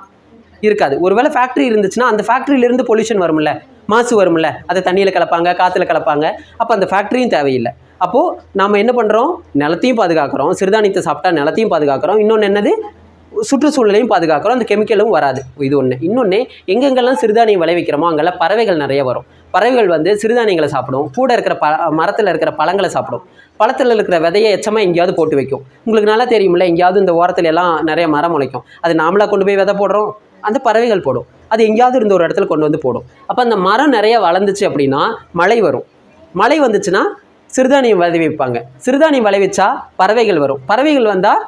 இருக்காது. ஒருவேளை ஃபேக்ட்ரி இருந்துச்சுன்னா அந்த ஃபேக்ட்ரியிலேருந்து பொல்யூஷன் வரும்ல, மாசு வரும்ல. அதை தண்ணியில் கலப்பாங்க, காற்றுல கலப்பாங்க. அப்போ அந்த ஃபேக்ட்ரியும் தேவையில்லை. அப்போது நாம் என்ன பண்ணுறோம்? நிலத்தையும் பாதுகாக்கிறோம். சிறுதானியத்தை சாப்பிட்டா நிலத்தையும் பாதுகாக்கிறோம். இன்னொன்று என்னது? சுற்றுச்சூழலையும் பாதுகாக்கிறோம். அந்த கெமிக்கலும் வராது. இது ஒன்று. இன்னொன்று, எங்கெங்கெல்லாம் சிறுதானியம் விளைவிக்கிறோமோ அங்கெல்லாம் பறவைகள் நிறைய வரும். பறவைகள் சிறுதானியங்களை சாப்பிடும். கூட இருக்கிற மரத்தில் இருக்கிற பழங்களை சாப்பிடும். பழத்தில் இருக்கிற விதையை எச்சமாக எங்கேயாவது போட்டு வைக்கும். உங்களுக்கு நல்லா தெரியுமில்ல, எங்கேயாவது இந்த ஓரத்துல எல்லாம் நிறைய மரம் முளைக்கும். அது நாமளாக கொண்டு போய் விதை போடுறோம், அந்த பறவைகள் போடும். அது எங்கேயாவது இருந்த ஒரு இடத்துல கொண்டு வந்து போடும். அப்போ அந்த மரம் நிறைய வளர்ந்துச்சு அப்படின்னா மழை வரும். மழை வந்துச்சுன்னா சிறுதானியம் விளைவிப்பாங்க. சிறுதானியம் விளைவிச்சா பறவைகள் வரும். பறவைகள் வந்தால்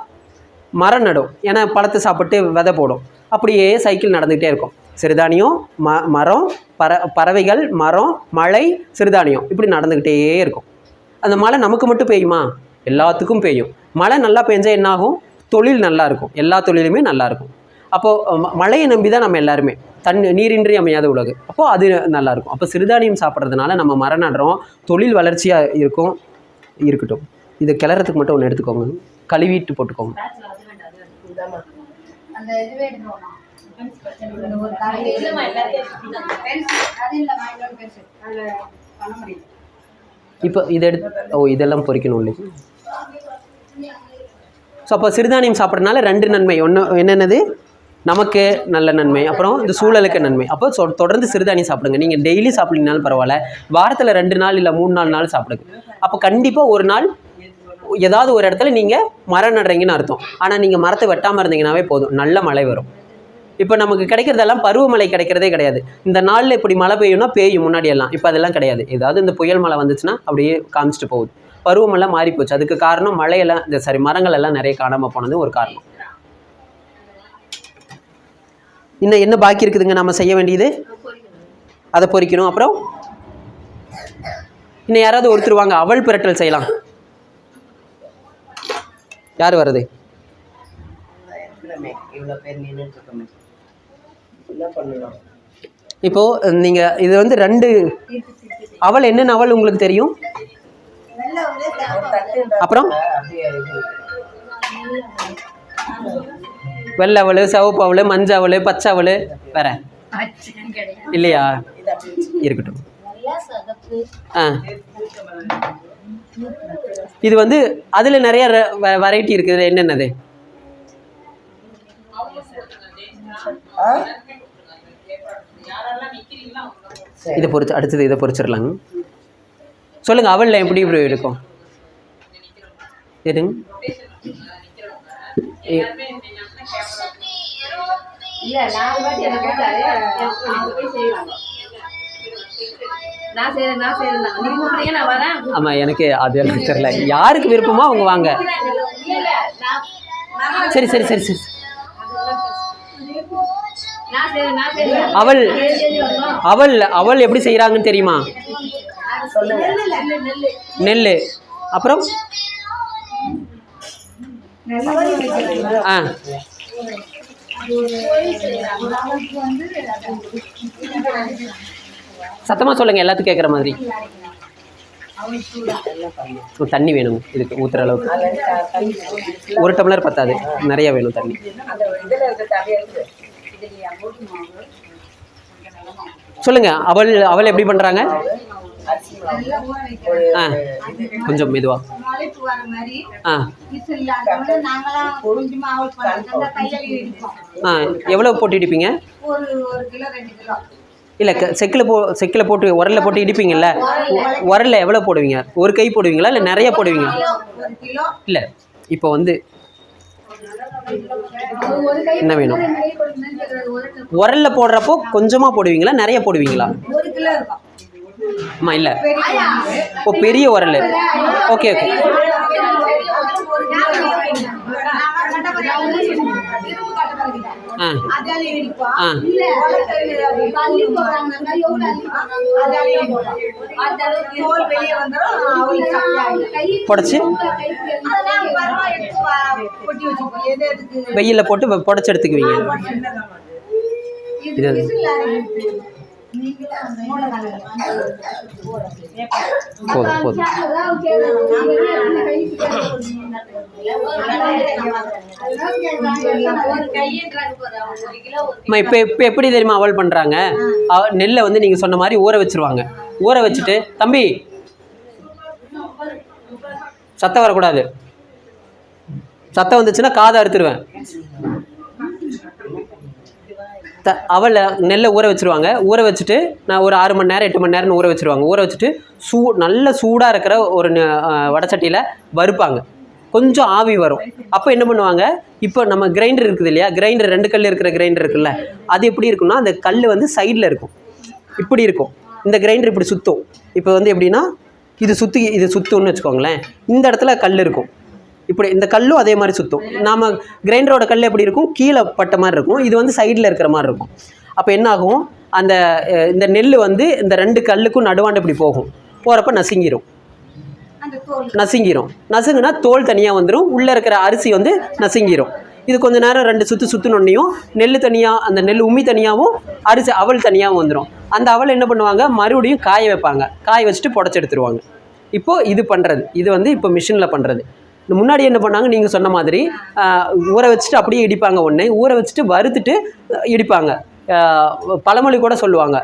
மரம் நடும். ஏன்னா பழத்தை சாப்பிட்டு விதை போடும். அப்படியே சைக்கிள் நடந்துக்கிட்டே இருக்கும். சிறுதானியம், மரம், பறவைகள், மரம், மழை, சிறுதானியம், இப்படி நடந்துக்கிட்டே இருக்கும். அந்த மழை நமக்கு மட்டும் பெய்யுமா? எல்லாத்துக்கும் பெய்யும். மழை நல்லா பெஞ்சால் என்னாகும்? தொழில் நல்லா இருக்கும். எல்லா தொழிலுமே நல்லாயிருக்கும். அப்போது மழையை நம்பி தான் நம்ம எல்லாருமே. நீரின்றி அமையாத உலகு. அப்போது அது நல்லாயிருக்கும். அப்போ சிறுதானியம் சாப்பிட்றதுனால நம்ம மரம் நடுறோம், தொழில் வளர்ச்சியாக இருக்கட்டும். இது கிளறதுக்கு மட்டும் ஒன்று எடுத்துக்கோங்க, கழுவிட்டு போட்டுக்கோங்க. இப்போ இதை இதெல்லாம் பொரிக்கணும் இல்லை. ஸோ அப்போ சிறுதானியம் சாப்பிட்றதுனால 2 நன்மை. ஒன்று என்னென்னது, நமக்கு நல்ல நன்மை, அப்புறம் இந்த சூழலுக்கு நன்மை. அப்போ தொடர்ந்து சிறுதானியம் சாப்பிடுங்க. நீங்கள் டெய்லி சாப்பிட்லனாலும் பரவாயில்ல, வாரத்தில் 2 நாள் இல்லை 3-4 நாள் சாப்பிடுங்க. அப்போ கண்டிப்பாக ஒரு நாள் ஏதாவது ஒரு இடத்துல நீங்கள் மரம் நடுறீங்கன்னு அர்த்தம். ஆனால் நீங்கள் மரத்தை வெட்டாமல் இருந்தீங்கன்னாவே போதும், நல்ல மழை வரும். இப்போ நமக்கு கிடைக்கிறதெல்லாம் பருவமழை கிடைக்கிறதே கிடையாது. இந்த நாளில் இப்படி மழை பெய்யும்னா பெய்யும் முன்னாடியெல்லாம், இப்போ அதெல்லாம் கிடையாது. ஏதாவது இந்த புயல் மழை வந்துச்சுன்னா அப்படியே காமிச்சிட்டு போகுது. பருவமெல்லாம் மாறி போச்சு. அதுக்கு காரணம் மழையெல்லாம் மரங்கள் எல்லாம் நிறைய காணாமல் போனது ஒரு காரணம். இன்னும் என்ன பாக்கி இருக்குதுங்க நம்ம செய்ய வேண்டியது? அதை பொரிக்கணும். அப்புறம் இன்னும் யாராவது ஒருத்தர் வாங்க, அவல் பிரட்டல் செய்யலாம். யார் வருது? இப்போ நீங்க இது வந்து 2 அவல், என்னென்ன அவல் உங்களுக்கு தெரியும்? அப்புறம் வெள்ளை அவல், சிவப்பு அவல், மஞ்சள் அவல், பச்சை அவல், வேற இல்லையா? இருக்கட்டும். இது வந்து அதில் நிறைய வெரைட்டி இருக்குது. என்னென்னது? இதை பொறிச்சு அடுத்தது இதை பொறிச்சிடலாங்க. சொல்லுங்க, அவல்ல எப்படி இப்படி இருக்கும்? எதுங்க? ஆமா, எனக்கு அது எல்லாம் தெரியல. யாருக்கு விருப்பமோ அவங்க வாங்க. சரி சரி சரி சரி. அவல் அவல் அவல் எப்படி செய்யறாங்கன்னு தெரியுமா? நெல், அப்புறம் சத்தமா சொல்லுங்க, எல்லாத்துக்கும் கேட்குற மாதிரி. தண்ணி வேணும் இதுக்கு ஊற்றுற அளவுக்கு. 1 டம்ளர் பத்தாது, நிறைய வேணும் தண்ணி. சொல்லுங்க, அவல் அவல் எப்படி பண்றாங்க? கொஞ்சம் மெதுவா. எவ்வளவு போட்டு இடிப்பீங்க? இல்லை, செக்கில் போட்டு உரல்ல போட்டு இடிப்பீங்கல்ல, உரல்ல எவ்வளோ போடுவீங்க? 1 கை போடுவீங்களா இல்லை நிறைய போடுவீங்க? இல்லை, இப்போ வந்து என்ன வேணும்? உரல்ல போடுறப்போ கொஞ்சமாக போடுவீங்களா நிறைய போடுவீங்களா? அம்மா இல்லை, ஓ பெரிய உரல். Okay okay. புடைச்சு வெயில்ல போட்டு புடைச்சு எடுத்துக்குவீங்க. இது போதும் போதும். இப்போ எப்படி தெரியுமா அவல் பண்றாங்க? நெல்லை வந்து நீங்க சொன்ன மாதிரி ஊற வச்சிருவாங்க. ஊற வச்சுட்டு, தம்பி சத்தம் வரக்கூடாது, சத்தம் வந்துச்சுன்னா காதை அறுத்துருவேன். அவளை நெல்லை ஊற வச்சுருவாங்க. ஊற வச்சுட்டு நான் ஒரு 6 மணி நேரம் 8 மணி நேரம்னு ஊற வச்சுருவாங்க. ஊற வச்சுட்டு நல்ல சூடாக இருக்கிற ஒரு வடச்சட்டியில் வறுப்பாங்க. கொஞ்சம் ஆவி வரும். அப்போ என்ன பண்ணுவாங்க, இப்போ நம்ம கிரைண்டர் இருக்குது இல்லையா, கிரைண்டர் 2 கல் இருக்கிற கிரைண்டர் இருக்குல்ல, அது எப்படி இருக்குன்னா அந்த கல் வந்து சைடில் இருக்கும், இப்படி இருக்கும். இந்த கிரைண்டர் இப்படி சுற்றும். இப்போ வந்து எப்படின்னா இது சுற்றுன்னு வச்சுக்கோங்களேன். இந்த இடத்துல கல் இருக்கும், இப்படி இந்த கல்லும் அதே மாதிரி சுற்றும். நாம் கிரைண்டரோட கல் எப்படி இருக்கும், கீழே பட்ட மாதிரி இருக்கும், இது வந்து சைடில் இருக்கிற மாதிரி இருக்கும். அப்போ என்ன ஆகும், இந்த நெல் வந்து இந்த 2 கல்லுக்கும் நடுவாண்டு இப்படி போகும். போகிறப்ப நசுங்குனா தோல் தனியாக வந்துடும், உள்ளே இருக்கிற அரிசி வந்து நசுங்கிடும். இது கொஞ்சம் நேரம் 2 சுற்றுனொன்னையும் நெல் தனியாக, அந்த நெல் உம்மி தனியாகவும் அரிசி அவல் தனியாகவும் வந்துடும். அந்த அவல் என்ன பண்ணுவாங்க, மறுபடியும் காய வைப்பாங்க. காய வச்சுட்டு புடச்சி எடுத்துருவாங்க. இப்போது இது பண்ணுறது, இது வந்து இப்போ மிஷினில் பண்ணுறது. முன்னாடி என்ன பண்ணாங்க, நீங்கள் சொன்ன மாதிரி ஊற வச்சுட்டு அப்படியே இடிப்பாங்க. ஊற வச்சுட்டு வறுத்துட்டு இடிப்பாங்க. பழமொழி கூட சொல்லுவாங்க,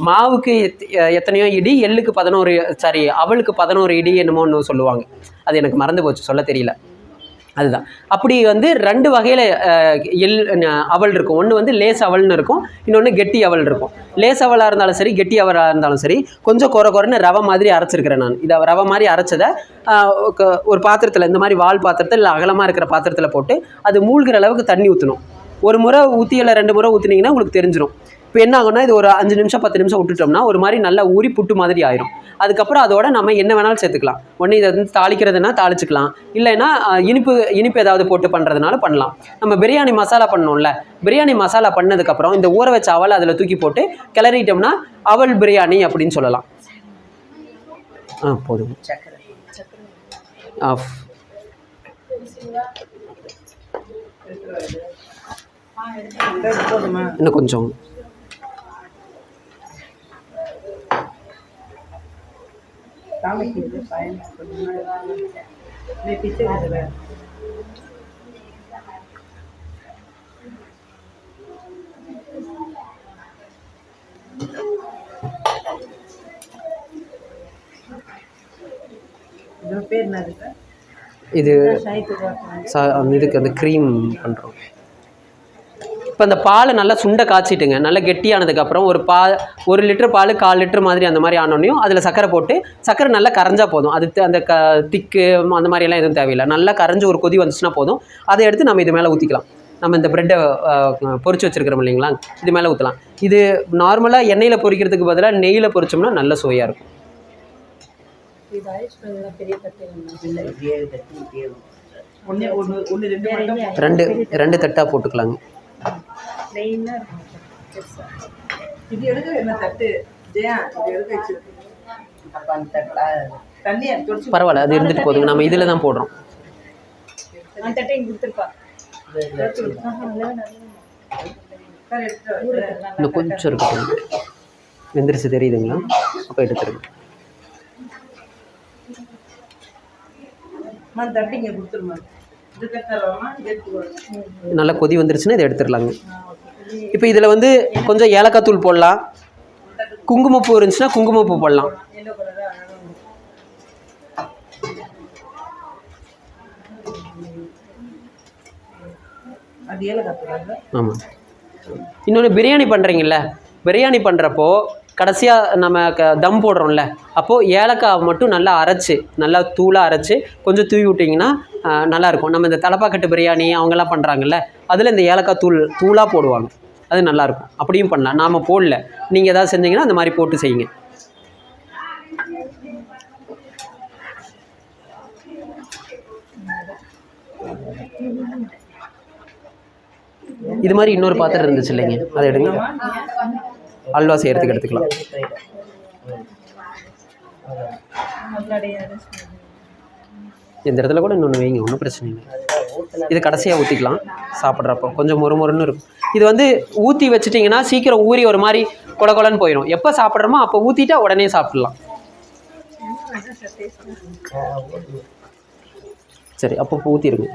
மாவுக்கு எத்தனையோ இடி, எள்ளுக்கு 11 சாரி அவளுக்கு 11 இடி என்னமோ ஒன்று சொல்லுவாங்க. அது எனக்கு மறந்து போச்சு, சொல்ல தெரியல. அதுதான். அப்படி வந்து 2 வகையில் அவல் இருக்கும். ஒன்று வந்து லேஸ் அவல்னு இருக்கும், இன்னொன்று கெட்டி அவல் இருக்கும். லேஸ் அவலாக இருந்தாலும் சரி, கெட்டி அவலாக இருந்தாலும் சரி, கொஞ்சம் குறைன்னு ரவை மாதிரி அரைச்சிருக்கிறேன் நான். இதை ரவை மாதிரி அரைச்சதை ஒரு பாத்திரத்தில், இந்த மாதிரி வால் பாத்திரத்தில் இல்லை அகலமாக இருக்கிற பாத்திரத்தில் போட்டு அது மூழ்கிற அளவுக்கு தண்ணி ஊற்றணும். ஒரு முறை ஊற்றி இல்லை 2 முறை ஊற்றினீங்கன்னா உங்களுக்கு தெரிஞ்சிடும். இப்போ என்ன ஆகும்னா, இது ஒரு 5 நிமிஷம் 10 நிமிஷம் விட்டுட்டோம்னா ஒரு மாதிரி நல்லா ஊறி புட்டு மாதிரி ஆயிரும். அதுக்கப்புறம் அதோட நம்ம என்ன வேணாலும் சேர்த்துக்கலாம். ஒன்று இதை வந்து தாளிக்கிறதுனா தாளிச்சிக்கலாம், இல்லைன்னா இனிப்பு ஏதாவது போட்டு பண்ணுறதுனால பண்ணலாம். நம்ம பிரியாணி மசாலா பண்ணோம்ல, பிரியாணி மசாலா பண்ணதுக்கப்புறம் இந்த ஊற வச்ச அவல் அதில் தூக்கி போட்டு கிளறிட்டோம்னா அவல் பிரியாணி அப்படின்னு சொல்லலாம். போதும். ஆஃப். இன்னும் கொஞ்சம். இது இதுக்கு அந்த க்ரீம் பண்ணுறோம். இப்போ அந்த பாலை நல்லா சுண்டை காய்ச்சிட்டுங்க, நல்லா கெட்டியானதுக்கப்புறம் ஒரு லிட்டர் பால் 1/4 லிட்டர் மாதிரி அந்த மாதிரி ஆனோடனையும் அதில் சர்க்கரை போட்டு, சர்க்கரை நல்லா கரைஞ்சா போதும். அது அந்த திக்கு அந்த மாதிரியெல்லாம் எதுவும் தேவையில்லை. நல்லா கரைஞ்சி ஒரு கொதி வந்துச்சுன்னா போதும். அதை எடுத்து நம்ம இது மேலே ஊற்றிக்கலாம். நம்ம இந்த ப்ரெட்டை பொரிச்சு வச்சுருக்கிறோம் இல்லைங்களா, இது மேலே ஊற்றலாம். இது நார்மலாக எண்ணெயில் பொரிக்கிறதுக்கு பதிலாக நெய்யில் பொரிச்சோம்னா நல்ல சுவையாக இருக்கும். ரெண்டு தட்டாக போட்டுக்கலாங்க. பரவாயில்ல, அது இருந்துட்டு போதுங்க. நம்ம இதில் தான் போடுறோம். இன்னும் கொஞ்சம் இருக்கட்டும். வெந்திரிச்சு தெரியுதுங்களா? அப்போ எடுத்துருங்க. நல்லா கொதி வந்துருச்சுன்னா இதை எடுத்துடலாங்க. இப்போ இதில் வந்து கொஞ்சம் ஏலக்காய் தூள் போடலாம், குங்குமப்பூ இருந்துச்சுன்னா குங்குமப்பூ போடலாம். ஆமாம். இன்னொன்று பிரியாணி பண்ணுறீங்கல்ல, பிரியாணி பண்ணுறப்போ கடைசியாக நம்ம தம் போடுறோம்ல, அப்போது ஏலக்காய் மட்டும் நல்லா அரைச்சி, நல்லா தூளாக அரைச்சி கொஞ்சம் தூவி விட்டிங்கன்னா நல்லாயிருக்கும். நம்ம இந்த தலப்பாக்கட்டு பிரியாணி அவங்கெல்லாம் பண்ணுறாங்கல்ல, அதில் இந்த ஏலக்காய் தூளாக போடுவாங்க, அது நல்லாயிருக்கும். அப்படியும் பண்ணலாம். நாம் போடல, நீங்கள் எதாவது செஞ்சீங்கன்னா அந்த மாதிரி போட்டு செய்யுங்க. இது மாதிரி இன்னொரு பாத்திரம் இருந்துச்சு இல்லைங்க, அதை எடுங்க. அல்வா செய்கிறதுக்கு எடுத்துக்கலாம். இந்த இடத்துல கூட இன்னொன்று வைங்க, ஒன்றும் பிரச்சனை இல்லை. இது கடைசியாக ஊற்றிக்கலாம் சாப்பிட்றப்போ, கொஞ்சம் மொறுமொறுன்னு இருக்கும். இது வந்து ஊற்றி வச்சுட்டிங்கன்னா சீக்கிரம் ஊறி ஒரு மாதிரி கொலன்னு போயிடும். எப்போ சாப்பிட்றோமோ அப்போ ஊற்றிட்டா உடனே சாப்பிட்லாம். சரி, அப்போ ஊற்றிடுங்க.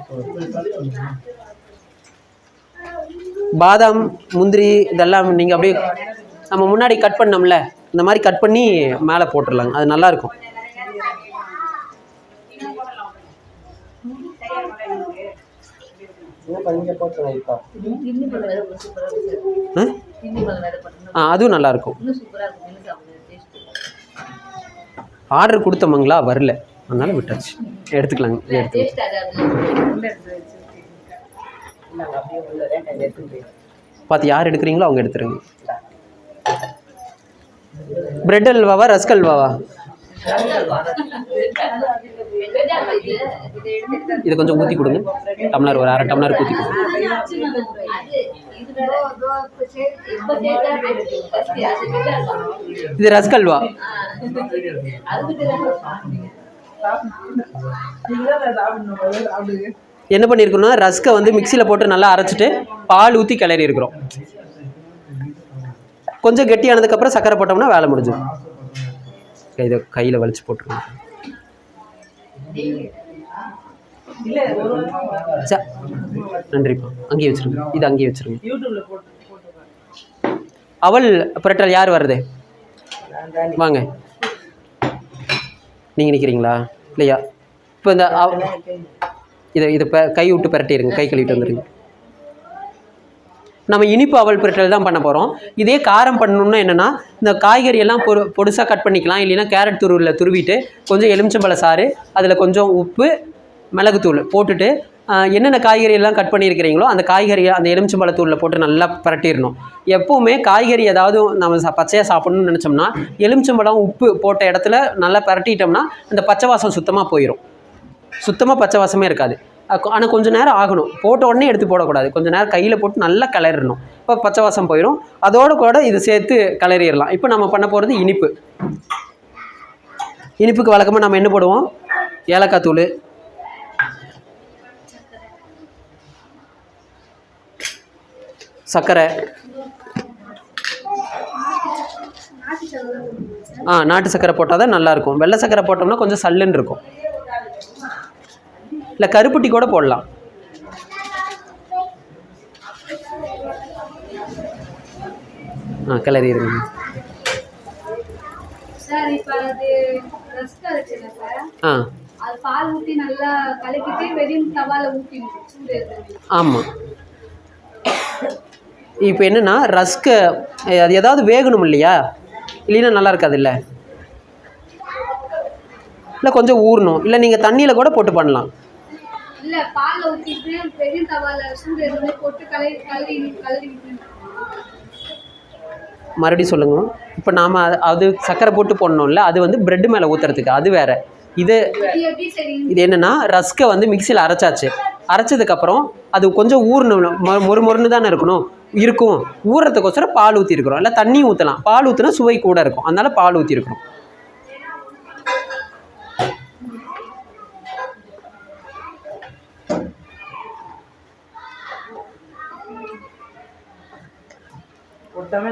பாதாம் முந்திரி இதெல்லாம் நீங்கள் அப்படியே நம்ம முன்னாடி கட் பண்ணோம்ல, இந்த மாதிரி கட் பண்ணி மேலே போட்டுடலாங்க, அது நல்லாயிருக்கும். அதுவும் நல்லாயிருக்கும். ஆர்டர் கொடுத்தோமுங்களா, வரல, அதனால விட்டாச்சு. எடுத்துக்கலாங்க. பார்த்து யார் எடுக்கிறீங்களோ அவங்க எடுத்துருங்க. பிரெட் அல்வாவா ரஸ்க் அல்வாவா? இதை கொஞ்சம் ஊற்றி கொடுங்க. டம்ளர் ஒரு 1/2 டம்ளர் ஊற்றி கொடுங்க. இது ரஸ்க் அல்வா. என்ன பண்ணியிருக்கோம்னா, ரஸ்கை வந்து மிக்சியில் போட்டு நல்லா அரைச்சிட்டு பால் ஊற்றி கிளறி இருக்கிறோம். கொஞ்சம் கெட்டியானதுக்கப்புறம் சக்கரை போட்டோம்னா வேலை முடிஞ்சிடும். இதை கையில் வலிச்சு போட்டுருங்க. நன்றிப்பா. அங்கேயே வச்சுருங்க, இது அங்கேயே வச்சுருங்க. அவல் புரட்டல் யார் வருது? வாங்க, நீங்கள் நிற்கிறீங்களா இல்லையா? இப்போ இந்த இதை கை விட்டு பிரட்டிடுங்க, கை கழுவிட்டு வந்துடுங்க. நம்ம இனிப்பு அவல் புரட்டல் தான் பண்ண போகிறோம். இதே காரம் பண்ணணும்னா என்னென்னா, இந்த காய்கறியெல்லாம் பொடுசாக கட் பண்ணிக்கலாம். இல்லைன்னா கேரட் துருவிட்டு கொஞ்சம் எலுமிச்சம்பழ சாறு, அதில் கொஞ்சம் உப்பு, மிளகுத்தூள் போட்டுட்டு என்னென்ன காய்கறி எல்லாம் கட் பண்ணியிருக்கிறீங்களோ அந்த காய்கறியை அந்த எலுமிச்சம்பழத்தூளில் போட்டு நல்லா பரட்டிடணும். எப்போவுமே காய்கறி ஏதாவது நம்ம பச்சையாக சாப்பிட்ணுன்னு நினச்சோம்னா எலுமிச்சம்பழம் உப்பு போட்ட இடத்துல நல்லா பரட்டிட்டோம்னா அந்த பச்சை வாசம் சுத்தமாக போயிடும். சுத்தமாக பச்சை வாசமே இருக்காது. ஆனால் கொஞ்சம் நேரம் ஆகணும். போட்ட உடனே எடுத்து போடக்கூடாது. கொஞ்சம் நேரம் கையில் போட்டு நல்லா கிளறிடணும். இப்போ பச்சை வாசம் போயிடும். அதோடு கூட இது சேர்த்து கிளறிடலாம். இப்போ நம்ம பண்ண போகிறது இனிப்பு. இனிப்புக்கு வழக்கமாக நம்ம என்ன போடுவோம்? ஏலக்காய் தூள், சர்க்கரை, நாட்டு சர்க்கரை போட்டால் தான் நல்லாயிருக்கும். வெள்ளை சர்க்கரை போட்டோம்னா கொஞ்சம் சல்லுன்னு இருக்கும். இல்லை கருப்பட்டி கூட போடலாம். கிளறி இருங்க. சார் இப்போ அது ரஸ்க் இருக்குல்ல சார், அது பால் ஊற்றி நல்லா கலக்கிட்டு வெறும் தவால ஊற்றிடணும் சூடு. ஆமாம். இப்போ என்னென்னா ரஸ்க்கு அது ஏதாவது வேகணும் இல்லையா? இல்லைன்னா நல்லா இருக்காது. இல்லை கொஞ்சம் ஊறணும். இல்லை நீங்கள் தண்ணியில் கூட போட்டு பண்ணலாம். இல்லை பால் ஊற்றிட்டு வெறும் தவால சூடு எதுவுமே போட்டு கலரி மறுபடியும் சொல்லுங்க. இப்போ நாம் அது சர்க்கரை போட்டு போடணும்ல, அது வந்து பிரெட் மேலே ஊற்றுறதுக்கு, அது வேறு. இது என்னென்னா ரஸ்க்கை வந்து மிக்சியில் அரைச்சாச்சு. அரைச்சதுக்கப்புறம் அது கொஞ்சம் ஊறணும். மொறுன்னு தானே இருக்கும். ஊறுறதுக்கோசரம் பால் ஊற்றிருக்கிறோம். இல்லை தண்ணி ஊற்றலாம். பால் ஊற்றினா சுவை கூட இருக்கும். அதனால் பால் ஊற்றிருக்கிறோம்.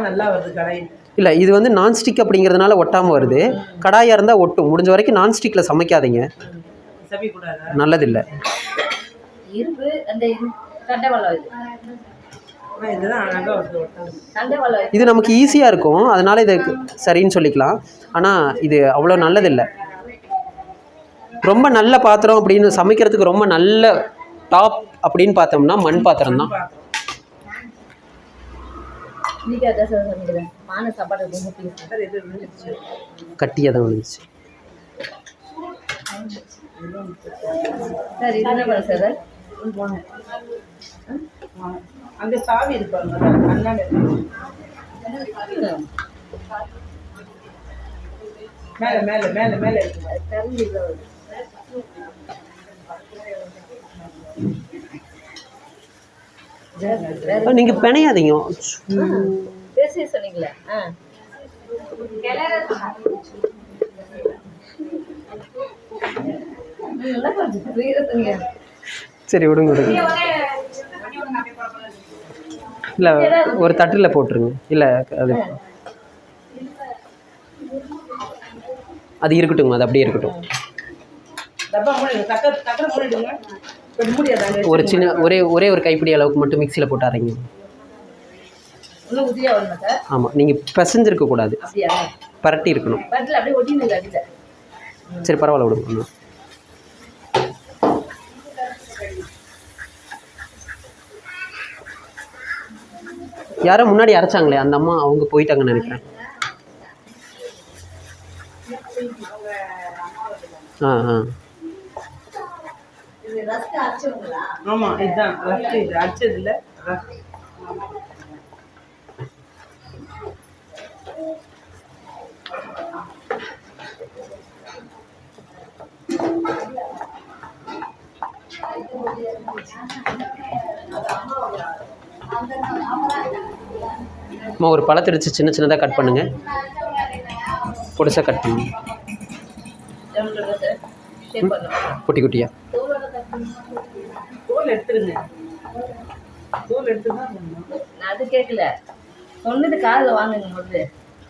நல்லா வருது கடாய். இல்லை இது வந்து நான்ஸ்டிக் அப்படிங்கிறதுனால ஒட்டாமல் வருது. கடாயாக இருந்தால் ஒட்டும். முடிஞ்ச வரைக்கும் நான்ஸ்டிக்கில் சமைக்காதீங்க, நல்லதில்லை. இது நமக்கு ஈஸியாக இருக்கும், அதனால் இது சரின்னு சொல்லிக்கலாம். ஆனால் இது அவ்வளோ நல்லதில்லை. ரொம்ப நல்ல பாத்திரம் அப்படின்னு சமைக்கிறதுக்கு ரொம்ப நல்ல டாப் அப்படின்னு பார்த்தோம்னா மண் பாத்திரம் தான். கட்டியாக தான் வந்துச்சு. அங்கே சாவி இருப்பாங்க. மேலே மேலே மேலே மேலே நீங்க பிணையாதீங்க. சொன்னீங்களே சரி விடுங்க. இல்லை ஒரு தட்டில் போட்டுருங்க. இல்லை அது இருக்கட்டும், அது அப்படியே இருக்கட்டும். ஒரு சின்ன ஒரே ஒரு கைப்பிடி அளவுக்கு மட்டும் மிக்சியில் போட்டு அரைங்க. ஆமாம், நீங்கள் பிசைஞ்சிருக்க கூடாது, பரட்டி இருக்கணும். சரி பரவாயில்ல விடுங்க. யாரோ முன்னாடி அரைச்சாங்களே அந்த அம்மா, அவங்க போயிட்டாங்கன்னு நினைக்கிறேன். ஆமாம், இதுதான் இது அரைச்சது இல்லை. அம்மா ஒரு பழத்தை எடுத்து சின்ன சின்னதாக கட் பண்ணுங்க, பொடிசாக கட் பண்ணுங்க, குட்டி குட்டியாக. தோல் எடுத்துருங்க. தோல் எடுத்துருங்க. நான் அது கேட்கல, சொன்னது காதில் வாங்குங்க முதல்ல.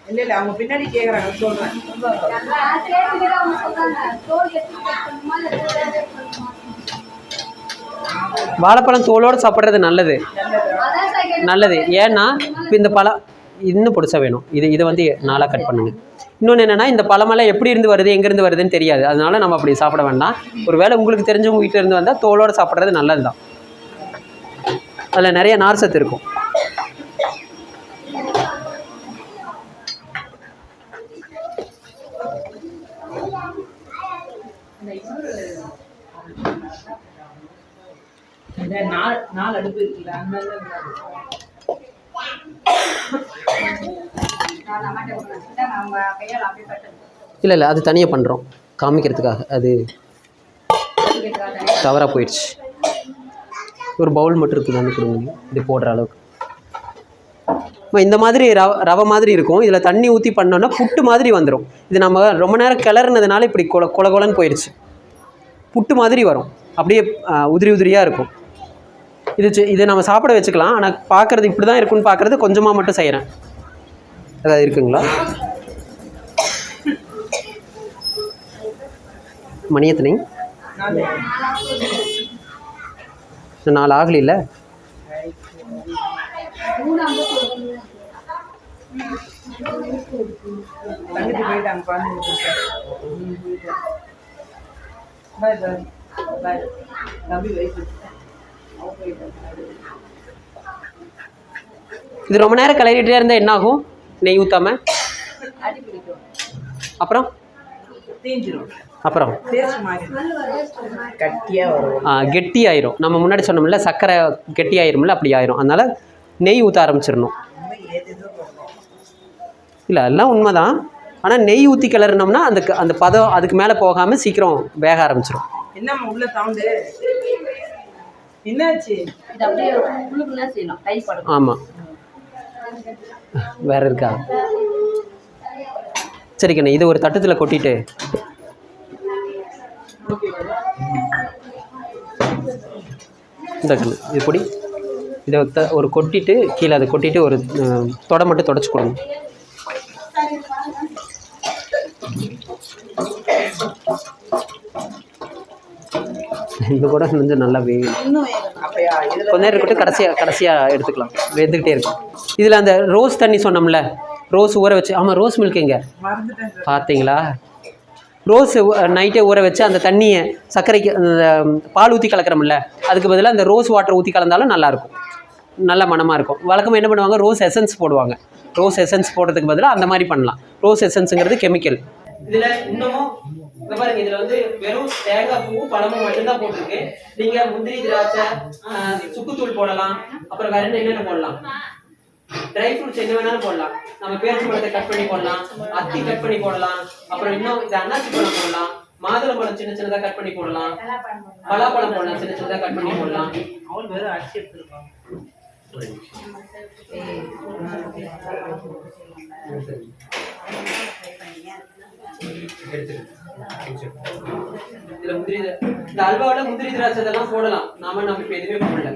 இல்லை இல்லை, அவங்க பின்னாடி கேட்குறாங்க, சொல்கிறேன். வாழைப்பழம் தோலோடு சாப்பிட்றது நல்லது. ஏன்னா இப்போ இந்த இன்னும் பொடிசா வேணும். இதை வந்து 4 கட் பண்ணுங்கள். இன்னொன்று என்னென்னா, இந்த பழமெல்லாம் எப்படி இருந்து வருது, எங்கேருந்து வருதுன்னு தெரியாது. அதனால நம்ம அப்படி சாப்பிட வேண்டாம். ஒரு வேளை உங்களுக்கு தெரிஞ்சவங்க வீட்டில் இருந்து வந்தால் தோலோடு சாப்பிட்றது நல்லது தான். அதில் நிறைய நார் சத்து இருக்கும். நாலு அடுப்பு இருக்குல்ல, அந்த இல்லை அது தனியாக பண்ணுறோம் காமிக்கிறதுக்காக. அது தவறாக போயிடுச்சு. ஒரு பவுல் மட்டும் இருக்குது, அந்த கொடுங்க இது போடுற அளவுக்கு. இந்த மாதிரி ரவை மாதிரி இருக்கும். இதில் தண்ணி ஊற்றி பண்ணோன்னா புட்டு மாதிரி வந்துடும். இது நம்ம ரொம்ப நேரம் கிளறுனதுனால இப்படி கொலன்னு போயிடுச்சு. புட்டு மாதிரி வரும், அப்படியே உதிரி உதிரியாக இருக்கும். இது நம்ம சாப்பிட வச்சுக்கலாம். ஆனால் பார்க்குறது இப்படி தான் இருக்குன்னு பார்க்குறது கொஞ்சமாக மட்டும் செய்கிறேன். அதாவது இருக்குங்களா மணி எத்தனை? 4 ஆகல. இல்லை இது ரொம்ப நேரம் கிளறிட்டே இருந்தால் என்ன ஆகும்? நெய் ஊற்றாம அப்புறம் அப்புறம் கெட்டியாயிரும். நம்ம முன்னாடி சொன்னோம்ல சர்க்கரை கெட்டியாயிரும்ல, அப்படி ஆயிரும். அதனால் நெய் ஊற்ற ஆரம்பிச்சிடணும். இல்லை எல்லாம் உண்மை தான். ஆனால் நெய் ஊற்றி கிளறினோம்னா அந்த பதம் அதுக்கு மேலே போகாமல் சீக்கிரம் வேக ஆரம்பிச்சிடும். என்னம்மா உள்ள சவுண்டு என்னாச்சு? ஆமாம், வேற இருக்கா? சரி கண்ணே, இது ஒரு தட்டத்தில் கொட்டிட்டு இந்த இது பொடி இதை ஒரு கொட்டிட்டு கீழே அதை கொட்டிட்டு ஒரு தொடை மட்டும் தொடச்சி கொடுங்க. இந்த கூட கொஞ்சம் நல்லா வேகும். கொஞ்ச நேரம் இருக்கட்டும், கடைசியாக எடுத்துக்கலாம். வெந்துக்கிட்டே இருக்கும். இதில் அந்த ரோஸ் தண்ணி சொன்னோம்ல, ரோஸ் ஊற வச்சு. ஆமாம், ரோஸ் மில்க் எங்கே பார்த்தீங்களா? ரோஸ் நைட்டே ஊற வச்சு அந்த தண்ணியை சர்க்கரைக்கு அந்த பால் ஊற்றி கலக்கிறோம்ல, அதுக்கு பதிலாக அந்த ரோஸ் வாட்டர் ஊற்றி கலந்தாலும் நல்லாயிருக்கும், நல்ல மனமாக இருக்கும். வழக்கமாக என்ன பண்ணுவாங்க, ரோஸ் எசன்ஸ் போடுவாங்க. ரோஸ் எசன்ஸ் போடுறதுக்கு பதிலாக அந்த மாதிரி பண்ணலாம். ரோஸ் எசன்ஸுங்கிறது கெமிக்கல். இதில் இன்னமும் பாருங்க, இதில் வந்து வெறும் தேங்காய் பூவும் பழமும் மட்டும்தான் போட்டிருக்கு. நீங்கள் முந்திரி, திராட்சை, சுக்குத்தூள் போடலாம். அப்புறம் வேற என்னென்ன போடலாம்? ட்ரை ஃப்ரூட்ஸ் என்ன வேணாலும் போடலாம். நம்ம பேரிச்சம்பழத்தை கட் பண்ணி போடலாம், அத்தி கட் பண்ணி போடலாம். அப்புறம் இன்னும் இது அன்னாச்சி பழம் போடலாம், மாதுளம்பழம் சின்ன சின்னதாக கட் பண்ணி போடலாம், பலாப்பழம் போடலாம், சின்ன சின்னதாக கட் பண்ணி போடலாம். அவள் வேற அரிசி எடுத்துருக்காங்க. இதுல முந்திரி, இந்த அல்வாவோட முந்திரி திராட்சை இதெல்லாம் போடலாம். நாம இப்ப எதுவுமே போடல.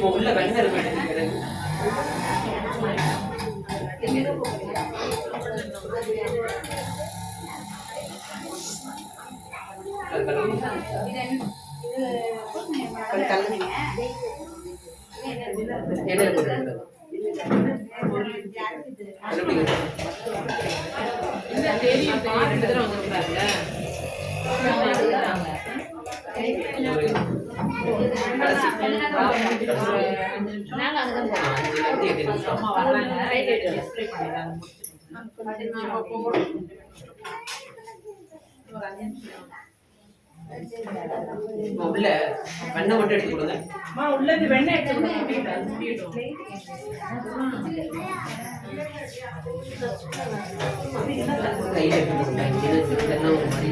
உள்ள வெண்ணெய் இருக்கு. உள்ள வெண்ணெய் மட்டும் எடுத்து கொடுங்க. உள்ளது வெண்ணெய் எடுத்து கொடுங்க. கையில் எடுத்து கொடுங்க. இதெல்லாம் ஒரு மாதிரி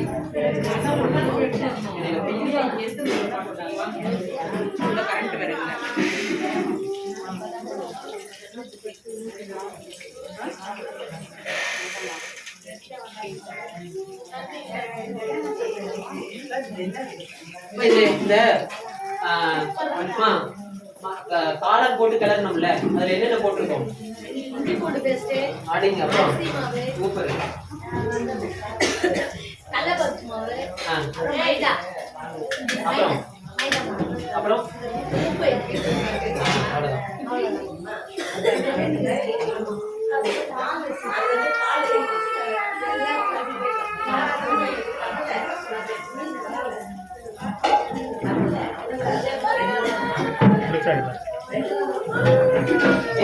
கரண்ட் வேற இல்லை. இந்த காளான் போட்டு கிளறணும்ல, அதில் என்னென்ன போட்டிருக்கோம்? இஞ்சி பூண்டு பேஸ்ட்டு, அடிங்க அப்புறம் அரிசி மாவு, சூப்பர். கடலைப்பருப்பு மாவு, ஆ அப்புறம் மைதா, அப்புறம் மைதா மாவு, அப்புறம் உப்பு இருக்கு. அவ்வளோதான்.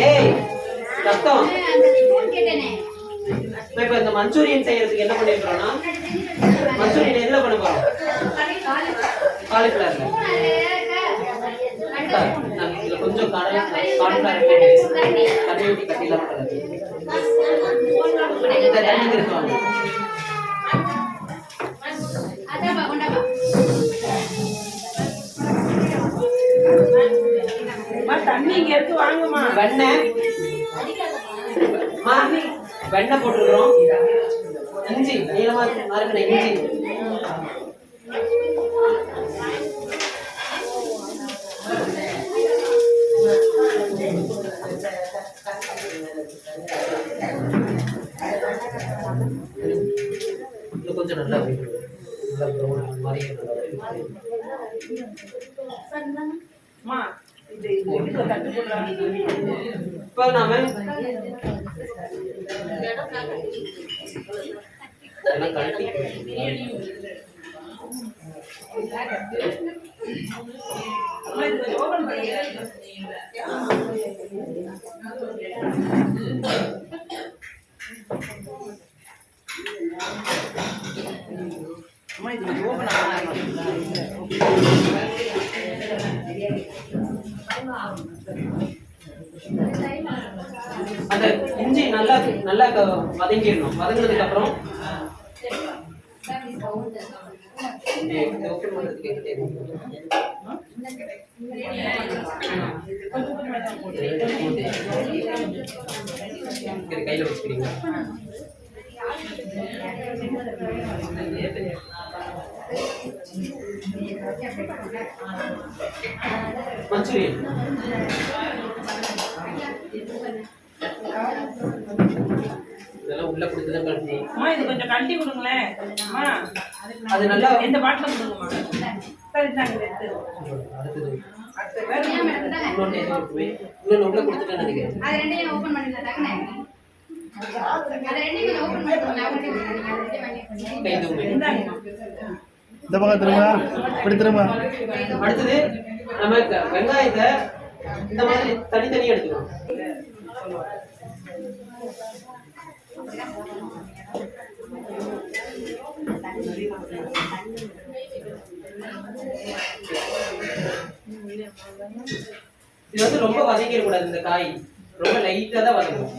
ஏய் ரத்தம், நான் இப்போ இந்த மஞ்சூரியன் செய்யறதுக்கு என்ன பண்ணிருக்கோம்னா, மஞ்சூரியன் எதில் பண்ண போறோம்? காலிஃப்ளவர்ல. இதுல கொஞ்சம் காலிஃப்ளவர் தண்ணி ஊற்றி கட்டிலாம் பண்ணது. இந்த தண்ணி திருப்பாங்க. தண்ணி இங்க இருக்கு, வாங்கம்மா. வெண்ணெய் வெண்ணெய் போட்டுருக்குறோம். இஞ்சி நீளமா நறுக்கின இஞ்சி, இன்னும் கொஞ்சம் நல்லா நல்லா ப்ரௌன் மாதிரி அம்மா, இது இதுல தட்டு போடுறாங்க. இப்போ நாம எல்லாம் கழட்டி அம்மா, இது கொஞ்சம் ஓபன் பண்ணி. அம்மா, இது கொஞ்சம் ஓபன் அந்த இஞ்சி நல்லா நல்லா வதங்கிடணும். வதங்கினதுக்கு அப்புறம் கையில வச்சுக்கிறீங்க. மஞ்சூரியன் இதெல்லாம் உள்ள கொடுத்துதான் கழட்டி. அம்மா, இது கொஞ்சம் கழட்டி கொடுங்களேன். அம்மா, அது நல்லா இந்த பாட்டில் கொடுங்கம்மா. சரி, நாங்கள் எடுத்து அடுத்தது அடுத்த வேறு இன்னொன்று எதுவும் இருக்குமே. இன்னொன்று உள்ள கொடுத்துட்டேன்னு நினைக்கிறேன். அது ரெண்டையும் ஓபன் பண்ணிடலாம் டக்குனு. அது ரெண்டையும் கொஞ்சம் ஓபன் பண்ணிடலாம். கை தூங்க. இந்தாங்கம்மா. இந்த பக்கம் திரும்ப, இப்படி திரும்ப. அடுத்தது நம்ம வெங்காயத்தை இந்த மாதிரி தனித்தனியாக எடுத்துக்கணும். இது வந்து ரொம்ப வதக்கிட கூடாது. இந்த காய் ரொம்ப லைட்டா தான் வதக்கணும்.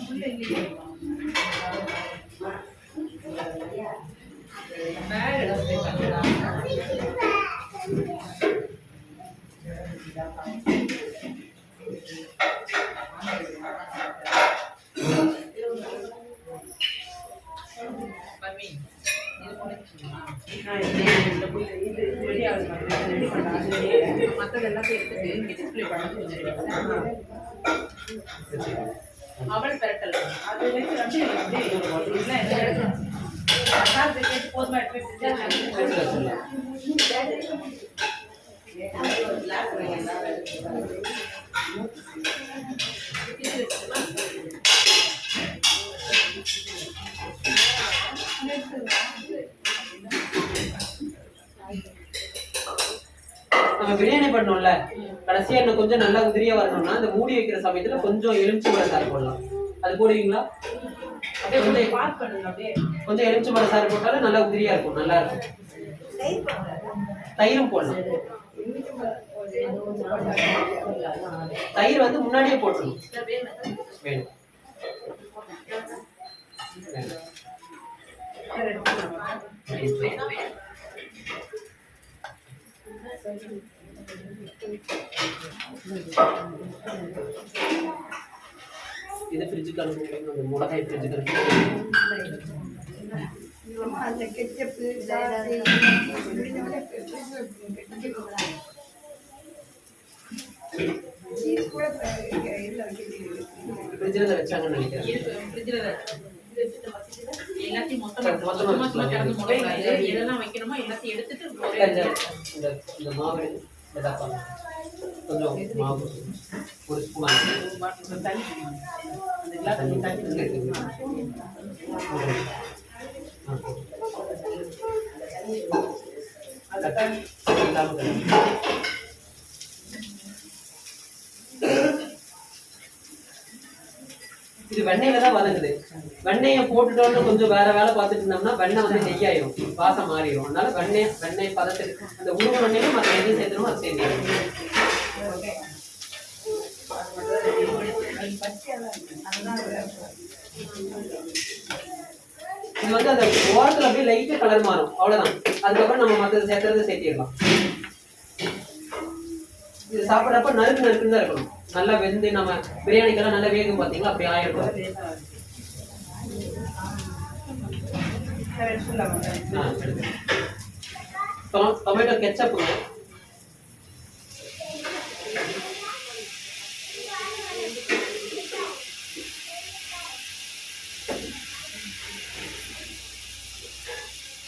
அவள் பெரட்டல் அது வச்சு போதுமா நம்ம பிரியாணி பண்ணோம்ல, கடைசியா இன்னும் கொஞ்சம் நல்லா உதிரியா வரணும்னா இந்த மூடி வைக்கிற சமயத்துல கொஞ்சம் எலுமிச்சம்பழ சாறு போடலாம். அது போடுவீங்களா? அப்படியே கொஞ்சம் பாஸ் பண்ணுங்க. அப்படியே கொஞ்சம் எலுமிச்சம்பழ சாறு போட்டாலும் நல்லா உதிரியா இருக்கும், நல்லா இருக்கும். தயிரும் போடலாம். தயிர் வந்து முன்னாடியே போட்டுருணும். வேணும். இது ஃப்ரிட்ஜுக்கு அனுப்புங்க. அந்த மிளகாய் ஃப்ரிட்ஜுக்கு அனுப்புங்க. ஃப்ரிட்ஜில் வச்சாங்கன்னு நினைக்கிறேன். ஃப்ரிட்ஜில் எல்லாத்தையும் மொத்தமாக திறந்து முளைக்கூடாது. எதெல்லாம் வைக்கணுமோ எல்லாத்தையும் எடுத்துட்டு இந்த மாவு கொஞ்சம் மாவு ஒரு ஸ்பூன் தண்ணி அந்த எல்லாத்தையும் தண்ணி அந்த தண்ணி இது வெண்ணெயில தான் வதங்குது. வெண்ணெயை போட்டுட்டோன்னு கொஞ்சம் வேற வேலை பார்த்துட்டு இருந்தோம்னா வெண்ணெய் வந்து நெய்யாயிரும், வாசம் மாறிடும். அதனால வெண்ணெய் பதத்துக்கு அந்த உருவ வெண்ணையும் மற்ற எது சேர்த்துணும் அது சேர்ந்து இது வந்து அந்த ஓரத்தில் அப்படியே லைட்டு கலர் மாறும், அவ்வளோதான். அதுக்கப்புறம் நம்ம மற்றது சேர்க்கறது சேர்த்திடலாம். இது சாப்பிட்றப்ப நறுக்குன்னு தான் இருக்கணும். நல்லா வெந்து நம்ம பிரியாணிக்கெல்லாம் நல்லா வேகும் பார்த்தீங்களா, அப்படி ஆயிடும். டொமேட்டோ கெச்சப்புங்க.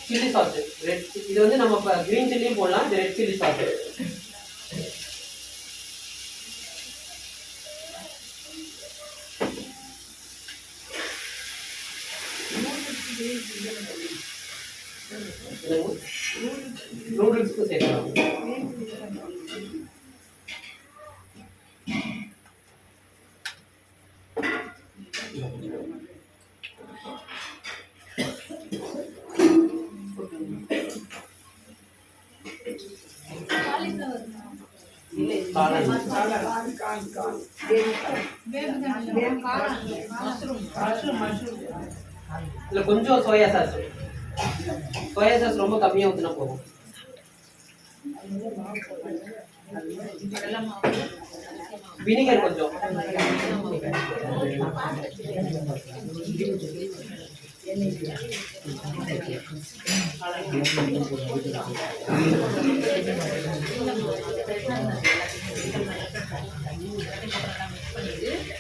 சில்லி சாஸ் ரெட், இது வந்து நம்ம கிரீன் சில்லியும் போடலாம். இது ரெட் சில்லி சாஸ். நூடுல்ஸ்க்கு சேர்க்கலாம். இதுல கொஞ்சம் சோயா சாஸ் ரொம்ப கம்மியா ஊத்தினா போதும். வினிகர் கொஞ்சம்.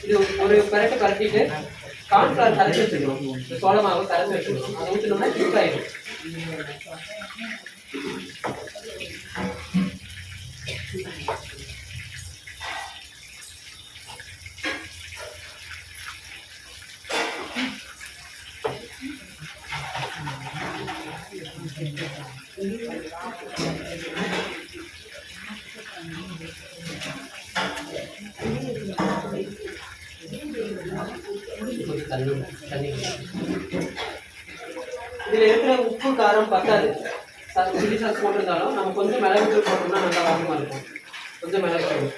இது ஒரு பரட்டு பரட்டிட்டு கார்ன்ஃபிளவர் கரைச்சி வச்சுக்கணும். சோள மாவு கரைச்சி வச்சுக்கணும். அதை ஊற்றினோம்னா திக் ஆயிடும். இதுல இருக்கிற உப்பு காரம் பத்தாது. சில்லி சாஸ் போட்டிருந்தாலும் நம்ம கொஞ்சம் மிளகு தூள் போட்டோம்னா நல்லா வாசமா இருக்கும். கொஞ்சம் மிளகு தூள்,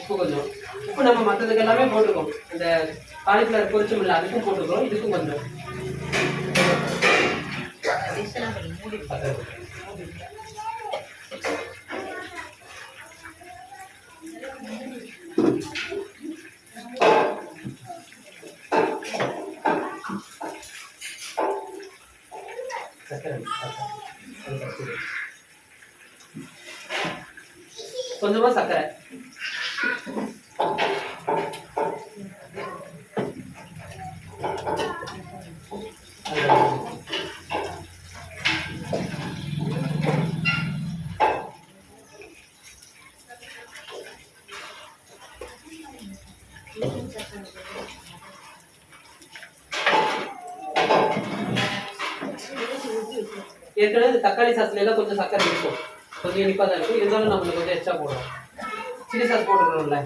உப்பு கொஞ்சம். உப்பு நம்ம மற்றதுக்கு எல்லாமே போட்டுருக்கோம். இந்த காலிஃப்ளவர் பொரிச்சும் இல்லை அதுக்கும் போட்டுக்கிறோம். இதுக்கும் கொஞ்சம் கொஞ்சமா சர்க்கரை. ஏற்கனவே தக்காளி சாஸ்ல எல்லாம் கொஞ்சம் சக்கரை இருக்கும், கொஞ்சம் இனிப்பா தான் இருக்கும். இருந்தாலும் நம்மளுக்கு கொஞ்சம் எக்ஸ்ட்ரா போடுறோம். சில்லி சாஸ் போட்டுக்கிறோம்ல.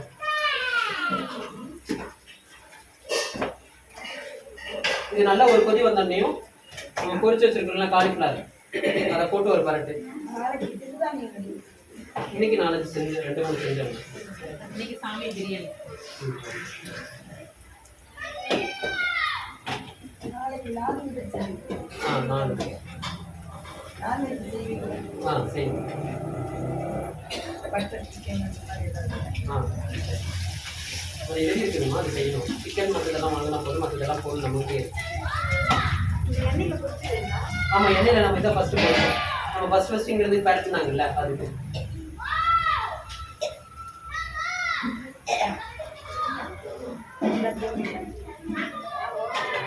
இது நல்லா ஒரு கொதி வந்தோடனையும் நம்ம பொரிச்சு வச்சிருக்கோம்ல காலிஃப்ளவர், அதை போட்டு ஒரு பரட்டு. இன்னைக்கு 4 செஞ்சு 2-3 செஞ்சோம். இன்னைக்கு சாமி பிரியாணி. சரி. அது எழுதி இருக்குமா, அது செய்யணும். சிக்கன் மற்றதெல்லாம் வாங்கினா போதும், மற்றதெல்லாம் போதும் நமக்கு. ஆமாம், எண்ணெயில் நம்ம இதை ஃபஸ்ட்டு போடுவோம். நம்ம ஃபர்ஸ்ட் இங்கிருந்து பரட்டுனாங்கல்ல அதுக்கு.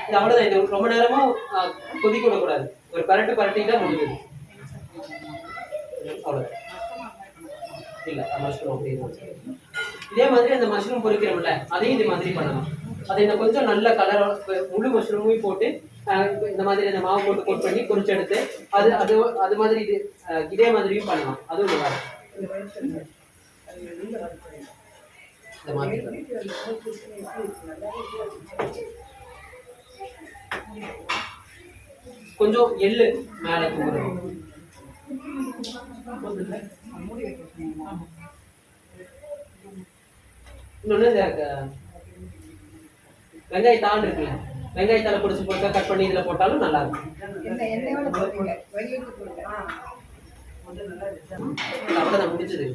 இது அவ்வளோதான். இது ரொம்ப நேரமும் கொதிக்க விடக்கூடாது. ஒரு பரட்டிட்டா முடியுது. அவ்வளோதான். இல்லை மஷ்ரூம் அப்படி இதே மாதிரி அந்த மஷ்ரூம் பொரிக்கிறோம்ல அதையும் இதே மாதிரி பண்ணலாம். அதை இன்னும் கொஞ்சம் நல்ல கலராக முழு மஷ்ரூமையும் போட்டு இந்த மாதிரி அந்த மாவு போட்டு கோட் பண்ணி பொரிச்சு எடுத்து அது மாதிரி இதே மாதிரியும் பண்ணலாம். அதுவும் நல்லா இருக்கும். இந்த மாதிரி கொஞ்சம் எள்ளு மேலே தூங்குறது. இன்னொன்று இந்த வெங்காயத்தாள் இருக்குல்ல, வெங்காயத்தாளை பிடிச்சி போட்டா கட் பண்ணி இதில் போட்டாலும் நல்லா இருக்கும். அவ்வளோதான் முடிஞ்சது.